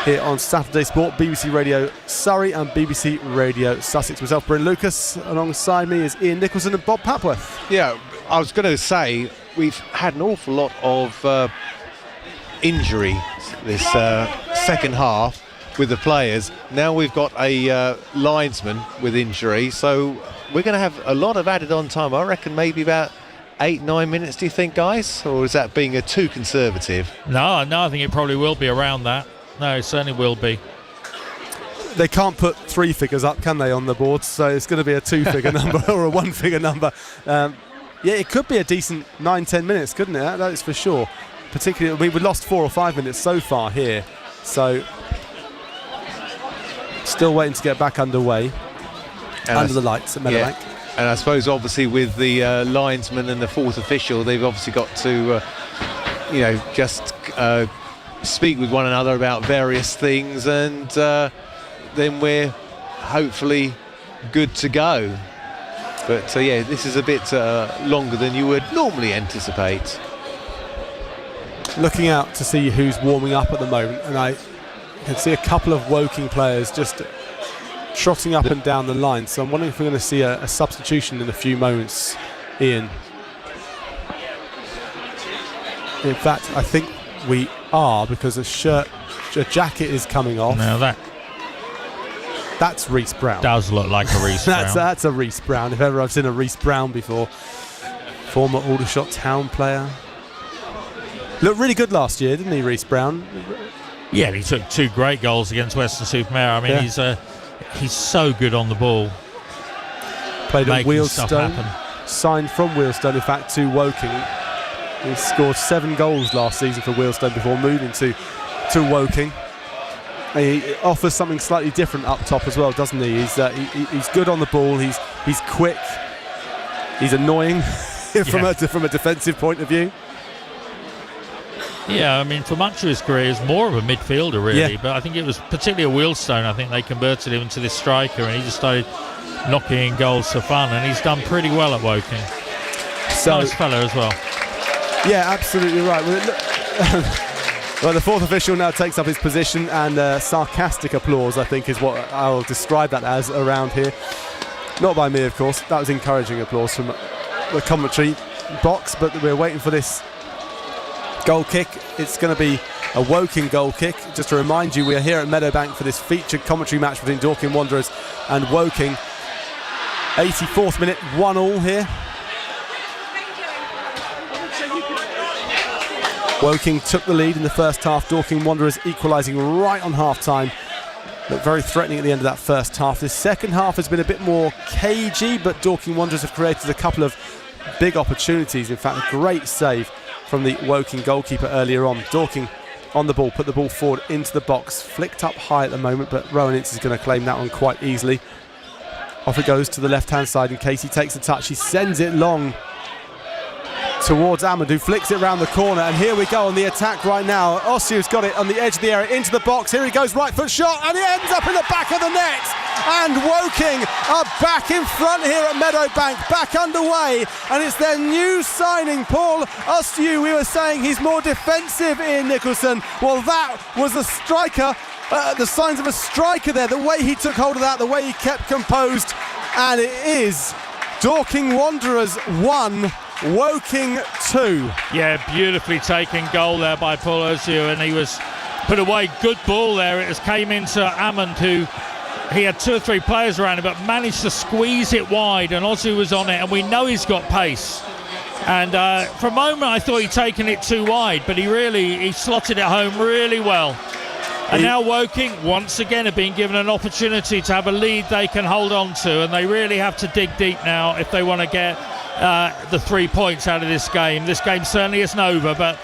here on Saturday Sport, BBC Radio Surrey and BBC Radio Sussex. Myself, Bryn Lucas. Alongside me is Ian Nicholson and Bob Papworth. Yeah, I was going to say we've had an awful lot of injury this second half with the players. Now we've got a linesman with injury, so we're going to have a lot of added on time. I reckon maybe about 8-9 minutes, do you think, guys? Or is that being too conservative? No, I think it probably will be around that. No, it certainly will be. They can't put 3 figures up, can they, on the board? So it's going to be a 2-figure number or a 1-figure number. Yeah, it could be a decent 9-10 minutes, couldn't it? That is for sure. Particularly, I mean, we've lost 4 or 5 minutes so far here. So still waiting to get back underway under the lights at Meadowbank. Yeah. And I suppose, obviously, with the linesman and the fourth official, they've obviously got to, just speak with one another about various things, and then we're hopefully good to go. But this is a bit longer than you would normally anticipate. Looking out to see who's warming up at the moment, and I can see a couple of Woking players just trotting up and down the line, so I'm wondering if we're going to see a substitution in a few moments, Ian. In fact, I think we are, because a jacket is coming off. Now that's Reece Brown. Does look like a Reece Brown. That's a Reece Brown, if ever I've seen a Reece Brown before. Former Aldershot Town player. Looked really good last year, didn't he, Reece Brown? Yeah, he took 2 great goals against Western-super-Mare. I mean, he's so good on the ball. Played at Wealdstone, happen. signed from Wealdstone, in fact, to Woking. He scored 7 goals last season for Wealdstone before moving to Woking. He offers something slightly different up top as well, doesn't he? He's good on the ball. He's quick. He's annoying from a defensive point of view. Yeah, I mean, for much of his career, he's more of a midfielder, really. But I think it was particularly at Wealdstone, I think they converted him into this striker, and he just started knocking in goals for fun, and he's done pretty well at Woking. Nice fellow as well. Yeah, absolutely right. Well, the fourth official now takes up his position, and sarcastic applause, I think, is what I'll describe that as around here. Not by me, of course. That was encouraging applause from the commentary box, but we're waiting for this goal kick. It's going to be a Woking goal kick. Just to remind you, we are here at Meadowbank for this featured commentary match between Dorking Wanderers and Woking. 84th minute, 1-1 here. Woking took the lead in the first half. Dorking Wanderers equalising right on half-time. Looked very threatening at the end of that first half. The second half has been a bit more cagey, but Dorking Wanderers have created a couple of big opportunities. In fact, a great save from the Woking goalkeeper earlier on. Dorking on the ball, put the ball forward into the box, flicked up high at the moment, but Rowan Ince is going to claim that one quite easily. Off it goes to the left-hand side, and Casey takes a touch. He sends it long towards Ahmed, who flicks it round the corner, and here we go on the attack right now. Osu's got it on the edge of the area, into the box. Here he goes, right foot shot, and it ends up in the back of the net. And Woking are back in front here at Meadowbank, back underway, and it's their new signing, Paul Osu. We were saying he's more defensive, Ian Nicholson. Well, that was a striker, the signs of a striker there, the way he took hold of that, the way he kept composed, and it is Dorking Wanderers 1, Woking 2. Yeah, beautifully taken goal there by Paul Osu, and he was put away. Good ball there. It came into Amund, who he had 2 or 3 players around him, but managed to squeeze it wide, and Osu was on it, and we know he's got pace. And for a moment I thought he'd taken it too wide, but he slotted it home really well. And now Woking once again have been given an opportunity to have a lead they can hold on to, and they really have to dig deep now if they want to get the 3 points out of this game. This game certainly isn't over, but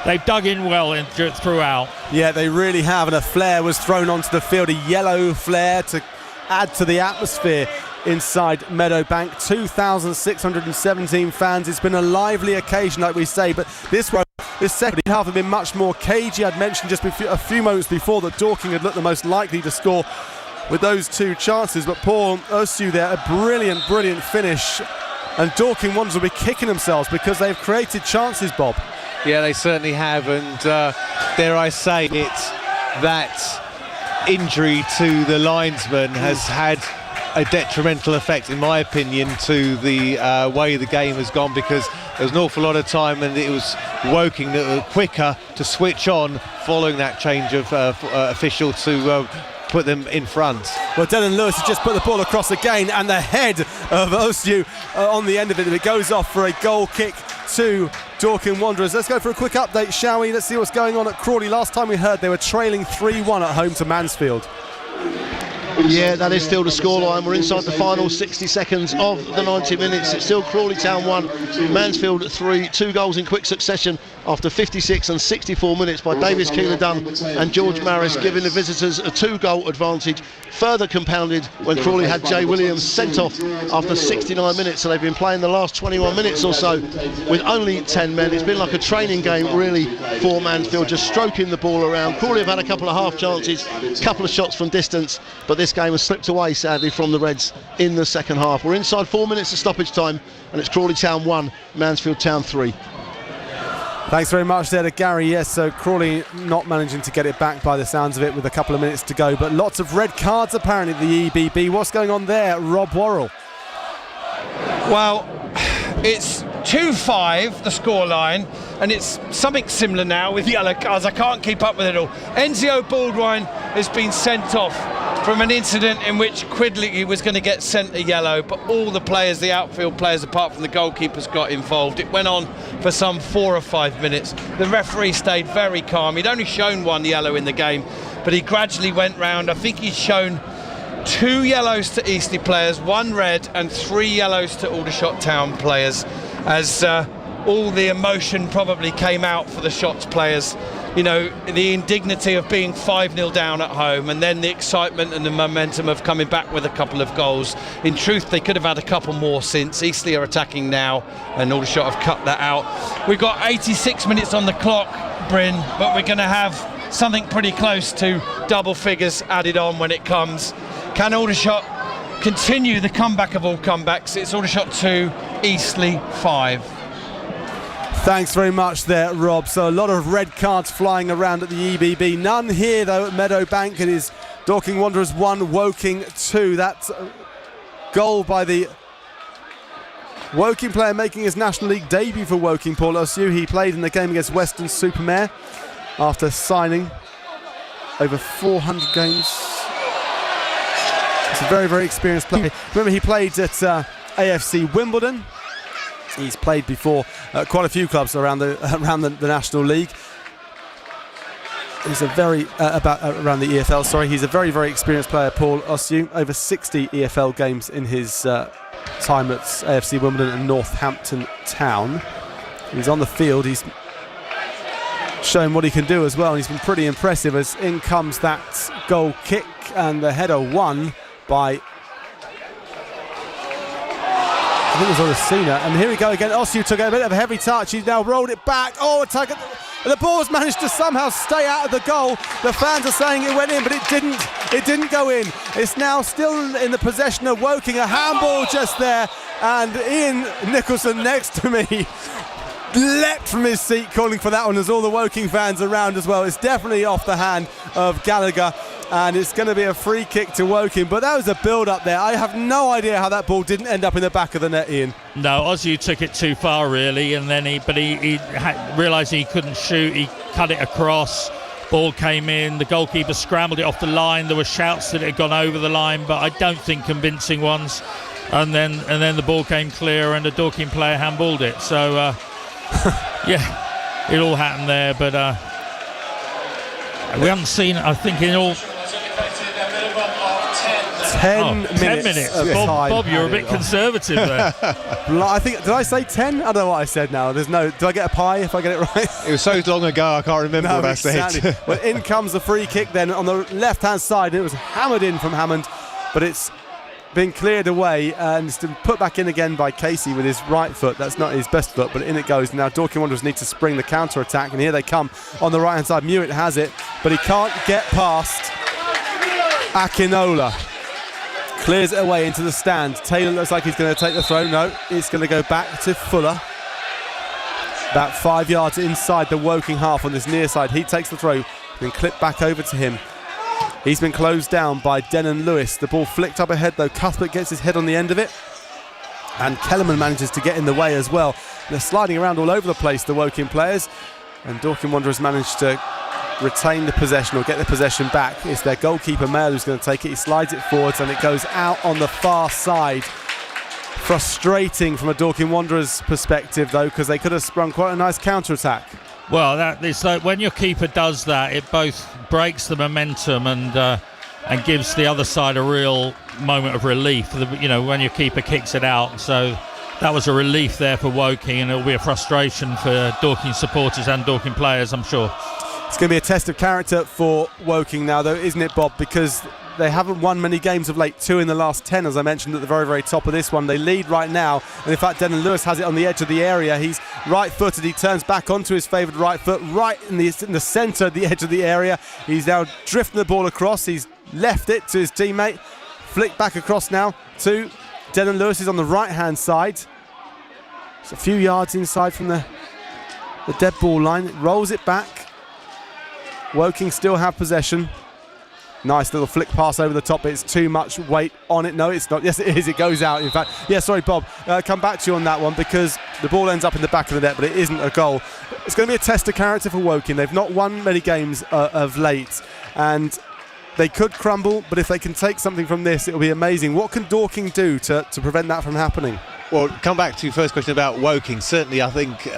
they've dug in well throughout. Yeah, they really have, and a flare was thrown onto the field, a yellow flare to add to the atmosphere inside Meadowbank. 2,617 fans. It's been a lively occasion, like we say, but this second half had been much more cagey. I'd mentioned just a few moments before that Dorking had looked the most likely to score with those 2 chances, but Paul Osu there, a brilliant finish, and Dorking Wanderers will be kicking themselves because they've created chances, Bob. Yeah, they certainly have, and dare I say it, that injury to the linesman has had a detrimental effect, in my opinion, to the way the game has gone, because there was an awful lot of time, and it was Woking that were quicker to switch on following that change of official to put them in front. Well, Dylan Lewis has just put the ball across again, and the head of Osu on the end of it. It goes off for a goal kick to Dorking Wanderers. Let's go for a quick update, shall we? Let's see what's going on at Crawley. Last time we heard they were trailing 3-1 at home to Mansfield. Yeah, that is still the scoreline. We're inside the final 60 seconds of the 90 minutes. It's still Crawley Town 1, Mansfield 3. 2 goals in quick succession after 56 and 64 minutes by Davis Keeler-Dunn and George Maris, giving the visitors a 2-goal advantage, further compounded when Crawley had Jay Williams sent off after 69 minutes. So they've been playing the last 21 minutes or so with only 10 men. It's been like a training game really for Mansfield, just stroking the ball around. Crawley have had a couple of half chances, a couple of shots from distance, but this game has slipped away sadly from the Reds in the second half. We're inside 4 minutes of stoppage time, and it's Crawley Town 1, Mansfield Town 3. Thanks very much there to Gary. Yes, so Crawley not managing to get it back by the sounds of it with a couple of minutes to go, but lots of red cards apparently at the EBB. What's going on there, Rob Worrell? Well, it's 2-5 the scoreline, and it's something similar now with yellow cards. I can't keep up with it all. Enzio Baldwin has been sent off from an incident in which Quidley was going to get sent a yellow, but all the players, the outfield players apart from the goalkeepers, got involved. It went on for some 4 or 5 minutes. The referee stayed very calm. He'd only shown 1 yellow in the game, but he gradually went round. I think he'd shown 2 yellows to Eastleigh players, 1 red, and 3 yellows to Aldershot Town players, as all the emotion probably came out for the Shots players. You know, the indignity of being 5-0 down at home, and then the excitement and the momentum of coming back with a couple of goals. In truth, they could have had a couple more since. Eastleigh are attacking now, and Aldershot have cut that out. We've got 86 minutes on the clock, Bryn, but we're going to have something pretty close to double figures added on when it comes. Can Aldershot continue the comeback of all comebacks? It's Aldershot 2, Eastleigh 5. Thanks very much there, Rob. So a lot of red cards flying around at the EBB. None here, though, at Meadowbank. It is Dorking Wanderers 1, Woking 2. That's a goal by the Woking player making his National League debut for Woking, Paul Osu. He played in the game against Weston-super-Mare after signing over 400 games. a very, very experienced player. Remember, he played at AFC Wimbledon. He's played before quite a few clubs around the National League. He's a very around the EFL. Sorry, he's a very, very experienced player. Paul Ossu, over 60 EFL games in his time at AFC Wimbledon and Northampton Town. He's on the field. He's showing what he can do as well. And he's been pretty impressive as in comes that goal kick, and the header won by, I think it was Orsina. And here we go again. Ossu took a bit of a heavy touch. He's now rolled it back. Oh, the ball's managed to somehow stay out of the goal. The fans are saying it went in, but it didn't. It didn't go in. It's now still in the possession of Woking. A handball just there, and Ian Nicholson next to me leapt from his seat calling for that one, as all the Woking fans around as well. It's definitely off the hand of Gallagher, and it's going to be a free kick to Woking. But that was a build-up there. I have no idea how that ball didn't end up in the back of the net, Ian. No, Ossu took it too far, really, and then he realised he couldn't shoot. He cut it across. Ball came in. The goalkeeper scrambled it off the line. There were shouts that it had gone over the line, but I don't think convincing ones. And then the ball came clear, and the Dorking player handballed it. So. Yeah, it all happened there, but we haven't seen, I think, in all 10 minutes. Bob, you're a bit conservative there. I think, did I say 10? I don't know what I said now. Did I get a pie if I get it right? It was so long ago I can't remember what I said. Well, in comes the free kick then on the left-hand side. It was hammered in from Hammond, but it's been cleared away and it's been put back in again by Casey with his right foot. That's not his best foot, but in it goes. Now Dorking Wanderers need to spring the counter-attack, and here they come on the right-hand side. Mewett has it, but he can't get past Akinola. Clears it away into the stand. Taylor looks like he's going to take the throw. No, it's going to go back to Fuller. About 5 yards inside the Woking half on this near side. He takes the throw, then clipped back over to him. He's been closed down by Denon Lewis. The ball flicked up ahead though. Cuthbert gets his head on the end of it, and Kellerman manages to get in the way as well. They're sliding around all over the place, the Woking players, and Dorking Wanderers managed to retain the possession or get the possession back. It's their goalkeeper Mail who's going to take it. He slides it forwards and it goes out on the far side. Frustrating from a Dorking Wanderers perspective though, because they could have sprung quite a nice counter-attack. Well, it's like when your keeper does that, it both breaks the momentum and gives the other side a real moment of relief. When your keeper kicks it out. So that was a relief there for Woking, and it'll be a frustration for Dorking supporters and Dorking players, I'm sure. It's going to be a test of character for Woking now, though, isn't it, Bob? Because they haven't won many games of late, 2 in the last 10, as I mentioned at the very, very top of this one. They lead right now, and in fact, Denon Lewis has it on the edge of the area. He's right-footed. He turns back onto his favoured right foot, right in the centre of the edge of the area. He's now drifting the ball across. He's left it to his teammate. Flicked back across now to Denon Lewis. Is on the right-hand side. It's a few yards inside from the dead ball line. It rolls it back. Woking still have possession. Nice little flick pass over the top, but it's too much weight on it. No, it's not. Yes, it is. It goes out, in fact. Yeah, sorry, Bob. Come back to you on that one, because the ball ends up in the back of the net, but it isn't a goal. It's going to be a test of character for Woking. They've not won many games of late, and they could crumble, but if they can take something from this, it'll be amazing. What can Dorking do to prevent that from happening? Well, come back to your first question about Woking. Certainly, I think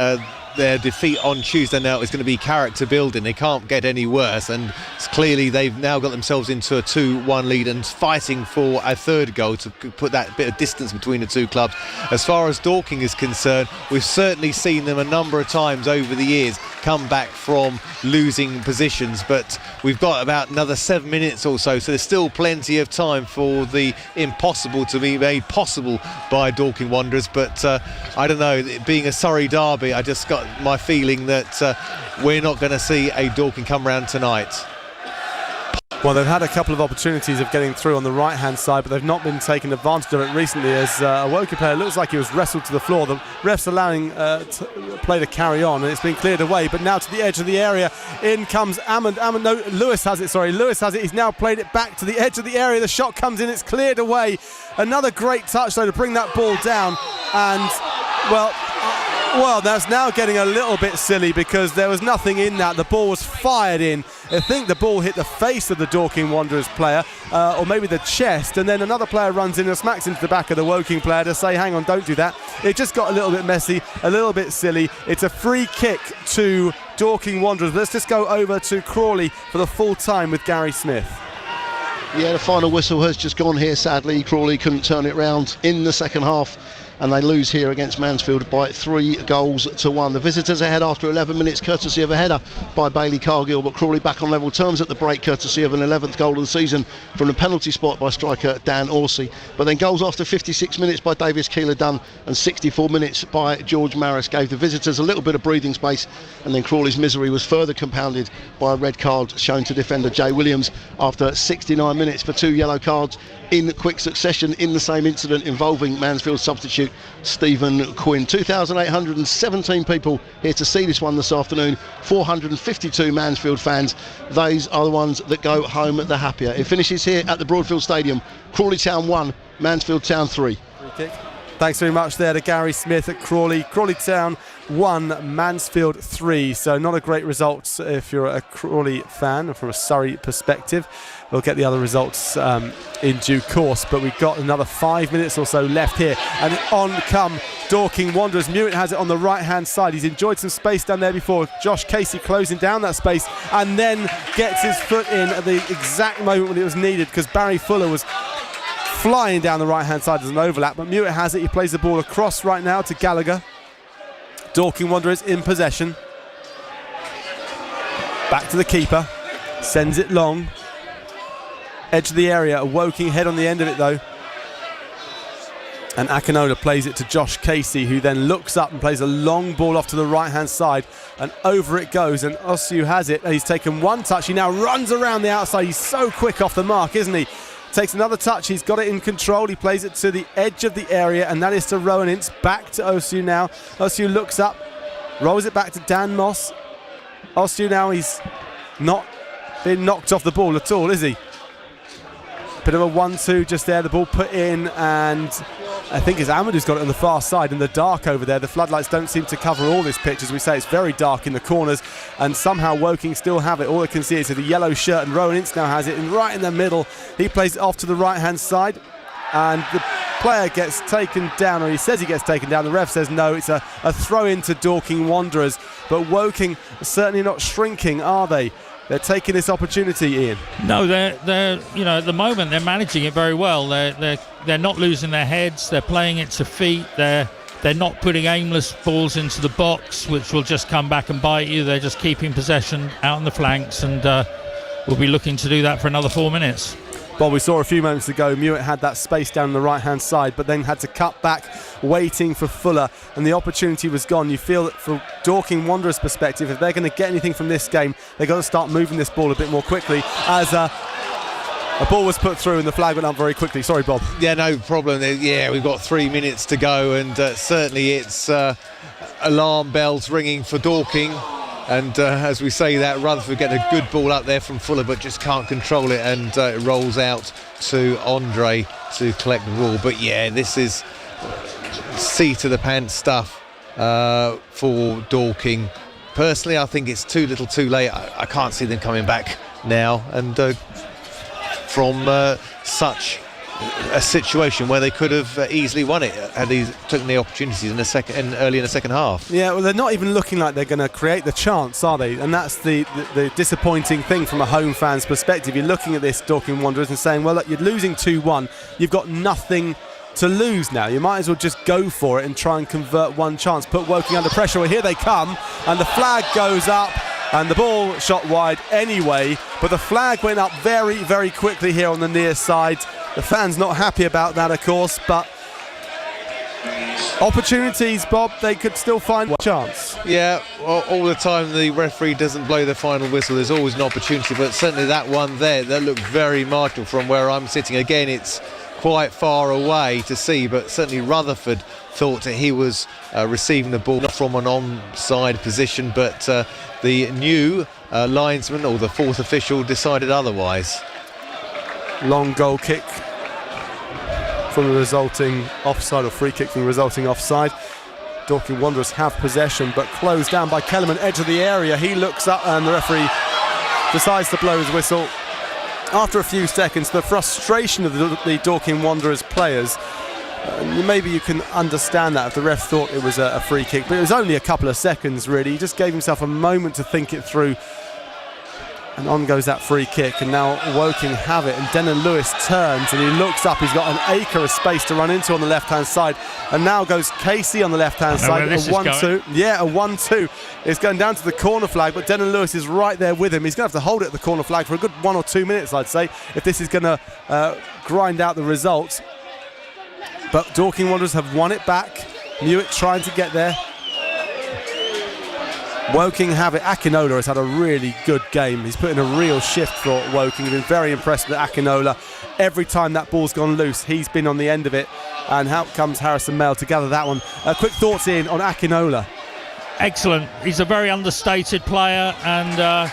their defeat on Tuesday now is going to be character building. They can't get any worse, and clearly they've now got themselves into a 2-1 lead and fighting for a third goal to put that bit of distance between the two clubs. As far as Dorking is concerned, we've certainly seen them a number of times over the years come back from losing positions, but we've got about another 7 minutes or so there's still plenty of time for the impossible to be made possible by Dorking Wanderers. But I don't know, being a Surrey derby, I just got my feeling that we're not going to see a Dorking come round tonight. Well, they've had a couple of opportunities of getting through on the right-hand side, but they've not been taking advantage of it recently, as a Woking player looks like he was wrestled to the floor. The ref's allowing play to carry on, and it's been cleared away, but now to the edge of the area. In comes Lewis has it. Lewis has it. He's now played it back to the edge of the area. The shot comes in. It's cleared away. Another great touch, though, to bring that ball down. And, well, Well, that's now getting a little bit silly because there was nothing in that. The ball was fired in. I think the ball hit the face of the Dorking Wanderers player, or maybe the chest, and then another player runs in and smacks into the back of the Woking player to say, hang on, don't do that. It just got a little bit messy, a little bit silly. It's a free kick to Dorking Wanderers. Let's just go over to Crawley for the full time with Gary Smith. Yeah, the final whistle has just gone here, sadly. Crawley couldn't turn it round in the second half, and they lose here against Mansfield by 3-1. The visitors ahead after 11 minutes, courtesy of a header by Bailey Cargill, but Crawley back on level terms at the break, courtesy of an 11th goal of the season from the penalty spot by striker Dan Orsi. But then goals after 56 minutes by Davis Keeler-Dunn and 64 minutes by George Maris gave the visitors a little bit of breathing space, and then Crawley's misery was further compounded by a red card shown to defender Jay Williams after 69 minutes for 2 yellow cards in quick succession in the same incident involving Mansfield substitute Stephen Quinn. 2,817 people here to see this one this afternoon. 452 Mansfield fans. Those are the ones that go home the happier. It finishes here at the Broadfield Stadium. Crawley Town 1, Mansfield Town 3. Thanks very much there to Gary Smith at Crawley. Crawley Town 1, Mansfield 3. So not a great result if you're a Crawley fan from a Surrey perspective. We'll get the other results in due course, but we've got another 5 minutes or so left here, and on come Dorking Wanderers. Mewett has it on the right hand side. He's enjoyed some space down there before. Josh Casey closing down that space and then gets his foot in at the exact moment when it was needed, because Barry Fuller was flying down the right hand side as an overlap, but Mewett has it. He plays the ball across right now to Gallagher. Dorking Wanderers in possession. Back to the keeper, sends it long, edge of the area, a Woking head on the end of it though, and Akinola plays it to Josh Casey, who then looks up and plays a long ball off to the right hand side, and over it goes, and Osu has it, and he's taken one touch. He now runs around the outside. He's so quick off the mark, isn't he? Takes another touch. He's got it in control. He plays it to the edge of the area, and that is to Rowan Ince. Back to Osu now. Osu looks up, rolls it back to Dan Moss. Osu now, he's not been knocked off the ball at all, is he? Bit of a 1-2 just there. The ball put in, and I think it's Ahmed who's got it on the far side in the dark over there. The floodlights don't seem to cover all this pitch. As we say, it's very dark in the corners, and somehow Woking still have it. All I can see is the yellow shirt, and Rowan Ince now has it, and right in the middle he plays it off to the right hand side, and the player gets taken down, or he says he gets taken down. The ref says no, it's a throw into Dorking Wanderers. But Woking are certainly not shrinking, are they? They're taking this opportunity, Ian. No, they're at the moment they're managing it very well. They're not losing their heads. They're playing it to feet. They're not putting aimless balls into the box, which will just come back and bite you. They're just keeping possession out on the flanks, and we'll be looking to do that for another 4 minutes. Well, we saw a few moments ago Mewett had that space down the right hand side, but then had to cut back waiting for Fuller, and the opportunity was gone. You feel that from Dorking Wanderers' perspective, if they're going to get anything from this game, they've got to start moving this ball a bit more quickly, as a ball was put through and the flag went up very quickly. Sorry, Bob. Yeah, no problem. Yeah, we've got 3 minutes to go, and certainly it's alarm bells ringing for Dorking. And as we say that, Rutherford get a good ball up there from Fuller, but just can't control it, and it rolls out to Andre to collect the ball. But yeah, this is seat of the pants stuff for Dorking. Personally, I think it's too little too late. I can't see them coming back now, and from such a situation where they could have easily won it had he taken the opportunities early in the second half. Yeah, well, they're not even looking like they're going to create the chance, are they? And that's the disappointing thing from a home fan's perspective. You're looking at this Dorking Wanderers and saying, well, look, you're losing 2-1. You've got nothing to lose now. You might as well just go for it and try and convert one chance. Put Woking under pressure. Well, here they come, and the flag goes up, and the ball shot wide anyway. But the flag went up very, very quickly here on the near side. The fans not happy about that, of course, but opportunities, Bob, they could still find one chance. Yeah, all the time the referee doesn't blow the final whistle, there's always an opportunity, but certainly that one there, that looked very marginal from where I'm sitting. Again, it's quite far away to see, but certainly Rutherford thought that he was receiving the ball not from an onside position, but the new linesman, or the fourth official, decided otherwise. Long goal kick from the resulting offside, or free kick from the resulting offside. Dorking Wanderers have possession, but closed down by Kellerman, edge of the area. He looks up and the referee decides to blow his whistle. After a few seconds, the frustration of the Dorking Wanderers players, maybe you can understand that if the ref thought it was a free kick, but it was only a couple of seconds really. He just gave himself a moment to think it through, and on goes that free kick, and now Woking have it, and Denon Lewis turns and he looks up. He's got an acre of space to run into on the left hand side, and now goes Casey on the left hand side. A 1-2. Yeah, a 1-2. It's going down to the corner flag, but Denon Lewis is right there with him. He's going to have to hold it at the corner flag for a good 1 or 2 minutes, I'd say, if this is going to grind out the results. But Dorking Wanderers have won it back. Newitt trying to get there. Woking have it. Akinola has had a really good game. He's put in a real shift for Woking. He's been very impressed with Akinola. Every time that ball's gone loose, he's been on the end of it. And out comes Harrison Mail to gather that one. Quick thoughts in on Akinola. Excellent. He's a very understated player, and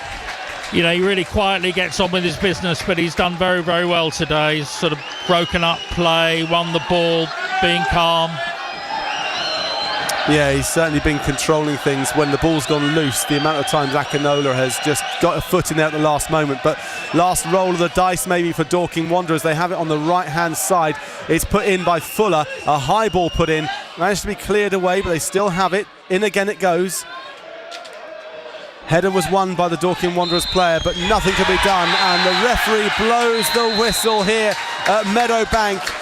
he really quietly gets on with his business, but he's done very, very well today. He's sort of broken up play, won the ball, being calm. Yeah, he's certainly been controlling things when the ball's gone loose. The amount of times Akinola has just got a foot in there at the last moment. But last roll of the dice maybe for Dorking Wanderers. They have it on the right-hand side. It's put in by Fuller. A high ball put in. Managed to be cleared away, but they still have it. In again it goes. Header was won by the Dorking Wanderers player, but nothing can be done. And the referee blows the whistle here at Meadowbank.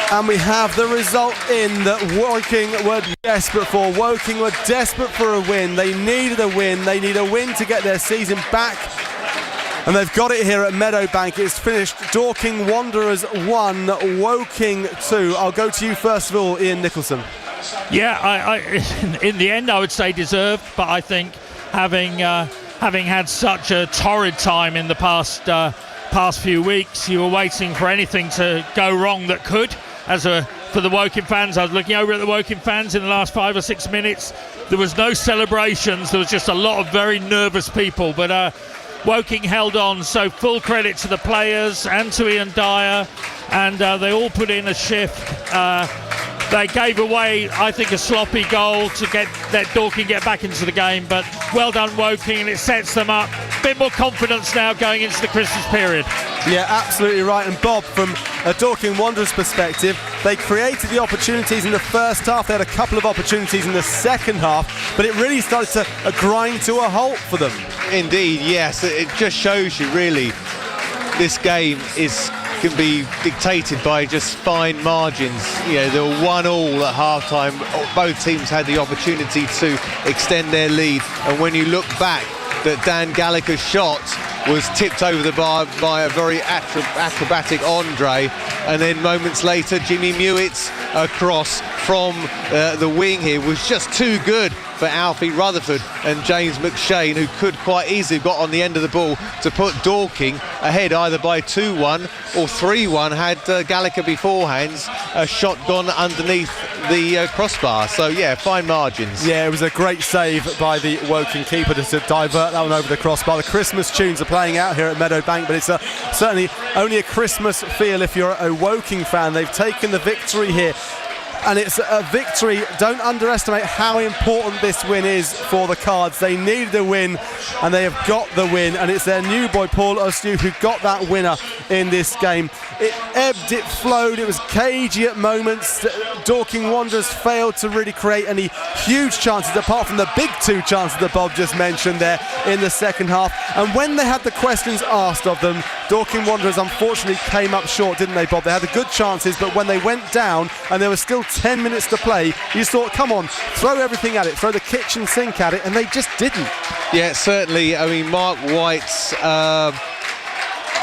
And we have the result in that Woking were desperate for. Woking were desperate for a win. They needed a win. They need a win to get their season back. And they've got it here at Meadowbank. It's finished Dorking Wanderers 1, Woking 2. I'll go to you first of all, Ian Nicholson. Yeah, I in the end I would say deserved, but I think having had such a torrid time in the past few weeks, you were waiting for anything to go wrong that could. For the Woking fans, I was looking over at the Woking fans in the last 5 or 6 minutes. There was no celebrations. There was just a lot of very nervous people. But Woking held on, so full credit to the players and to Ian Dyer. And they all put in a shift. They gave away, I think, a sloppy goal to let Dorking get back into the game. But well done, Woking, and it sets them up. A bit more confidence now going into the Christmas period. Yeah, absolutely right. And Bob, from a Dorking Wanderers perspective, they created the opportunities in the first half. They had a couple of opportunities in the second half, but it really started to grind to a halt for them. Indeed, yes. It just shows you, really, this game can be dictated by just fine margins. They were 1-1 at half-time. Both teams had the opportunity to extend their lead, and when you look back, that Dan Gallagher's shot was tipped over the bar by a very acrobatic Andre, and then moments later Jimmy Mewitt's cross from the wing here was just too good for Alfie Rutherford and James McShane, who could quite easily have got on the end of the ball to put Dorking ahead either by 2-1 or 3-1 had Gallagher beforehand a shot gone underneath the crossbar. So yeah, fine margins. Yeah, it was a great save by the Woking keeper to divert that one over the crossbar. The Christmas tunes are playing out here at Meadowbank, but it's certainly only a Christmas feel if you're a Woking fan. They've taken the victory here, and it's a victory. Don't underestimate how important this win is for the Cards. They needed a win, and they have got the win, and it's their new boy Paul Osnew who got that winner in this game. It ebbed, it flowed, it was cagey at moments. Dorking Wanderers failed to really create any huge chances apart from the big 2 chances that Bob just mentioned there in the second half. And when they had the questions asked of them, Dorking Wanderers unfortunately came up short, didn't they, Bob? They had the good chances, but when they went down and there was still 10 minutes to play, you just thought, come on, throw everything at it, throw the kitchen sink at it, and they just didn't. Yeah, certainly. I mean, Mark White's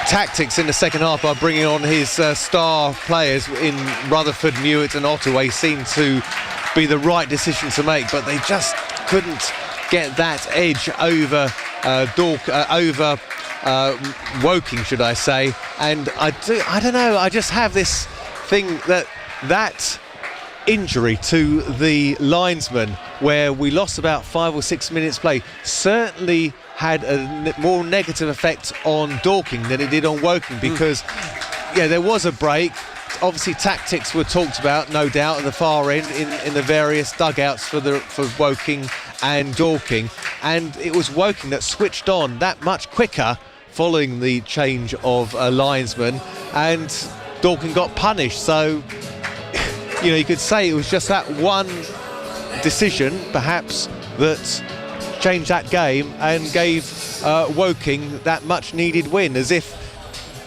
tactics in the second half by bringing on his star players in Rutherford, Mewitt and Ottaway seemed to be the right decision to make, but they just couldn't get that edge over Woking, should I say. And I don't know, I just have this thing that injury to the linesman, where we lost about 5 or 6 minutes play, certainly had a more negative effect on Dorking than it did on Woking, because there was a break, obviously tactics were talked about, no doubt, at the far end in the various dugouts for Woking and Dorking, and it was Woking that switched on that much quicker following the change of linesman, and Dorking got punished. So you could say it was just that one decision perhaps that changed that game and gave Woking that much needed win, as if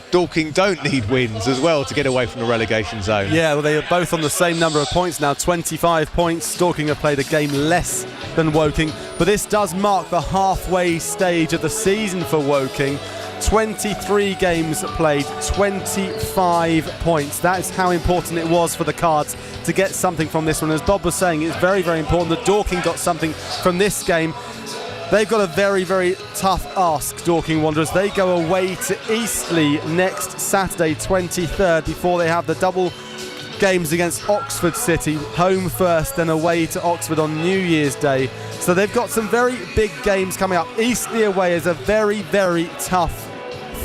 Dorking don't need wins as well to get away from the relegation zone. Yeah, well, they are both on the same number of points now, 25 points. Dorking have played a game less than Woking, but this does mark the halfway stage of the season for Woking. 23 games played, 25 points. That is how important it was for the Cards to get something from this one. As Bob was saying, it's very, very important that Dorking got something from this game. They've got a very, very tough ask, Dorking Wanderers. They go away to Eastleigh next Saturday, 23rd, before they have the double games against Oxford City, home first, then away to Oxford on New Year's Day. So they've got some very big games coming up. Eastleigh away is a very, very tough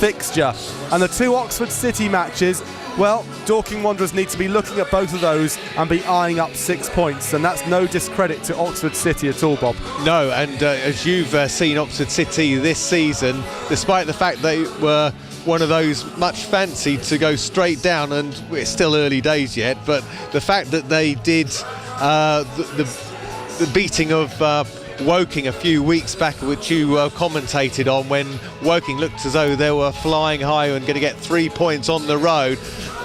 fixture. And the two Oxford City matches, well, Dorking Wanderers need to be looking at both of those and be eyeing up 6 points, and that's no discredit to Oxford City at all, Bob. No, and as you've seen Oxford City this season, despite the fact they were one of those much fancied to go straight down, and it's still early days yet, but the fact that they did the beating of Woking a few weeks back, which you commentated on, when Woking looked as though they were flying high and going to get 3 points on the road,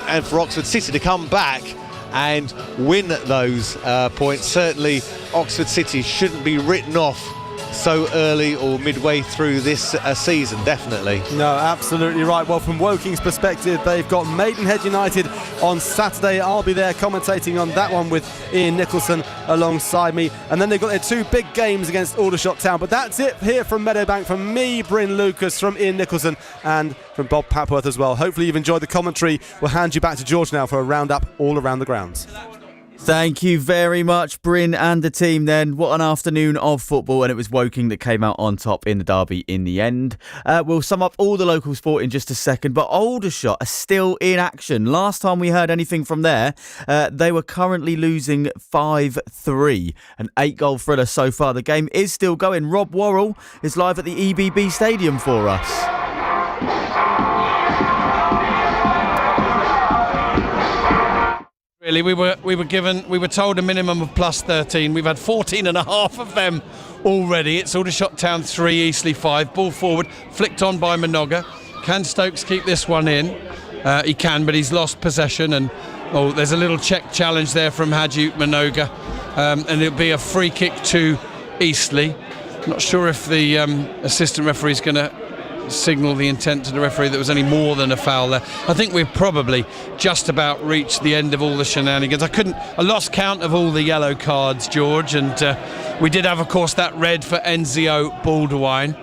and for Oxford City to come back and win those points, certainly Oxford City shouldn't be written off so early or midway through this season, definitely. No, absolutely right. Well, from Woking's perspective, they've got Maidenhead United on Saturday. I'll be there commentating on that one with Ian Nicholson alongside me. And then they've got their two big games against Aldershot Town. But that's it here from Meadowbank, from me, Bryn Lucas, from Ian Nicholson, and from Bob Papworth as well. Hopefully you've enjoyed the commentary. We'll hand you back to George now for a roundup all around the grounds. Thank you very much, Bryn and the team then. What an afternoon of football, and it was Woking that came out on top in the derby in the end. We'll sum up all the local sport in just a second, but Aldershot are still in action. Last time we heard anything from there, they were currently losing 5-3. An 8-goal thriller so far. The game is still going. Rob Worrell is live at the EBB Stadium for us. Really, we were told a minimum of plus 13. We've had 14 and a half of them already. It's Aldershot Town 3, Eastleigh 5. Ball forward, flicked on by Minoga. Can Stokes keep this one in? He can, but he's lost possession. And there's a little check challenge there from Haji Minoga, and it'll be a free kick to Eastleigh. Not sure if the assistant referee is going to signal the intent to the referee that there was any more than a foul there. I think we've probably just about reached the end of all the shenanigans. I lost count of all the yellow cards, George, and we did have, of course, that red for Enzio Baldwin.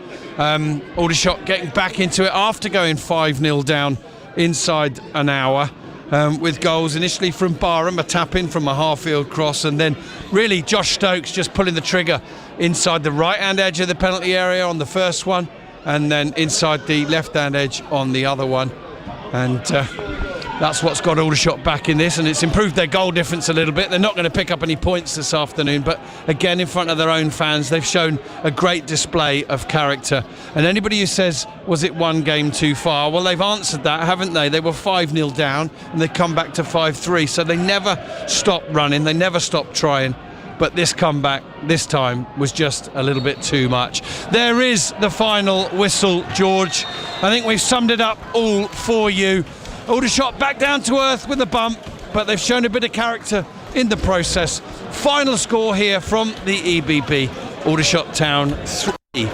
Aldershot getting back into it after going 5-0 down inside an hour, with goals initially from Barham, a tap-in from a half-field cross, and then really Josh Stokes just pulling the trigger inside the right-hand edge of the penalty area on the first one, and then inside the left-hand edge on the other one. And that's what's got Aldershot back in this, and it's improved their goal difference a little bit. They're not going to pick up any points this afternoon, but again, in front of their own fans, they've shown a great display of character. And anybody who says, was it one game too far? Well, they've answered that, haven't they? They were 5-0 down, and they've come back to 5-3, so they never stopped running, they never stopped trying. But this comeback this time was just a little bit too much. There is the final whistle, George. I think we've summed it up all for you. Aldershot back down to earth with a bump, but they've shown a bit of character in the process. Final score here from the EBB. Aldershot Town 3,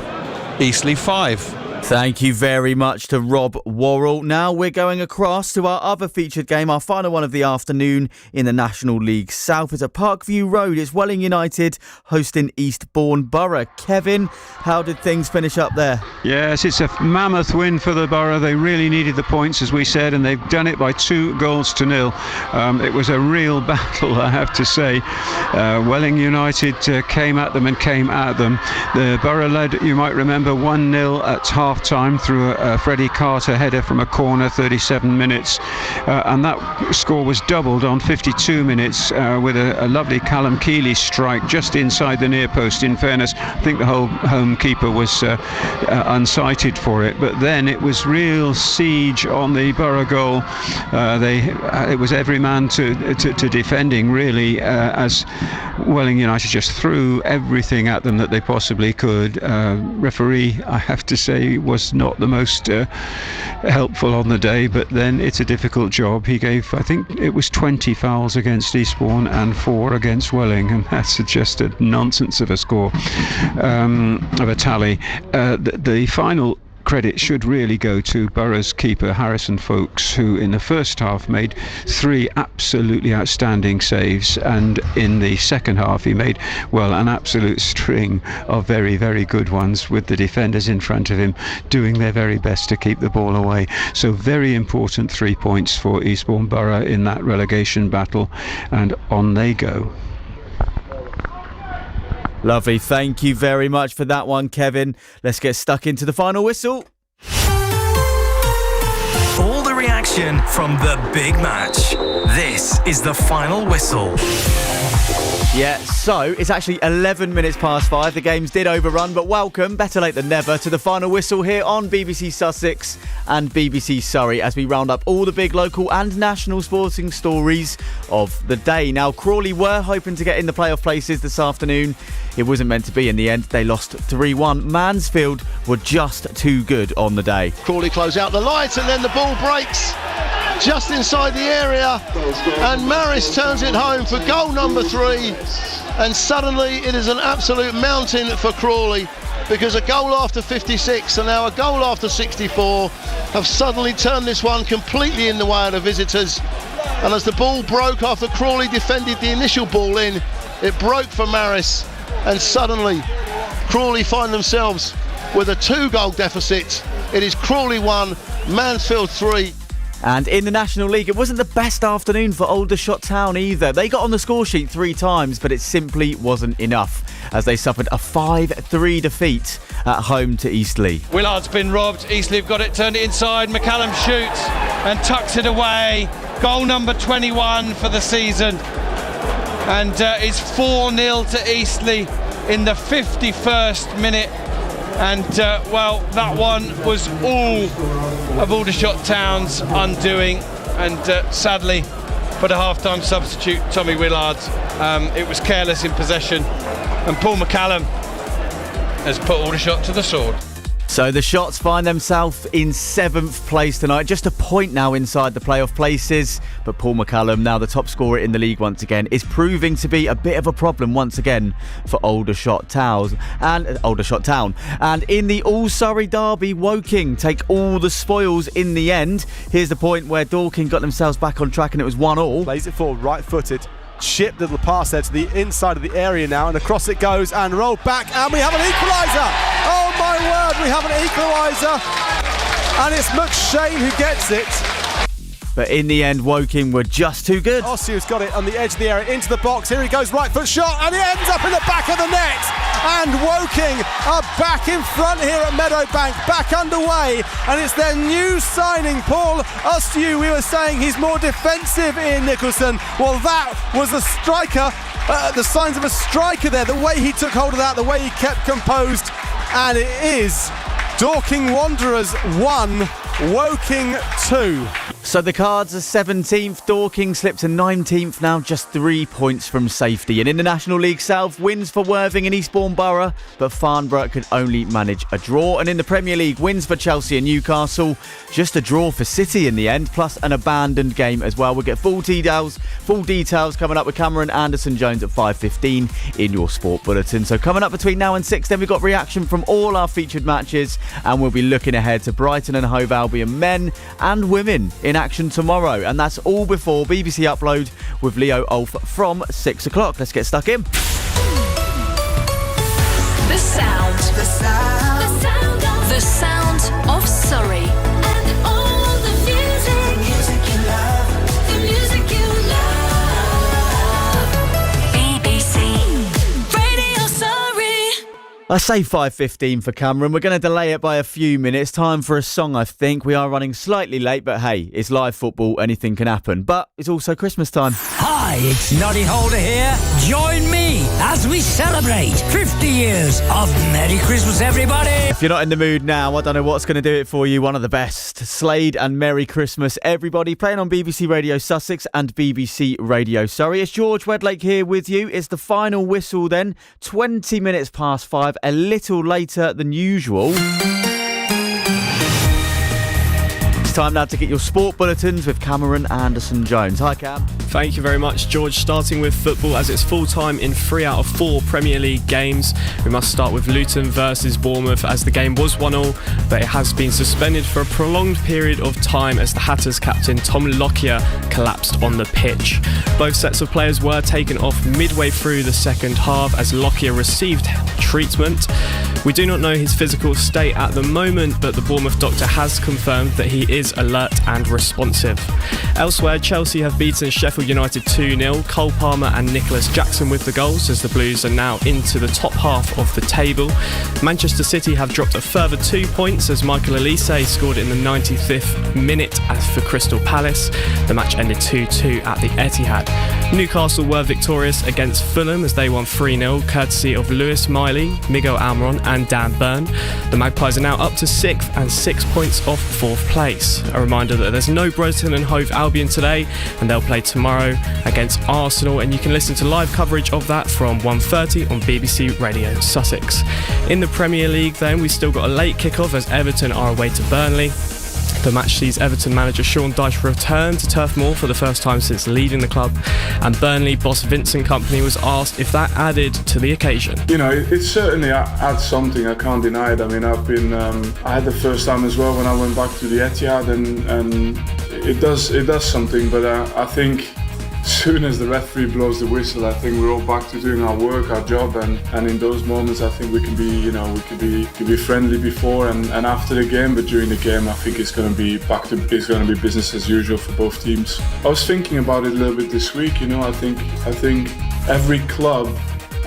Eastleigh 5. Thank you very much to Rob Worrell. Now we're going across to our other featured game, our final one of the afternoon in the National League South. It's at Parkview Road. It's Welling United hosting Eastbourne Borough. Kevin, how did things finish up there? Yes, it's a mammoth win for the Borough. They really needed the points, as we said, and they've done it by 2-0. It was a real battle, I have to say. Welling United came at them. The Borough led, you might remember, 1-0 at half half-time through a Freddie Carter header from a corner, 37 minutes. And that score was doubled on 52 minutes with a lovely Callum Keeley strike just inside the near post. In fairness, I think the whole home keeper was unsighted for it. But then it was real siege on the Borough goal. It was every man to defending, really, as Welling United just threw everything at them that they possibly could. Referee, I have to say, was not the most helpful on the day, but then it's a difficult job. He gave, I think it was 20 fouls against Eastbourne and 4 against Welling, and that's just a nonsense of a score, of a tally. The final credit should really go to Borough's keeper Harrison Folkes, who in the first half made 3 absolutely outstanding saves, and in the second half he made, well, an absolute string of very, very good ones, with the defenders in front of him doing their very best to keep the ball away. So very important 3 points for Eastbourne Borough in that relegation battle, and on they go. Lovely, thank you very much for that one, Kevin. Let's get stuck into the final whistle. All the reaction from the big match. This is the final whistle. Yeah, so it's actually 11 minutes past 5. The games did overrun, but welcome, better late than never, to the final whistle here on BBC Sussex and BBC Surrey as we round up all the big local and national sporting stories of the day. Now, Crawley were hoping to get in the playoff places this afternoon. It wasn't meant to be in the end. They lost 3-1. Mansfield were just too good on the day. Crawley close out the lights, and then the ball breaks just inside the area, and Maris turns it home for goal number 3, and suddenly it is an absolute mountain for Crawley, because a goal after 56 and now a goal after 64 have suddenly turned this one completely in the way of the visitors. And as the ball broke after Crawley defended the initial ball in, it broke for Maris, and suddenly Crawley find themselves with a 2-goal deficit. It is Crawley 1, Mansfield 3. And in the National League, it wasn't the best afternoon for Aldershot Town either. They got on the score sheet 3 times, but it simply wasn't enough as they suffered a 5-3 defeat at home to Eastleigh. Willard's been robbed. Eastleigh have got it, turned it inside. McCallum shoots and tucks it away. Goal number 21 for the season. And it's 4-0 to Eastleigh in the 51st minute. And, well, that one was all of Aldershot Town's undoing. And sadly, for the half-time substitute, Tommy Willard, it was careless in possession. And Paul McCallum has put Aldershot to the sword. So the Shots find themselves in 7th place tonight, just a point now inside the playoff places. But Paul McCallum, now the top scorer in the league once again, is proving to be a bit of a problem once again for Aldershot Town. And in the All-Surrey derby, Woking take all the spoils in the end. Here's the point where Dorking got themselves back on track and it was 1-1. Plays it forward, right-footed. Chipped little pass there to the inside of the area now, and across it goes and rolled back, and we have an equaliser. Oh my word, we have an equaliser, and it's McShane who gets it. But in the end, Woking were just too good. Ossiu's got it on the edge of the area, into the box. Here he goes, right foot shot, and it ends up in the back of the net. And Woking are back in front here at Meadowbank, back underway. And it's their new signing, Paul Ossiu. We were saying he's more defensive, Ian Nicholson. Well, that was a striker, the signs of a striker there. The way he took hold of that, the way he kept composed. And it is Dorking Wanderers 1, Woking 2. So the Cards are 17th, Dorking slipped to 19th now, just 3 points from safety. And in the National League South, wins for Worthing and Eastbourne Borough, but Farnborough could only manage a draw. And in the Premier League, wins for Chelsea and Newcastle, just a draw for City in the end, plus an abandoned game as well. We'll get full details coming up with Cameron Anderson-Jones at 5:15 in your sport bulletin. So coming up between now and 6, then we've got reaction from all our featured matches, and we'll be looking ahead to Brighton and Hove Albion men and women in action tomorrow. And that's all before BBC Upload with Leo Ulf from 6 o'clock. Let's get stuck in. The sound of Surrey. And all the music you love. The music you love. BBC Radio Surrey. I say 5:15 for Cameron. We're going to delay it by a few minutes. Time for a song, I think. We are running slightly late, but hey, it's live football. Anything can happen. But it's also Christmas time. Hi, it's Noddy Holder here. Join me as we celebrate 50 years of Merry Christmas, everybody. If you're not in the mood now, I don't know what's going to do it for you. One of the best. Slade and Merry Christmas, everybody. Playing on BBC Radio Sussex and BBC Radio Surrey. It's George Wedlake here with you. It's the final whistle then. 20 minutes past 5. A little later than usual. It's time now to get your sport bulletins with Cameron Anderson-Jones. Hi, Cam. Thank you very much, George. Starting with football, as it's full time in 3 out of 4 Premier League games. We must start with Luton versus Bournemouth, as the game was 1-1, but it has been suspended for a prolonged period of time as the Hatters captain Tom Lockyer collapsed on the pitch. Both sets of players were taken off midway through the second half as Lockyer received treatment. We do not know his physical state at the moment, but the Bournemouth doctor has confirmed that he is alert and responsive. Elsewhere, Chelsea have beaten Sheffield United 2-0. Cole Palmer and Nicholas Jackson with the goals as the Blues are now into the top half of the table. Manchester City have dropped a further 2 points as Michael Olise scored in the 95th minute for Crystal Palace. The match ended 2-2 at the Etihad. Newcastle were victorious against Fulham as they won 3-0 courtesy of Lewis Miley, Miguel Almiron and Dan Burn. The Magpies are now up to 6th and 6 points off 4th place. A reminder that there's no Brighton and Hove Albion today and they'll play tomorrow against Arsenal, and you can listen to live coverage of that from 1:30 on BBC Radio Sussex. In the Premier League then, we've still got a late kick-off as Everton are away to Burnley. The match sees Everton manager Sean Dyche return to Turf Moor for the first time since leaving the club, and Burnley boss Vincent Kompany was asked if that added to the occasion. You know, it certainly adds something, I can't deny it. I mean, I had the first time as well when I went back to the Etihad, and it does something, but I think as soon as the referee blows the whistle, I think we're all back to doing our work, our job, and in those moments I think we can be friendly before and after the game, but during the game I think it's going to be business as usual for both teams. I was thinking about it a little bit this week. You know, I think every club,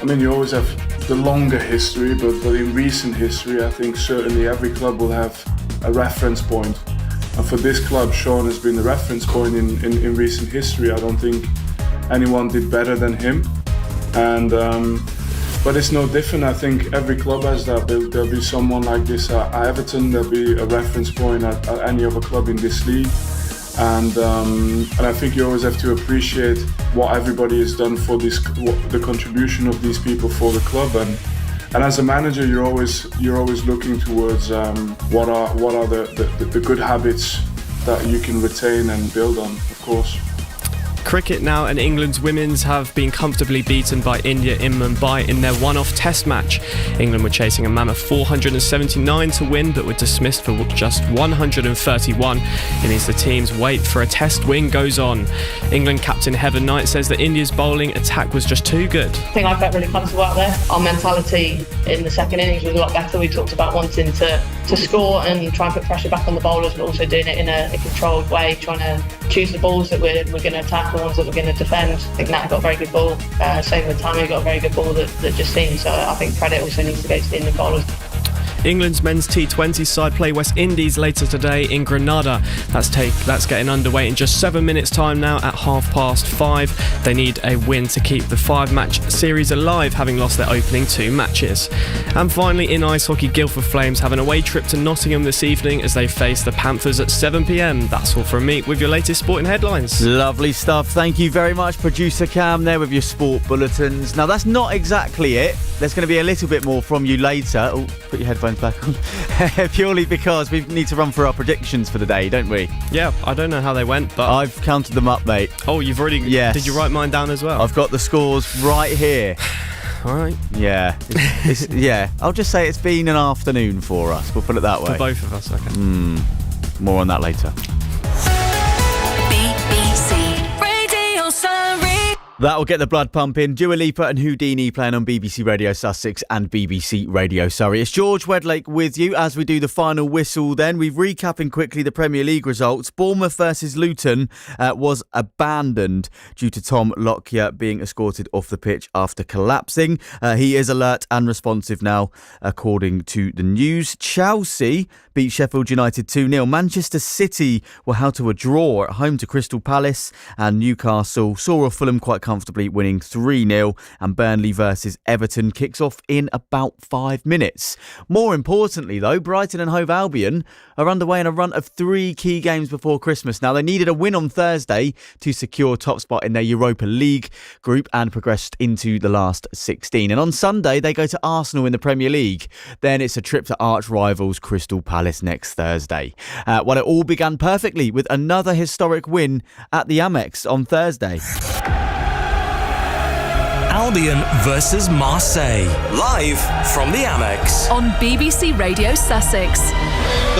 I mean, you always have the longer history, but in recent history I think certainly every club will have a reference point. And for this club, Sean has been the reference point in recent history. I don't think anyone did better than him. And but it's no different. I think every club has that. There'll be someone like this at Everton. There'll be a reference point at any other club in this league. And I think you always have to appreciate what everybody has done for the contribution of these people for the club. And as a manager, you're always looking towards what are the good habits that you can retain and build on, of course. Cricket now, and England's women's have been comfortably beaten by India in Mumbai in their one-off test match. England were chasing a mammoth 479 to win, but were dismissed for just 131. It means the team's wait for a test win goes on. England captain Heather Knight says that India's bowling attack was just too good. I think I felt really comfortable out there. Our mentality in the second innings was a lot better. We talked about wanting to score and try and put pressure back on the bowlers, but also doing it in a controlled way, trying to choose the balls that we're going to attack, the ones that we're going to defend. I think Nat got a very good ball. Same with Tammy, got a very good ball that just seemed. So I think credit also needs to go to the Indian bowlers. England's men's T20 side play West Indies later today in Grenada. That's getting underway in just 7 minutes time now at 5:30. They need a win to keep the 5-match series alive, having lost their opening 2 matches. And finally, in ice hockey, Guildford Flames have an away trip to Nottingham this evening as they face the Panthers at 7 p.m. That's all from me with your latest sporting headlines. Lovely stuff. Thank you very much, producer Cam, there with your sport bulletins. Now, that's not exactly it. There's going to be a little bit more from you later. Oh, put your headphones back on. Purely because we need to run through our predictions for the day, don't we? Yeah, I don't know how they went, but I've counted them up, mate. Oh, you've already? Yes. Did you write mine down as well? I've got the scores right here. All right. Yeah. Yeah. I'll just say it's been an afternoon for us. We'll put it that way. For both of us, okay. More on that later. BBC Radio Surrey. That will get the blood pumping. Dua Lipa and Houdini playing on BBC Radio Sussex and BBC Radio Surrey. It's George Wedlake with you as we do the final whistle then. We're recapping quickly the Premier League results. Bournemouth versus Luton was abandoned due to Tom Lockyer being escorted off the pitch after collapsing. He is alert and responsive now, according to the news. Chelsea beat Sheffield United 2-0. Manchester City were held to a draw at home to Crystal Palace, and Newcastle saw Fulham quite comfortably winning 3-0, and Burnley versus Everton kicks off in about 5 minutes. More importantly though, Brighton and Hove Albion are underway in a run of 3 key games before Christmas. Now, they needed a win on Thursday to secure top spot in their Europa League group and progressed into the last 16. And on Sunday they go to Arsenal in the Premier League. Then it's a trip to arch rivals Crystal Palace next Thursday. Well, it all began perfectly with another historic win at the Amex on Thursday. Albion versus Marseille, live from the Amex. On BBC Radio Sussex.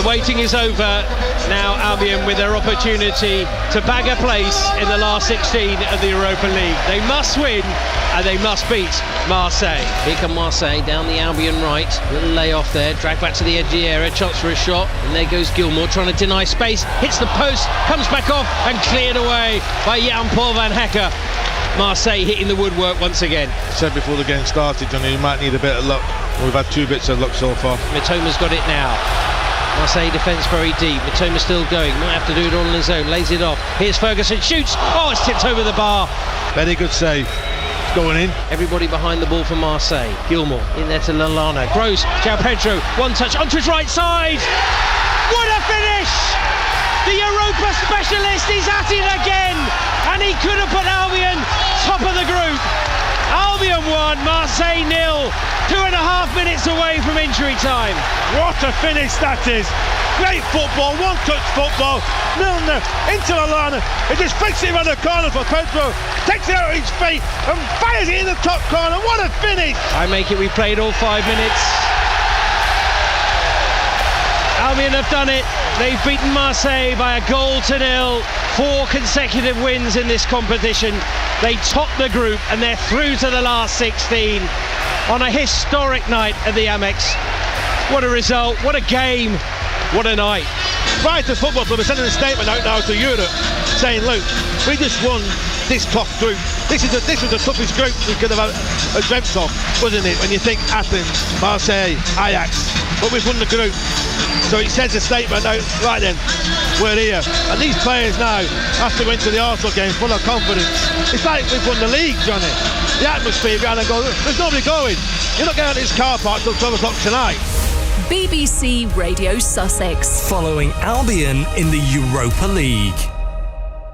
The waiting is over. Now Albion with their opportunity to bag a place in the last 16 of the Europa League. They must win and they must beat Marseille. Here come Marseille down the Albion right. Little lay off there, drag back to the edge of the area, chance for a shot. And there goes Gilmour trying to deny space. Hits the post, comes back off and cleared away by Jan-Paul van Hecke. Marseille hitting the woodwork once again. I said before the game started, Johnny, you might need a bit of luck. We've had 2 bits of luck so far. Mitoma's got it now. Marseille defence very deep. Mitoma still going. Might have to do it all on his own. Lays it off. Here's Ferguson. Shoots. Oh, it's tipped over the bar. Very good save. It's going in. Everybody behind the ball for Marseille. Gilmour in there to Lallana. Gross. João Pedro. One touch onto his right side. What a finish! The Europa specialist is at it again, and he could have put Albion top of the group. Albion 1, Marseille 0, 2.5 minutes away from injury time. What a finish that is. Great football, one-touch football. Milner into Lallana. He just flicks it around the corner for Pedro. Takes it out of his feet and fires it in the top corner. What a finish. I make it, we played all 5 minutes. Albion have done it. They've beaten Marseille by 1-0. 4 consecutive wins in this competition. They top the group and they're through to the last 16 on a historic night at the Amex. What a result, what a game, what a night. Brighton Football Club is sending a statement out now to Europe saying, look, we just won this tough group. This was the toughest group we could have dreamt of, wasn't it? When you think Athens, Marseille, Ajax, but we've won the group. So it sends a statement out, right then, we're here. And these players now have to go into the Arsenal game full of confidence. It's like we've won the league, Johnny. The atmosphere around and go, there's nobody going. You're not going out of this car park till 12 o'clock tonight. BBC Radio Sussex. Following Albion in the Europa League.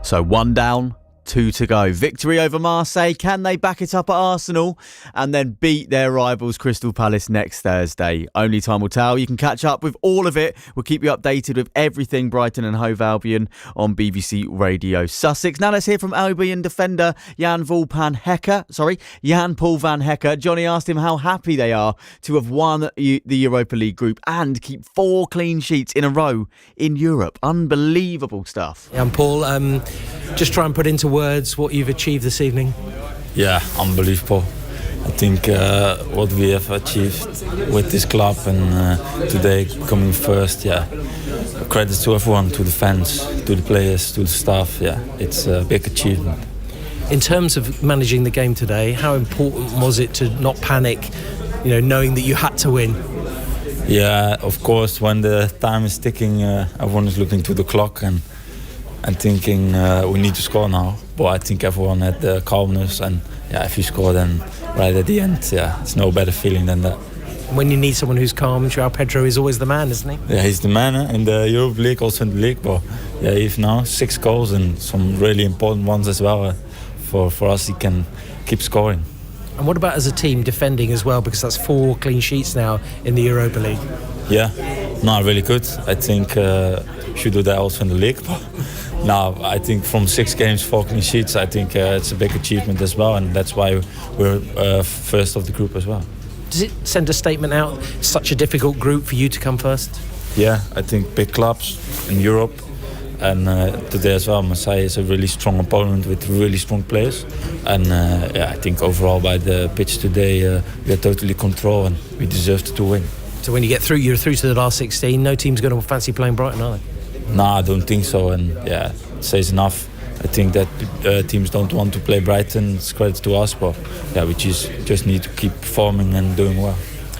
So 1 down, 2 to go. Victory over Marseille. Can they back it up at Arsenal and then beat their rivals Crystal Palace next Thursday? Only time will tell. You can catch up with all of it. We'll keep you updated with everything Brighton and Hove Albion on BBC Radio Sussex. Now let's hear from Albion defender Jan-Paul van Hecke. Johnny asked him how happy they are to have won the Europa League group and keep 4 clean sheets in a row in Europe. Unbelievable stuff. Jan-Paul, just try and put into words what you've achieved this evening. Yeah, unbelievable. I think what we have achieved with this club and today coming first, credit to everyone, to the fans, to the players, to the staff. Yeah, it's a big achievement. In terms of managing the game today, how important was it to not panic, knowing that you had to win? Yeah, of course, when the time is ticking, everyone is looking to the clock and thinking we need to score now. But I think everyone had the calmness, and if you score then right at the end, it's no better feeling than that. When you need someone who's calm, João Pedro is always the man, isn't he? Yeah, he's the man in the Europa League, also in the league. But he's now 6 goals and some really important ones as well. For us, he can keep scoring. And what about as a team defending as well? Because that's 4 clean sheets now in the Europa League. Yeah, really good. I think should do that also in the league. But now I think from 6 games, 4 clean sheets, I think it's a big achievement as well, and that's why we're first of the group as well. Does it send a statement out? Such a difficult group for you to come first? Yeah, I think big clubs in Europe And today as well, Marseille is a really strong opponent with really strong players. And I think overall by the pitch today, we are totally control and we deserved to win. So when you're through to the last 16, no team's going to fancy playing Brighton, are they? No, I don't think so. And it says enough. I think that teams don't want to play Brighton. It's credit to us, but we just need to keep performing and doing well.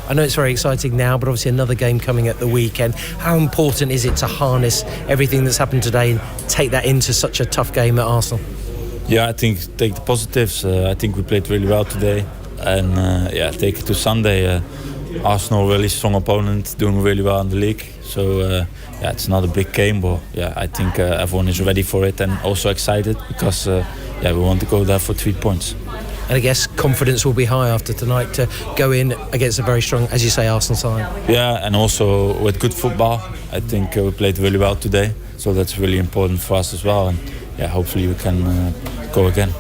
I know it's very exciting now, but obviously another game coming at the weekend. How important is it to harness everything that's happened today and take that into such a tough game at Arsenal? Yeah, I think take the positives. I think we played really well today. And take it to Sunday. Arsenal, really strong opponent, doing really well in the league. So it's not a big game, but I think everyone is ready for it and also excited because we want to go there for 3 points. And I guess confidence will be high after tonight to go in against a very strong, as you say, Arsenal side. Yeah, and also with good football. I think we played really well today, so that's really important for us as well. And hopefully we can go again.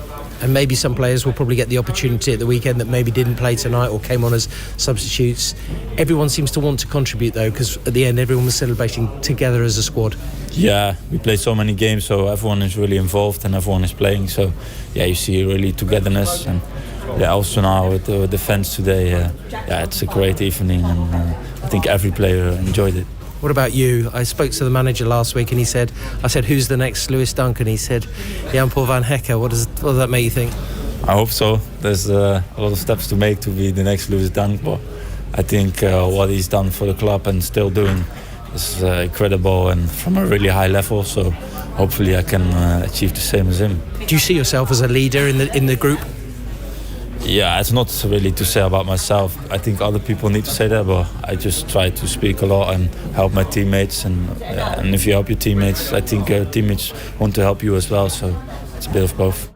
And maybe some players will probably get the opportunity at the weekend that maybe didn't play tonight or came on as substitutes. Everyone seems to want to contribute though, because at the end everyone was celebrating together as a squad. Yeah, we play so many games, so everyone is really involved and everyone is playing. So you see really togetherness. And also now with the fans today, it's a great evening, and I think every player enjoyed it. What about you? I spoke to the manager last week and I said, who's the next Lewis Dunk? And he said, Jan-Paul van Hecke. What does that make you think? I hope so. There's a lot of steps to make to be the next Lewis Dunk, but I think what he's done for the club and still doing is incredible and from a really high level. So hopefully I can achieve the same as him. Do you see yourself as a leader in the group? Yeah, it's not really to say about myself. I think other people need to say that, but I just try to speak a lot and help my teammates. And if you help your teammates, I think teammates want to help you as well. So it's a bit of both.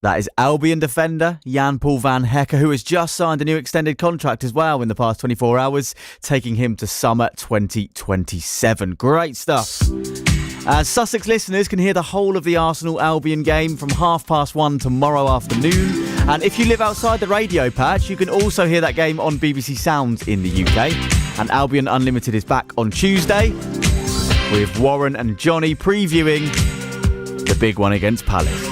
That is Albion defender Jan-Paul van Hecke, who has just signed a new extended contract as well in the past 24 hours, taking him to summer 2027. Great stuff. Sussex listeners can hear the whole of the Arsenal-Albion game from 1:30 tomorrow afternoon. And if you live outside the radio patch, you can also hear that game on BBC Sounds in the UK. And Albion Unlimited is back on Tuesday with Warren and Johnny previewing the big one against Palace.